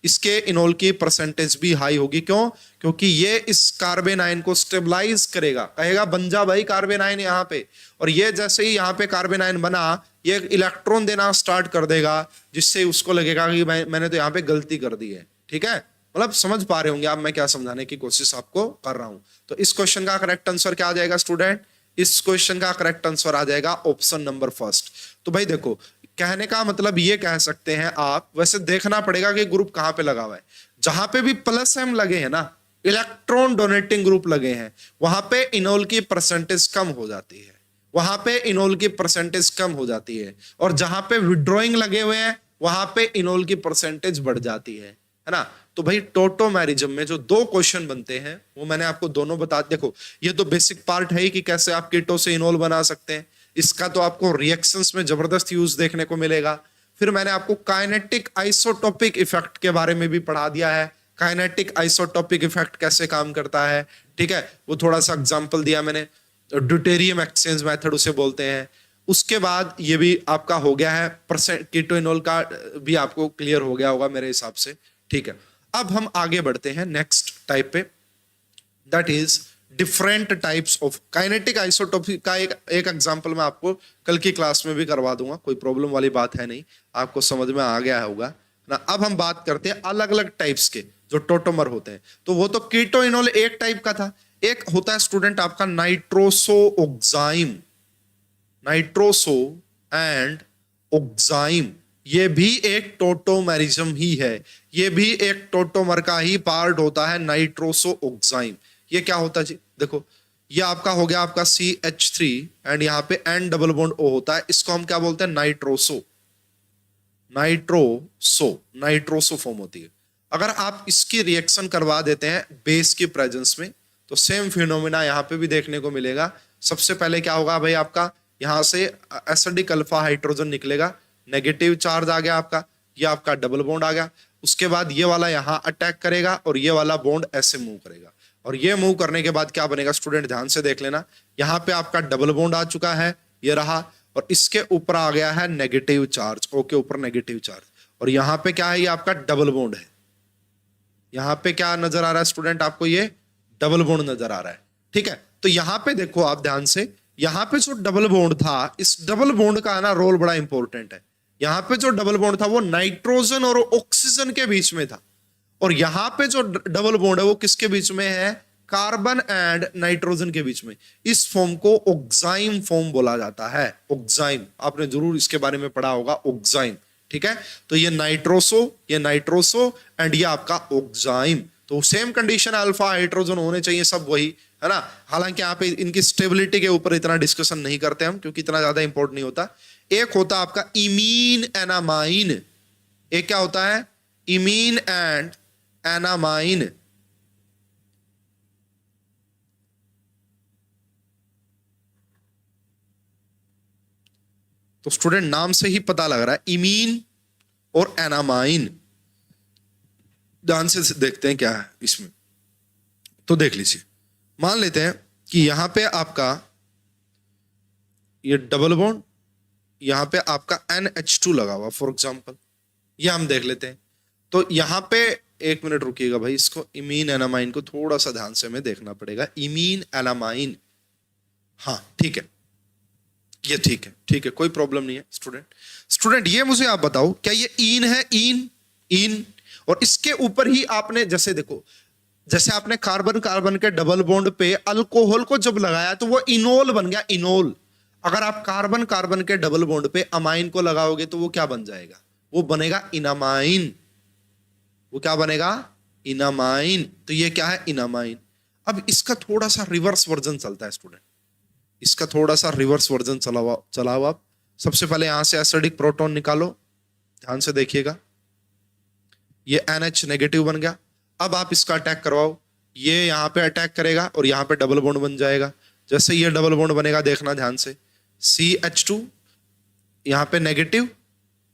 इसके इनोल की परसेंटेज भी हाई होगी। क्यों? क्योंकि ये इस कार्बन आयन को स्टेबलाइज करेगा, कहेगा बन जा भाई कार्बन आयन यहाँ पे, और ये जैसे ही यहाँ पे कार्बन आयन बना, ये इलेक्ट्रॉन देना स्टार्ट कर देगा, जिससे उसको लगेगा कि मैंने तो यहाँ पे गलती कर दी है। ठीक है, मतलब समझ पा रहे होंगे आप मैं क्या समझाने की कोशिश आपको कर रहा हूं। तो इस क्वेश्चन का करेक्ट आंसर क्या आ जाएगा स्टूडेंट, इस क्वेश्चन का करेक्ट आंसर आ जाएगा ऑप्शन नंबर फर्स्ट। तो भाई देखो, कहने का मतलब ये कह सकते हैं आप, वैसे देखना पड़ेगा कि ग्रुप कहां पे लगा हुआ है, जहां पे भी प्लस M लगे हैं ना, इलेक्ट्रॉन डोनेटिंग ग्रुप लगे हैं, वहां पे इनोल की परसेंटेज कम हो जाती है, वहां पे इनोल की परसेंटेज कम हो जाती है, और जहां पे विड्रॉइंग लगे हुए हैं वहां पे इनोल की परसेंटेज बढ़ जाती है ना। तो भाई टोटोमेरिज्म में जो दो क्वेश्चन बनते हैं वो मैंने आपको दोनों बता, देखो ये तो बेसिक पार्ट है कि कैसे आप कीटो से इनोल बना सकते हैं, इसका तो आपको रिएक्शंस में जबरदस्त यूज देखने को मिलेगा। फिर मैंने आपको काइनेटिक आइसोटोपिक इफेक्ट के बारे में भी पढ़ा दिया है, काइनेटिक आइसोटोपिक इफेक्ट कैसे काम करता है, ठीक है, वो थोड़ा सा एग्जांपल दिया मैंने, ड्यूटेरियम एक्सचेंज मेथड उसे बोलते हैं। उसके बाद ये भी आपका हो गया है, परसेंट कीटो इनोल का भी आपको क्लियर हो गया होगा मेरे हिसाब से। ठीक है, अब हम आगे बढ़ते हैं नेक्स्ट टाइप पे, that is different types of kinetic isotope का एक एग्जांपल मैं आपको कल की क्लास में भी करवा दूंगा, कोई प्रॉब्लम वाली बात है नहीं, आपको समझ में आ गया होगा ना। अब हम बात करते हैं अलग अलग टाइप्स के जो टोटोमर होते हैं। तो वो तो कीटोइनोल एक टाइप का था, एक होता है स्टूडेंट आपका nitroso oxime, nitroso and oxime, ये भी एक टोटोमेरिज्म ही है, ये भी एक टोटोमर का ही पार्ट होता है, नाइट्रोसो ऑक्साइम। ये क्या होता है जी, देखो ये आपका हो गया आपका CH3 एंड यहाँ पे N डबल बॉन्ड O होता है, इसको हम क्या बोलते हैं, नाइट्रोसो, नाइट्रोसो फॉर्म होती है। अगर आप इसकी रिएक्शन करवा देते हैं बेस की प्रेजेंस में तो सेम फिनोमेना यहाँ पे भी देखने को मिलेगा। सबसे पहले क्या होगा भाई, आपका यहाँ से एसिडिक अल्फा हाइड्रोजन निकलेगा, नेगेटिव चार्ज आ गया आपका, ये आपका डबल बॉन्ड आ गया। उसके बाद ये वाला यहाँ अटैक करेगा और ये वाला बॉन्ड ऐसे मूव करेगा, और ये मूव करने के बाद क्या बनेगा स्टूडेंट, ध्यान से देख लेना, यहाँ पे आपका डबल बॉन्ड आ चुका है, ये रहा, और इसके ऊपर आ गया है नेगेटिव चार्ज, O के ऊपर नेगेटिव चार्ज, और यहाँ पे क्या है, ये आपका डबल बॉन्ड है। यहाँ पे क्या नजर आ रहा है स्टूडेंट आपको, ये डबल बॉन्ड नजर आ रहा है, ठीक है। तो यहाँ पे देखो आप ध्यान से, यहाँ पे जो डबल बॉन्ड था, इस डबल बॉन्ड का ना रोल बड़ा इंपॉर्टेंट है। यहाँ पे जो डबल बॉन्ड था वो नाइट्रोजन और ऑक्सीजन के बीच में था, और यहाँ पे जो डबल बॉन्ड है वो किसके बीच में है, कार्बन एंड नाइट्रोजन के बीच में। इस फॉर्म को ऑक्साइम फॉर्म बोला जाता है, ऑक्साइम, आपने जरूर इसके बारे में पढ़ा होगा, ऑक्साइम, ठीक है। तो ये नाइट्रोसो एंड ये आपका ऑक्साइम, तो सेम कंडीशन, अल्फा हाइड्रोजन होने चाहिए, सब वही है ना। हालांकि यहाँ पे इनकी स्टेबिलिटी के ऊपर इतना डिस्कशन नहीं करते हम, क्योंकि इतना ज्यादा इंपॉर्टेंट नहीं होता। एक होता है आपका इमीन एनामाइन, एक क्या होता है, इमीन एंड एनामाइन। तो स्टूडेंट नाम से ही पता लग रहा है, इमीन और एनामाइन। ध्यान से देखते हैं क्या है इसमें, तो देख लीजिए, मान लेते हैं कि यहां पे आपका ये डबल बॉन्ड, यहां पे आपका NH2 लगा हुआ फॉर एग्जांपल, ये हम देख लेते हैं। तो यहां पे एक मिनट रुकिएगा भाई, इसको इमीन एनामाइन को थोड़ा सा ध्यान से हमें देखना पड़ेगा, इमीन एनामाइन, हाँ ठीक है, ये ठीक है, कोई प्रॉब्लम नहीं है स्टूडेंट ये मुझे आप बताओ, क्या ये इन है, इन, और इसके ऊपर ही आपने जैसे देखो, जैसे आपने कार्बन के डबल बॉन्ड पे अल्कोहल को जब लगाया तो वो इनोल बन गया, इनोल। अगर आप कार्बन के डबल बॉन्ड पे अमाइन को लगाओगे तो वो क्या बन जाएगा, वो बनेगा इनामाइन, वो क्या बनेगा, इनामाइन। तो ये क्या है, इनामाइन। अब इसका थोड़ा सा रिवर्स वर्जन चलता है स्टूडेंट, इसका थोड़ा सा रिवर्स वर्जन चलाओ आप। सबसे पहले यहां से एसिडिक प्रोटॉन निकालो, ध्यान से देखिएगा, ये NH नेगेटिव बन गया। अब आप इसका अटैक करवाओ, ये यहां पे अटैक करेगा और यहां पे डबल बॉन्ड बन जाएगा। जैसे ये डबल बॉन्ड बनेगा, देखना ध्यान से, CH2 यहां पे नेगेटिव,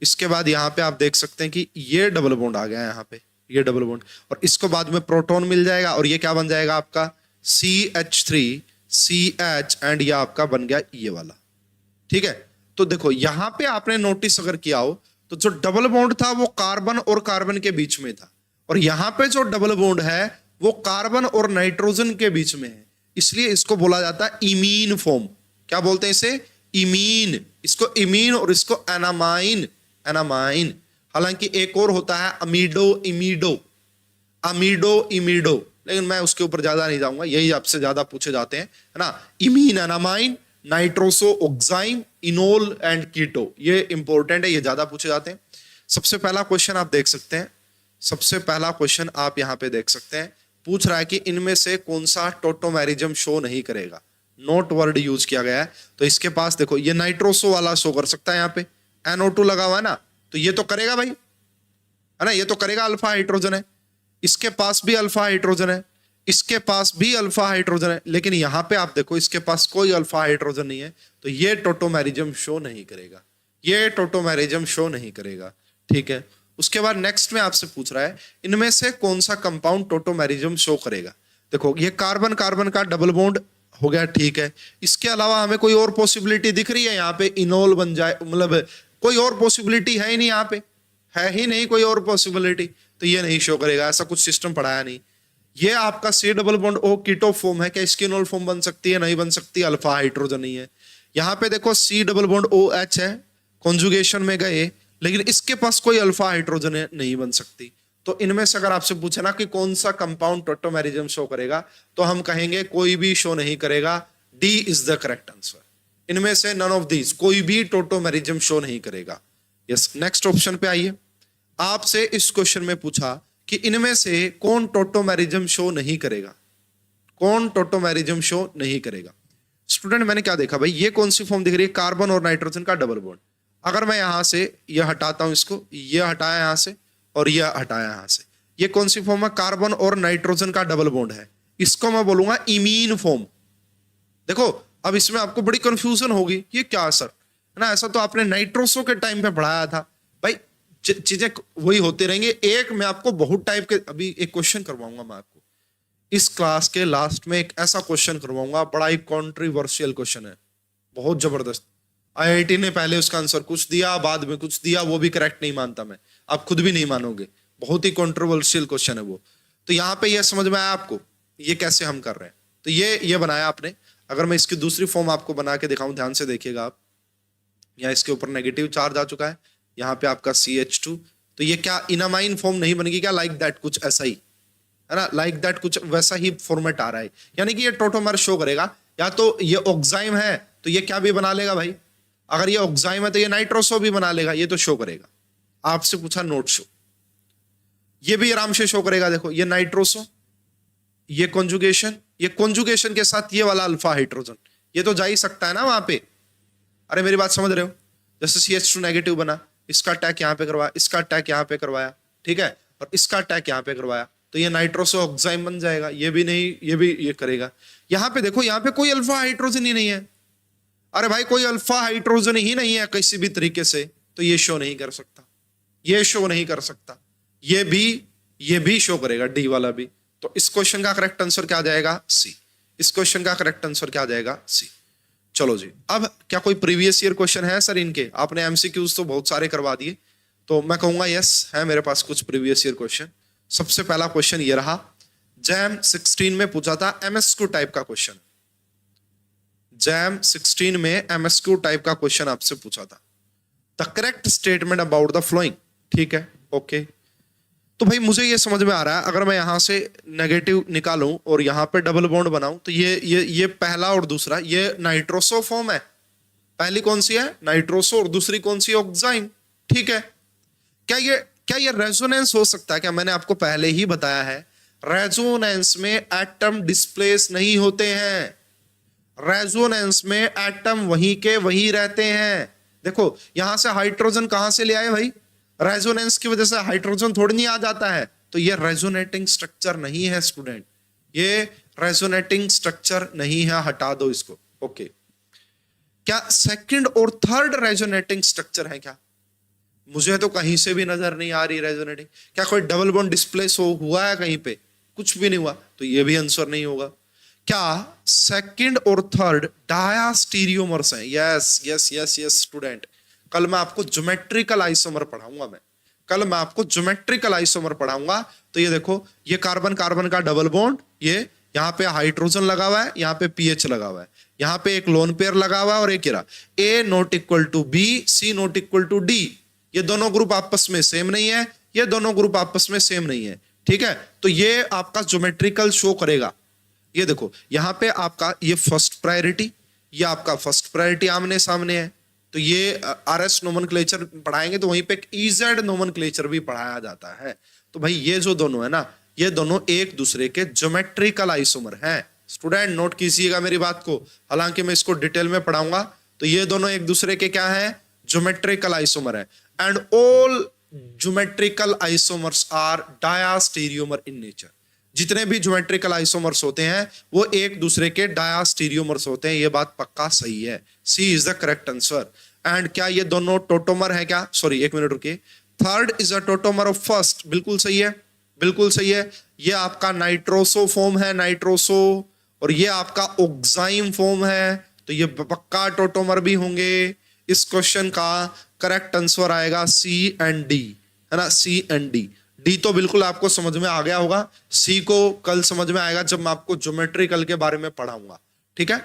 इसके बाद यहां पे आप देख सकते हैं कि ये डबल बॉन्ड आ गया यहां पे, ये डबल बॉन्ड, और इसको बाद में प्रोटॉन मिल जाएगा और ये क्या बन जाएगा आपका CH3 CH एंड ये आपका बन गया ये वाला, ठीक है। तो देखो यहां पे आपने नोटिस अगर किया हो तो जो डबल बॉन्ड था वो कार्बन और कार्बन के बीच में था, और यहां पे जो डबल बॉन्ड है वो कार्बन और नाइट्रोजन के बीच में है, इसलिए इसको बोला जाता है इमीन फॉर्म। क्या बोलते हैं इसे, इमीन, इसको इमीन और इसको एनामाइन, एनामाइन। हालांकि एक और होता है अमीडो इमीडो, अमीडो इमीडो, लेकिन मैं उसके ऊपर ज्यादा नहीं जाऊंगा, यही आपसे ज्यादा पूछे जाते हैं, है ना। Imine enamine, nitroso oxime, enol and keto, ये इंपॉर्टेंट है, ये ज्यादा पूछे जाते हैं। सबसे पहला क्वेश्चन आप देख सकते हैं, सबसे पहला क्वेश्चन आप यहां पे देख सकते हैं, पूछ रहा है कि इनमें से कौन सा टोटोमेरिज्म शो नहीं करेगा, नोट वर्ड यूज किया गया है। तो इसके पास देखो ये नाइट्रोसो वाला शो कर सकता है, यहाँ पे NO2 लगा हुआ है ना, तो ये तो करेगा भाई, है ना, ये तो करेगा, अल्फा हाइड्रोजन है, इसके पास भी अल्फा हाइड्रोजन है, इसके पास भी अल्फा हाइड्रोजन है, लेकिन यहां पे आप देखो इसके पास कोई अल्फा हाइड्रोजन नहीं है, तो ये टोटोमेरिज्म शो नहीं करेगा, ये टोटोमेरिज्म शो नहीं करेगा, ठीक है। उसके बाद नेक्स्ट में आपसे पूछ रहा है इनमें से कौन सा कंपाउंड टोटोमेरिज्म शो करेगा। देखो ये कार्बन कार्बन का डबल बॉन्ड हो गया, ठीक है। इसके अलावा हमें कोई और पॉसिबिलिटी दिख रही है यहाँ पे, इनोल बन जाए, मतलब कोई और पॉसिबिलिटी है ही नहीं, यहाँ पे है ही नहीं कोई और पॉसिबिलिटी, तो ये नहीं शो करेगा, ऐसा कुछ सिस्टम पढ़ाया नहीं। ये आपका C double bond O keto form है, क्या इसकी इनोल फॉर्म बन सकती है? नहीं बन सकती, अल्फा हाइड्रोजन नहीं है। यहाँ पे देखो C double bond O H है, कॉन्जुगेशन में गए, लेकिन इसके पास कोई अल्फा हाइड्रोजन है, नहीं बन सकती। तो इनमें से अगर आपसे पूछे ना कि कौन सा कंपाउंड टोटोमेरिज्म शो करेगा, तो हम कहेंगे कोई भी शो नहीं करेगा, D is the correct answer. इनमें से नन ऑफ दीज, कोई भी टोटोमेरिज्म शो नहीं करेगा। यस, नेक्स्ट ऑप्शन पे आइए। आपसे इस क्वेश्चन में पूछा कि इनमें से कौन टोटोमेरिज्म शो नहीं करेगा, कौन टोटोमेरिज्म शो नहीं करेगा। स्टूडेंट मैंने क्या देखा भाई, ये कौन सी फॉर्म दिख रही है? कार्बन और नाइट्रोजन का डबल बॉन्ड। अगर मैं यहां से ये हटाता हूं, इसको ये हटाया यहां से और ये हटाया यहां से, ये कौन सी फॉर्म है? कार्बन और नाइट्रोजन का डबल बॉन्ड है। इसको मैं बोलूंगा इमीन फॉर्म। देखो अब इसमें आपको बड़ी कंफ्यूजन होगी, ये क्या सर है ना, ऐसा तो आपने नाइट्रोसो के टाइम पे पढ़ाया था। भाई चीजें वही होती रहेंगी। एक मैं आपको बहुत टाइप के, अभी एक क्वेश्चन करवाऊंगा मैं आपको इस क्लास के लास्ट में, एक ऐसा क्वेश्चन करवाऊंगा, बड़ा ही कॉन्ट्रोवर्शियल क्वेश्चन है, बहुत जबरदस्त। आईआईटी ने पहले उसका आंसर कुछ दिया, बाद में कुछ दिया, वो भी करेक्ट नहीं मानता मैं, आप खुद भी नहीं मानोगे, बहुत ही कॉन्ट्रोवर्शियल क्वेश्चन है वो। तो यहाँ पे ये समझ में आया आपको, ये कैसे हम कर रहे हैं। तो ये बनाया आपने। अगर मैं इसकी दूसरी फॉर्म आपको बना के दिखाऊं, ध्यान से देखिएगा आप, यहाँ इसके ऊपर नेगेटिव चार्ज आ चुका है, यहाँ पे आपका CH2, तो ये क्या इनामाइन फॉर्म नहीं बनेगी क्या? लाइक दैट, कुछ ऐसा ही है ना, लाइक दैट कुछ वैसा ही फॉर्मेट आ रहा है। यानी कि ये टोटोमर शो करेगा, या तो ये ऑक्साइम है तो ये क्या भी बना लेगा भाई, अगर ये ऑक्साइम है तो ये नाइट्रोसो भी बना लेगा, ये तो शो करेगा। आपसे पूछा नोट शो, ये भी आराम से शो करेगा। देखो ये नाइट्रोसो, ये कॉन्जुगेशन के साथ ये वाला अल्फा हाइड्रोजन, ये तो जा ही सकता है ना वहां पे। अरे मेरी बात समझ रहे हो? जैसे CH2 नेगेटिव बना, इसका अटैक यहाँ पे करवाया, इसका अटैक यहाँ पे करवाया, ठीक है, और इसका अटैक यहाँ पे करवाया, तो ये नाइट्रोसो ऑक्साइम बन जाएगा। ये भी नहीं, ये भी ये करेगा। यहाँ पे देखो, यहाँ पे कोई अल्फा हाइड्रोजन ही नहीं है। अरे भाई कोई अल्फा हाइड्रोजन ही नहीं है किसी भी तरीके से, तो ये शो नहीं कर सकता, ये शो नहीं कर सकता। ये भी शो करेगा, डी वाला भी। तो इस क्वेश्चन का करेक्ट आंसर क्या आ जाएगा? सी। इस क्वेश्चन का करेक्ट आंसर क्या आ जाएगा? सी। चलो जी, अब क्या कोई प्रीवियस ईयर क्वेश्चन है सर इनके? आपने MCQs तो बहुत सारे करवा दिए, तो मैं कहूंगा यस है मेरे पास कुछ प्रीवियस ईयर क्वेश्चन। सबसे पहला क्वेश्चन ये रहा, जैम 16 में पूछा था, MSQ टाइप का क्वेश्चन। जैम 16 में MSQ टाइप का क्वेश्चन आपसे पूछा था, the correct statement about the flowing. ठीक है, ओके। तो भाई मुझे ये समझ में आ रहा है, अगर मैं यहां से नेगेटिव निकालूं और यहां पे डबल बॉन्ड बनाऊं, तो ये पहला और दूसरा, ये नाइट्रोसो फॉर्म है। पहली कौन सी है? नाइट्रोसो, और दूसरी कौन सी? ऑक्साइम। ठीक है, क्या ये रेजोनेंस हो सकता है? क्या मैंने आपको पहले ही बताया है, रेजोनेंस में एटम डिस्प्लेस नहीं होते हैं, रेजोनेंस में एटम वहीं के वहीं रहते हैं। देखो यहां से हाइड्रोजन कहां से ले आए भाई? रेजोनेंस की वजह से हाइड्रोजन थोड़ी नहीं आ जाता है, तो ये रेजोनेटिंग स्ट्रक्चर नहीं है स्टूडेंट, ये रेजोनेटिंग स्ट्रक्चर नहीं है, हटा दो इसको। ओके, क्या सेकंड और थर्ड रेजोनेटिंग स्ट्रक्चर है क्या? मुझे तो कहीं से भी नजर नहीं आ रही रेजोनेटिंग। क्या कोई डबल बॉन्ड डिस्प्लेस हुआ है कहीं पे? कुछ भी नहीं हुआ, तो ये भी आंसर नहीं होगा। क्या सेकंड और थर्ड डायास्टीरियोमर्स हैं? Yes yes yes yes student, कल मैं आपको ज्योमेट्रिकल आइसोमर पढ़ाऊंगा। कल मैं आपको ज्योमेट्रिकल आइसोमर पढ़ाऊंगा। तो ये देखो, ये कार्बन कार्बन का डबल बॉन्ड, ये यहाँ पे हाइड्रोजन लगा हुआ है, यहाँ पे पीएच लगा हुआ है, यहाँ पे एक लोन पेयर लगा हुआ है, और एक A not equal to B, C not equal to D। ये दोनों ग्रुप आपस में सेम नहीं है, ये दोनों ग्रुप आपस में सेम नहीं है। ठीक है, तो ये आपका ज्योमेट्रिकल शो करेगा। ये देखो यहाँ पे आपका ये फर्स्ट प्रायोरिटी, ये आपका फर्स्ट प्रायोरिटी आमने सामने है। तो ये RS नोमेनक्लेचर पढ़ाएंगे तो वहीं पे एक EZ नोमेनक्लेचर भी पढ़ाया जाता है। तो भाई ये जो दोनों है ना, ये दोनों एक दूसरे के ज्योमेट्रिकल आइसोमर हैं। स्टूडेंट नोट कीजिएगा मेरी बात को, हालांकि मैं इसको डिटेल में पढ़ाऊंगा। तो ये दोनों एक दूसरे के क्या है? ज्योमेट्रिकल आइसोमर है। And all geometrical isomers are diastereomer in nature. जितने भी ज्योमेट्रिकल आइसोमर्स होते हैं वो एक दूसरे के डायास्टीरियोमर्स होते हैं, ये बात पक्का सही है। C is the correct answer. And क्या ये दोनों टोटोमर है क्या? सॉरी एक मिनट रुकिए, third is a tautomer of first. बिल्कुल सही है, बिल्कुल सही है। ये आपका नाइट्रोसो फॉर्म है, नाइट्रोसो, और ये आपका ऑक्साइम फॉर्म है, तो ये पक्का टोटोमर भी होंगे। इस क्वेश्चन का करेक्ट आंसर आएगा C एंड D, है ना, C एंड D। डी तो बिल्कुल आपको समझ में आ गया होगा, सी को कल समझ में आएगा जब मैं आपको ज्योमेट्रिकल के बारे में पढ़ाऊंगा। ठीक है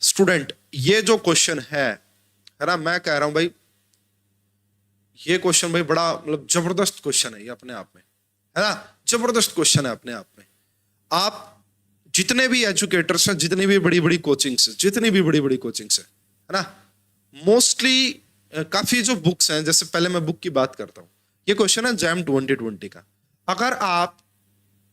स्टूडेंट, ये जो क्वेश्चन है ना, मैं कह रहा हूं भाई ये क्वेश्चन भाई बड़ा मतलब जबरदस्त क्वेश्चन है ये अपने आप में, है ना, जबरदस्त क्वेश्चन है अपने आप में। आप जितने भी एजुकेटर्स हैं, जितनी भी बड़ी बड़ी कोचिंग्स है, जितनी भी बड़ी बड़ी कोचिंग्स है ना, मोस्टली काफी जो बुक्स हैं, जैसे पहले मैं बुक की बात करता हूं, ये क्वेश्चन है जैम 2020 का। अगर आप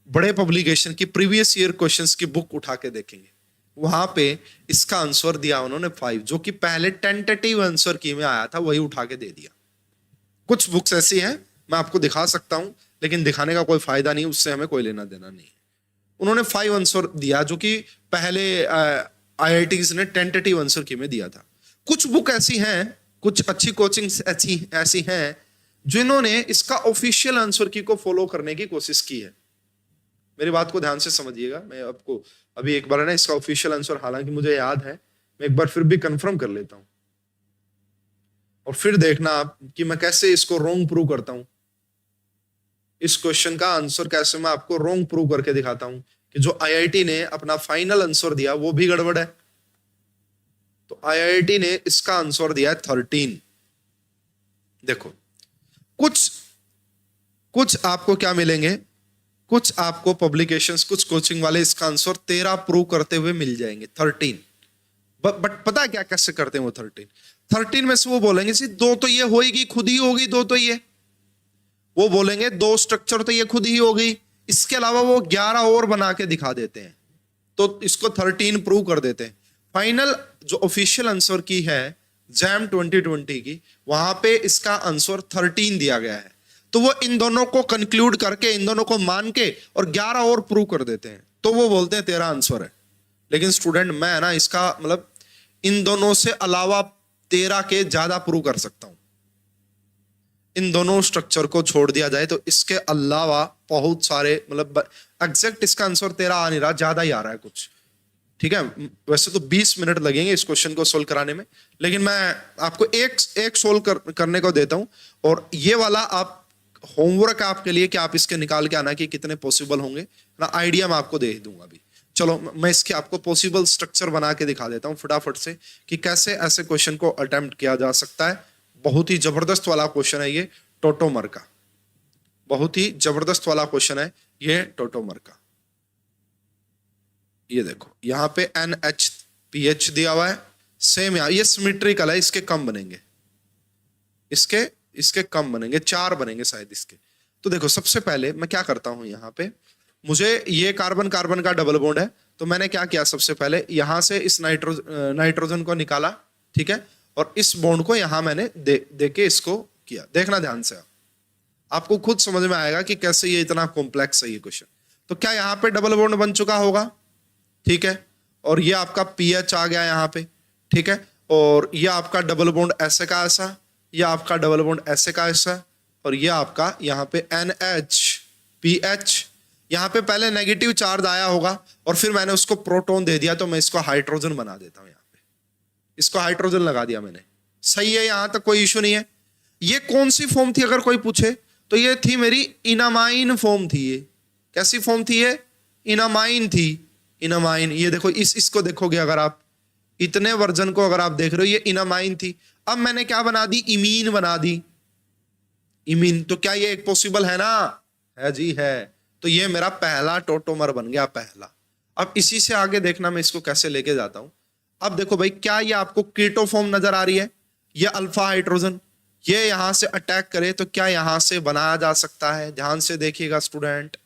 बड़े पब्लिकेशन की प्रीवियस ईयर क्वेश्चंस की बुक उठा के देखेंगे, वहां पे इसका आंसर दिया उन्होंने 5, जो कि पहले टेंटेटिव आंसर की में आया था वही उठा के दे दिया। कुछ बुक्स ऐसी हैं मैं आपको दिखा सकता हूं, लेकिन दिखाने का कोई फायदा नहीं, उससे हमें कोई लेना देना नहीं है। उन्होंने 5 आंसर दिया जो कि पहले आईआईटीज ने टेंटेटिव आंसर की में दिया था। कुछ बुक ऐसी हैं, कुछ अच्छी कोचिंग्स ऐसी हैं जिन्होंने इसका ऑफिशियल आंसर की को फॉलो करने की कोशिश की है। मेरी बात को ध्यान से समझिएगा, मैं आपको अभी एक बार है ना इसका ऑफिशियल आंसर, हालांकि मुझे याद है, मैं एक बार फिर भी कंफर्म कर लेता हूं और फिर देखना आप कि मैं कैसे इसको रॉन्ग प्रूव करता हूं। इस क्वेश्चन का आंसर कैसे मैं आपको रॉन्ग प्रूव करके दिखाता हूं कि जो आईआईटी ने अपना फाइनल आंसर दिया वो भी गड़बड़ है। तो आईआईटी ने इसका आंसर दिया है 13। देखो कुछ आपको क्या मिलेंगे, कुछ आपको पब्लिकेशंस, कुछ कोचिंग वाले इसका आंसर 13 प्रूव करते हुए मिल जाएंगे, 13। बट पता है क्या कैसे करते हैं वो 13 में से वो बोलेंगे जी 2 तो ये होगी, खुद ही होगी 2 तो ये, वो बोलेंगे 2 स्ट्रक्चर तो ये खुद ही होगी, इसके अलावा वो 11 और बना के दिखा देते हैं, तो इसको 13 प्रूव कर देते हैं। फाइनल जो ऑफिशियल आंसर की है जैम 2020 की, वहां पे इसका आंसर 13 दिया गया है। तो वो इन दोनों को कंक्लूड करके, इन दोनों को मान के और 11 और प्रूव कर देते हैं, तो वो बोलते हैं 13 आंसर है। लेकिन स्टूडेंट मैं ना इसका मतलब इन दोनों से अलावा 13 के ज्यादा प्रूव कर सकता हूं। इन दोनों स्ट्रक्चर को छोड़ दिया जाए तो इसके अलावा बहुत सारे, मतलब एग्जैक्ट इसका आंसर 13 आ नहीं रहा, ज्यादा ही आ रहा है कुछ। ठीक है, वैसे तो 20 मिनट लगेंगे इस क्वेश्चन को सोल्व कराने में, लेकिन मैं आपको एक सोल्व करने को देता हूं, और ये वाला आप होमवर्क आपके लिए कि आप इसके निकाल के आना कि कितने पॉसिबल होंगे ना, आइडिया मैं आपको दे दूंगा अभी। चलो मैं इसके आपको पॉसिबल स्ट्रक्चर बना के दिखा देता हूं फटाफट से कि कैसे ऐसे क्वेश्चन को अटेम्प्ट किया जा सकता है। बहुत ही जबरदस्त वाला क्वेश्चन है ये टोटोमर का, बहुत ही जबरदस्त वाला क्वेश्चन है ये टोटोमर का। ये देखो यहाँ पे NH दिया हुआ है, सेम यहाँ ये सिमेट्रिकल है, इसके कम बनेंगे, इसके कम बनेंगे, 4 बनेंगे शायद इसके। तो देखो सबसे पहले मैं क्या करता हूं, यहाँ पे मुझे ये कार्बन कार्बन का डबल बॉन्ड है, तो मैंने क्या किया, सबसे पहले यहां से इस नाइट्रोजन को निकाला, ठीक है, और इस बॉन्ड को यहां मैंने दे के इसको किया। देखना ध्यान से, आपको खुद समझ में आएगा कि कैसे ये इतना कॉम्प्लेक्स है ये क्वेश्चन। तो क्या यहाँ पे डबल बॉन्ड बन चुका होगा, ठीक है, और ये आपका पीएच आ गया यहाँ पे, ठीक है, और ये आपका डबल बॉन्ड ऐसे का ऐसा, ये आपका डबल बॉन्ड ऐसे का ऐसा, और ये आपका यहाँ पे NH यहाँ पे पहले नेगेटिव चार्ज आया होगा और फिर मैंने उसको प्रोटॉन दे दिया, तो मैं इसको हाइड्रोजन बना देता हूं, यहाँ पे इसको हाइड्रोजन लगा दिया मैंने। सही है, यहां तक कोई इशू नहीं है। ये कौन सी फॉर्म थी अगर कोई पूछे, तो ये थी मेरी इनामाइन फॉर्म थी। ये कैसी फॉर्म थी, ये इनामाइन थी, इनामाइन। ये देखो इसको देखोगे अगर आप, इतने वर्जन को अगर आप देख रहे हो, ये इनामाइन थी। अब मैंने क्या बना दी, इमीन बना दी, इमीन। तो क्या ये एक पॉसिबल है ना, है जी है। तो ये मेरा पहला टोटोमर बन गया, पहला। अब इसी से आगे देखना मैं इसको कैसे लेके जाता हूं। अब देखो भाई, क्या ये आपको कीटो फॉर्म नजर आ रही है, ये अल्फा हाइड्रोजन, ये यहां से अटैक करे तो क्या यहां से बनाया जा सकता है। ध्यान से देखिएगा स्टूडेंट,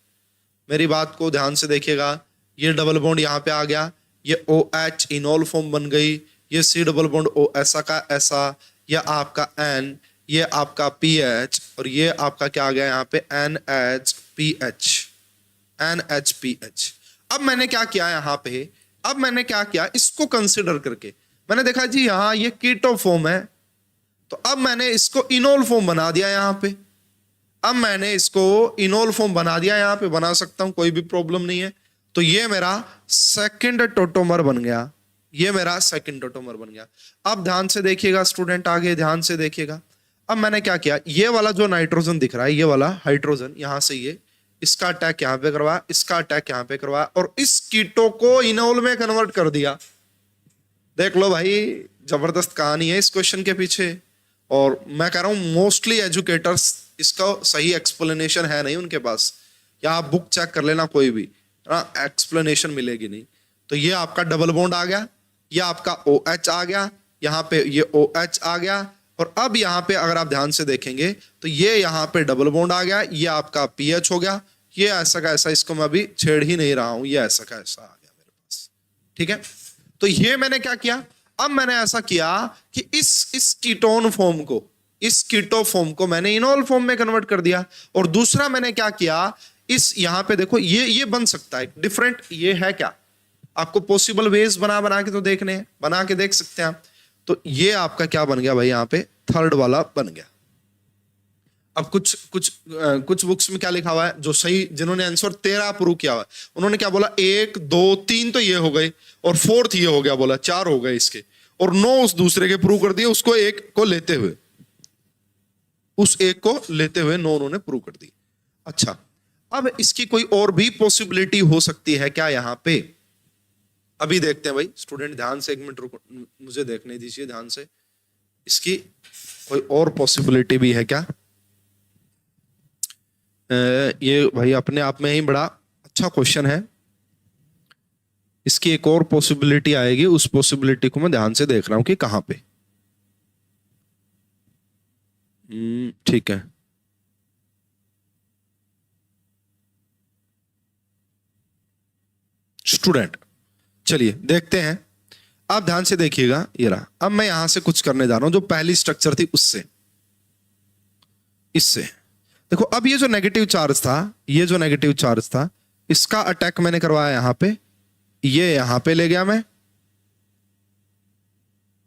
मेरी बात को ध्यान से देखिएगा। ये डबल बॉन्ड यहाँ पे आ गया, ये OH इनोल फॉर्म बन गई, ये C डबल बॉन्ड O ऐसा का ऐसा, ये आपका N, ये आपका PH, और ये आपका क्या आ गया यहाँ पे NHPH। अब मैंने क्या किया यहाँ पे, अब मैंने क्या किया, इसको कंसिडर करके मैंने देखा जी यहाँ ये कीटो फॉर्म है, तो अब मैंने इसको इनोल फॉर्म बना दिया यहाँ पे। अब मैंने इसको इनोल फॉर्म बना दिया, यहाँ पे बना सकता हूं, कोई भी प्रॉब्लम नहीं है। तो ये मेरा सेकंड टोटोमर बन गया, ये मेरा सेकंड टोटोमर बन गया। अब ध्यान से देखिएगा स्टूडेंट, आगे ध्यान से देखिएगा। अब मैंने क्या किया, ये वाला जो नाइट्रोजन दिख रहा है, ये वाला हाइड्रोजन, यहां से ये इसका अटैक यहां पे करवाया, इसका अटैक यहां पे करवाया, और इस कीटो को इनोल में कन्वर्ट कर दिया। देख लो भाई, जबरदस्त कहानी है इस क्वेश्चन के पीछे। और मैं कह रहा हूं मोस्टली एजुकेटर्स इसका सही एक्सप्लेनेशन है नहीं उनके पास, या आप बुक चेक कर लेना कोई भी, एक्सप्लेनेशन मिलेगी नहीं। तो ये आपका डबल बॉन्ड आ गया, ये आपका OH आ गया, यहाँ पे ये OH आ गया, और अब यहाँ पे अगर आप ध्यान से देखेंगे तो ये यहाँ पे डबल बॉन्ड आ गया, ये आपका PH हो गया, ये ऐसा का ऐसा, इसको मैं अभी छेड़ ही नहीं रहा हूं, ये ऐसा का ऐसा आ गया मेरे पास। ठीक है, तो ये मैंने क्या किया, अब मैंने ऐसा किया कि इस कीटोन फॉर्म को, इस कीटो फॉर्म को मैंने इनोल फॉर्म में कन्वर्ट कर दिया। और दूसरा मैंने क्या किया, इस यहां पे देखो ये बन सकता है डिफरेंट, ये है क्या, आपको पॉसिबल वेज बना के तो देखने हैं, बना के देख सकते हैं आप। तो ये आपका क्या बन गया भाई, यहाँ पे थर्ड वाला बन गया। अब कुछ बुक्स में क्या लिखा हुआ है, जो सही जिन्होंने आंसर 13 प्रूव किया हुआ है, उन्होंने क्या बोला, 1 2 3 तो ये हो गए, और फोर्थ ये हो गया, बोला 4 हो गए इसके, और 9 उस दूसरे के प्रूव कर दिए, उसको एक को लेते हुए, उस एक को लेते हुए 9 उन्होंने प्रूव कर दी। अच्छा, अब इसकी कोई और भी पॉसिबिलिटी हो सकती है क्या यहां पे, अभी देखते हैं भाई। स्टूडेंट ध्यान से 1 मिनट रुको, मुझे देखने दीजिए ध्यान से, इसकी कोई और पॉसिबिलिटी भी है क्या। ये भाई अपने आप में ही बड़ा अच्छा क्वेश्चन है, इसकी एक और पॉसिबिलिटी आएगी, उस पॉसिबिलिटी को मैं ध्यान से देख रहा हूं कि कहां पे। ठीक है, स्टूडेंट चलिए देखते हैं, आप ध्यान से देखिएगा। ये रहा, अब मैं यहां से कुछ करने जा रहा हूं जो पहली स्ट्रक्चर थी उससे, इससे देखो। अब ये जो नेगेटिव चार्ज था, ये जो नेगेटिव चार्ज था, इसका अटैक मैंने करवाया यहां पे, ये यहां पे ले गया मैं,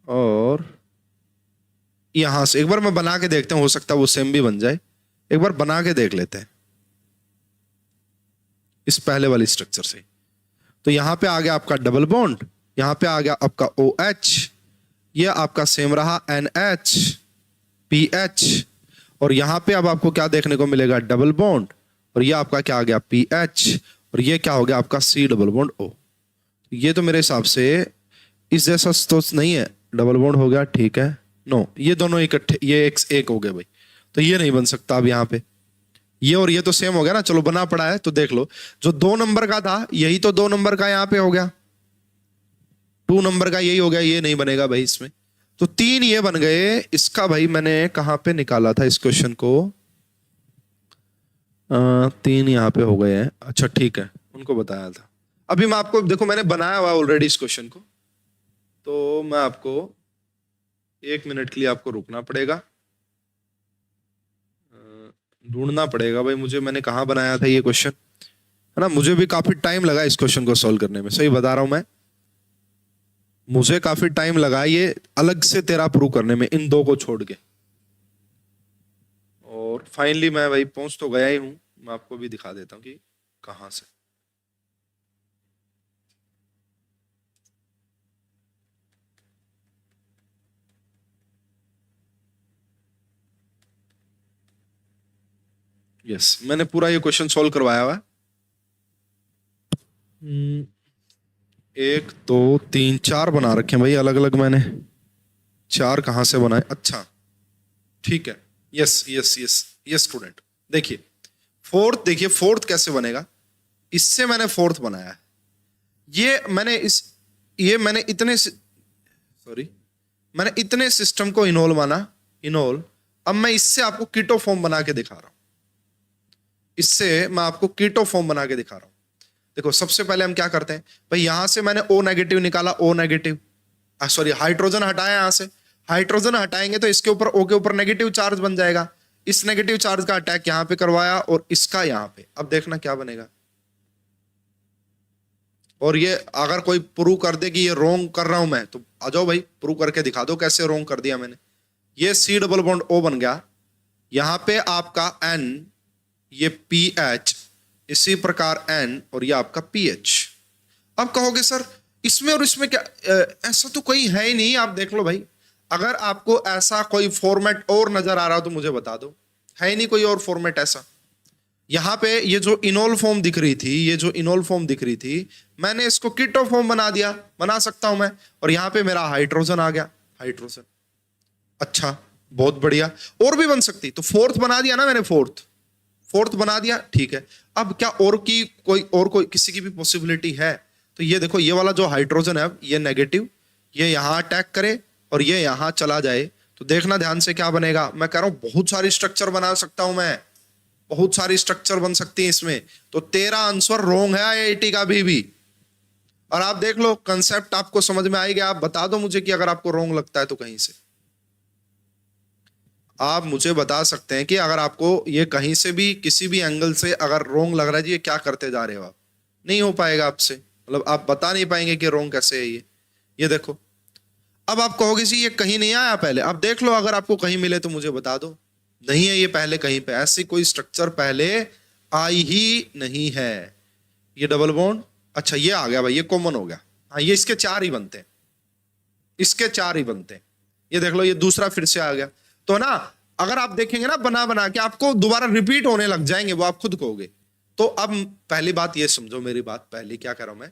और यहां से एक बार मैं बना के देखते हैं, हो सकता है वो सेम भी बन जाए। एक बार बना के देख लेते हैं इस पहले वाली स्ट्रक्चर से। तो यहां पे आ गया आपका डबल बॉन्ड, यहां पे आ गया आपका OH, ये आपका सेम रहा NH PH, और यहां पे अब आपको क्या देखने को मिलेगा, डबल बॉन्ड, और ये आपका क्या आ गया PH, और ये क्या हो गया आपका C डबल बॉन्ड O। ये तो मेरे हिसाब से इस जैसा तो नहीं है, डबल बॉन्ड हो गया, ठीक है, नो, ये दोनों इकट्ठे, ये एक हो गए भाई, तो ये नहीं बन सकता अब यहाँ पे, ये और ये तो सेम हो गया ना, चलो बना पड़ा है तो देख लो, जो 2 नंबर का था यही तो 2 नंबर का यहाँ पे हो गया, 2 नंबर का यही हो गया, ये नहीं बनेगा भाई इसमें, तो 3 ये बन गए। इसका भाई मैंने कहां पे निकाला था इस क्वेश्चन को, 3 यहाँ पे हो गए हैं, अच्छा ठीक है, उनको बताया था। अभी मैं आपको देखो, मैंने बनाया हुआ ऑलरेडी इस क्वेश्चन को, तो मैं आपको 1 मिनट के लिए आपको रुकना पड़ेगा, ढूंढना पड़ेगा भाई मुझे, मैंने कहाँ बनाया था ये क्वेश्चन, है ना। मुझे भी काफी टाइम लगा इस क्वेश्चन को सॉल्व करने में, सही बता रहा हूं मैं, मुझे काफी टाइम लगा ये अलग से 13 प्रूव करने में, इन 2 को छोड़ के, और फाइनली मैं भाई पहुंच तो गया ही हूं। मैं आपको भी दिखा देता हूं कि कहां से। यस, मैंने पूरा ये क्वेश्चन सॉल्व करवाया हुआ है। 1 2 3 4 बना रखे हैं भाई अलग अलग, मैंने 4 कहां से बनाए, अच्छा ठीक है, yes yes yes yes student. देखिए फोर्थ, देखिए फोर्थ कैसे बनेगा, इससे मैंने फोर्थ बनाया है, मैंने इतने सिस्टम को इनोल माना, इनोल। अब मैं इससे आपको कीटो फॉर्म बना के दिखा रहा हूं, इससे मैं आपको कीटो फॉर्म बना के दिखा रहा हूं। देखो सबसे पहले हम क्या करते हैं भाई, यहां से मैंने O नेगेटिव निकाला, O नेगेटिव, सॉरी हाइड्रोजन हटाया, यहां से हाइड्रोजन हटाएंगे तो इसके ऊपर O के ऊपर नेगेटिव चार्ज बन जाएगा, इस नेगेटिव चार्ज का अटैक यहां पे करवाया और इसका यहां पे। अब देखना क्या बनेगा, और ये अगर कोई प्रूव कर दे कि ये रॉन्ग कर रहा हूं मैं, तो आ जाओ भाई प्रूव करके दिखा दो कैसे रॉन्ग कर दिया मैंने। ये C डबल बॉन्ड O बन गया, यहां पे आपका N, ये PH, इसी प्रकार N, और ये आपका PH। अब कहोगे सर इसमें और इसमें क्या, ऐसा तो कोई है ही नहीं, आप देख लो भाई, अगर आपको ऐसा कोई फॉर्मेट और नजर आ रहा हो तो मुझे बता दो, है ही नहीं कोई और फॉर्मेट ऐसा। यहां पे ये जो इनोल फॉर्म दिख रही थी, ये जो इनोल फॉर्म दिख रही थी, मैंने इसको कीटो फॉर्म बना दिया, बना सकता हूं मैं। और यहां पे मेरा हाइड्रोजन आ गया, हाइड्रोजन। अच्छा, बहुत बढ़िया, और भी बन सकती, तो फोर्थ बना दिया ना मैंने, फोर्थ बना दिया, ठीक है। अब क्या और कोई किसी की भी पॉसिबिलिटी है? तो ये देखो, ये वाला जो हाइड्रोजन है ये नेगेटिव, ये यहां अटैक करे और ये यहां चला जाए, तो देखना ध्यान से क्या बनेगा। मैं कह रहा हूं बहुत सारी स्ट्रक्चर बना सकता हूं मैं, बहुत सारी स्ट्रक्चर बन सकती है इसमें। तो 13 आंसर रोंग है आईआईटी का भी। और आप देख लो, कंसेप्ट आपको समझ में आएगा। आप बता दो मुझे कि अगर आपको रोंग लगता है तो कहीं से आप मुझे बता सकते हैं कि अगर आपको ये कहीं से भी किसी भी एंगल से अगर रोंग लग रहा है जी, ये क्या करते जा रहे हो आप, नहीं हो पाएगा आपसे, मतलब आप बता नहीं पाएंगे कि रोंग कैसे है ये देखो। अब आप कहोगे जी ये कहीं नहीं आया पहले, अब देख लो, अगर आपको कहीं मिले तो मुझे बता दो। नहीं है ये पहले कहीं पे, ऐसी कोई स्ट्रक्चर पहले आई ही नहीं है। ये डबल बॉन्ड, अच्छा ये आ गया भाई, ये कॉमन हो गया। हाँ, ये इसके 4 ही बनते हैं, इसके 4 ही बनते हैं। ये देख लो, ये दूसरा फिर से आ गया। तो ना, अगर आप देखेंगे ना बना के आपको दोबारा रिपीट होने लग जाएंगे, वो आप खुद कहोगे। तो अब पहली बात ये समझो, मेरी बात पहली क्या कर रहा हूं मैं,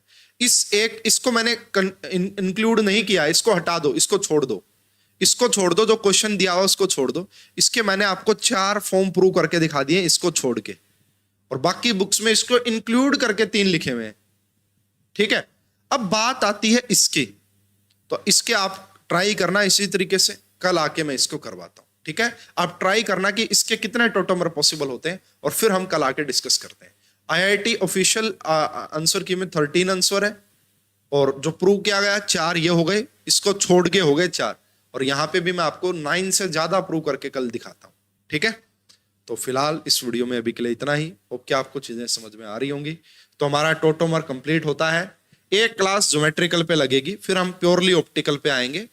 इसको मैंने इंक्लूड नहीं किया, इसको हटा दो, इसको छोड़ दो, इसको छोड़ दो, जो क्वेश्चन दिया हुआ उसको छोड़ दो। इसके मैंने आपको 4 फॉर्म प्रूव करके दिखा दिए, इसको छोड़ के, और बाकी बुक्स में इसको इंक्लूड करके 3 लिखे हुए हैं, ठीक है। अब बात आती है इसकी, तो इसके आप ट्राई करना इसी तरीके से, कल आके मैं इसको करवाता हूं, ठीक है। आप ट्राई करना कि इसके कितने टोटोमर पॉसिबल होते हैं, और फिर हम कल आके डिस्कस करते हैं। आईआईटी ऑफिशियल आंसर की में 13 आंसर है, और जो प्रूव किया गया 4 ये हो गए, इसको छोड़ के हो गए 4, और यहां पे भी मैं आपको 9 से ज्यादा प्रूव करके कल दिखाता हूं, ठीक है। तो फिलहाल इस वीडियो में अभी के लिए इतना ही। होप कि आपको चीजें समझ में आ रही होंगी। तो हमारा टोटोमर कंप्लीट होता है, एक क्लास ज्योमेट्रिकल पे लगेगी, फिर हम प्योरली ऑप्टिकल पे आएंगे।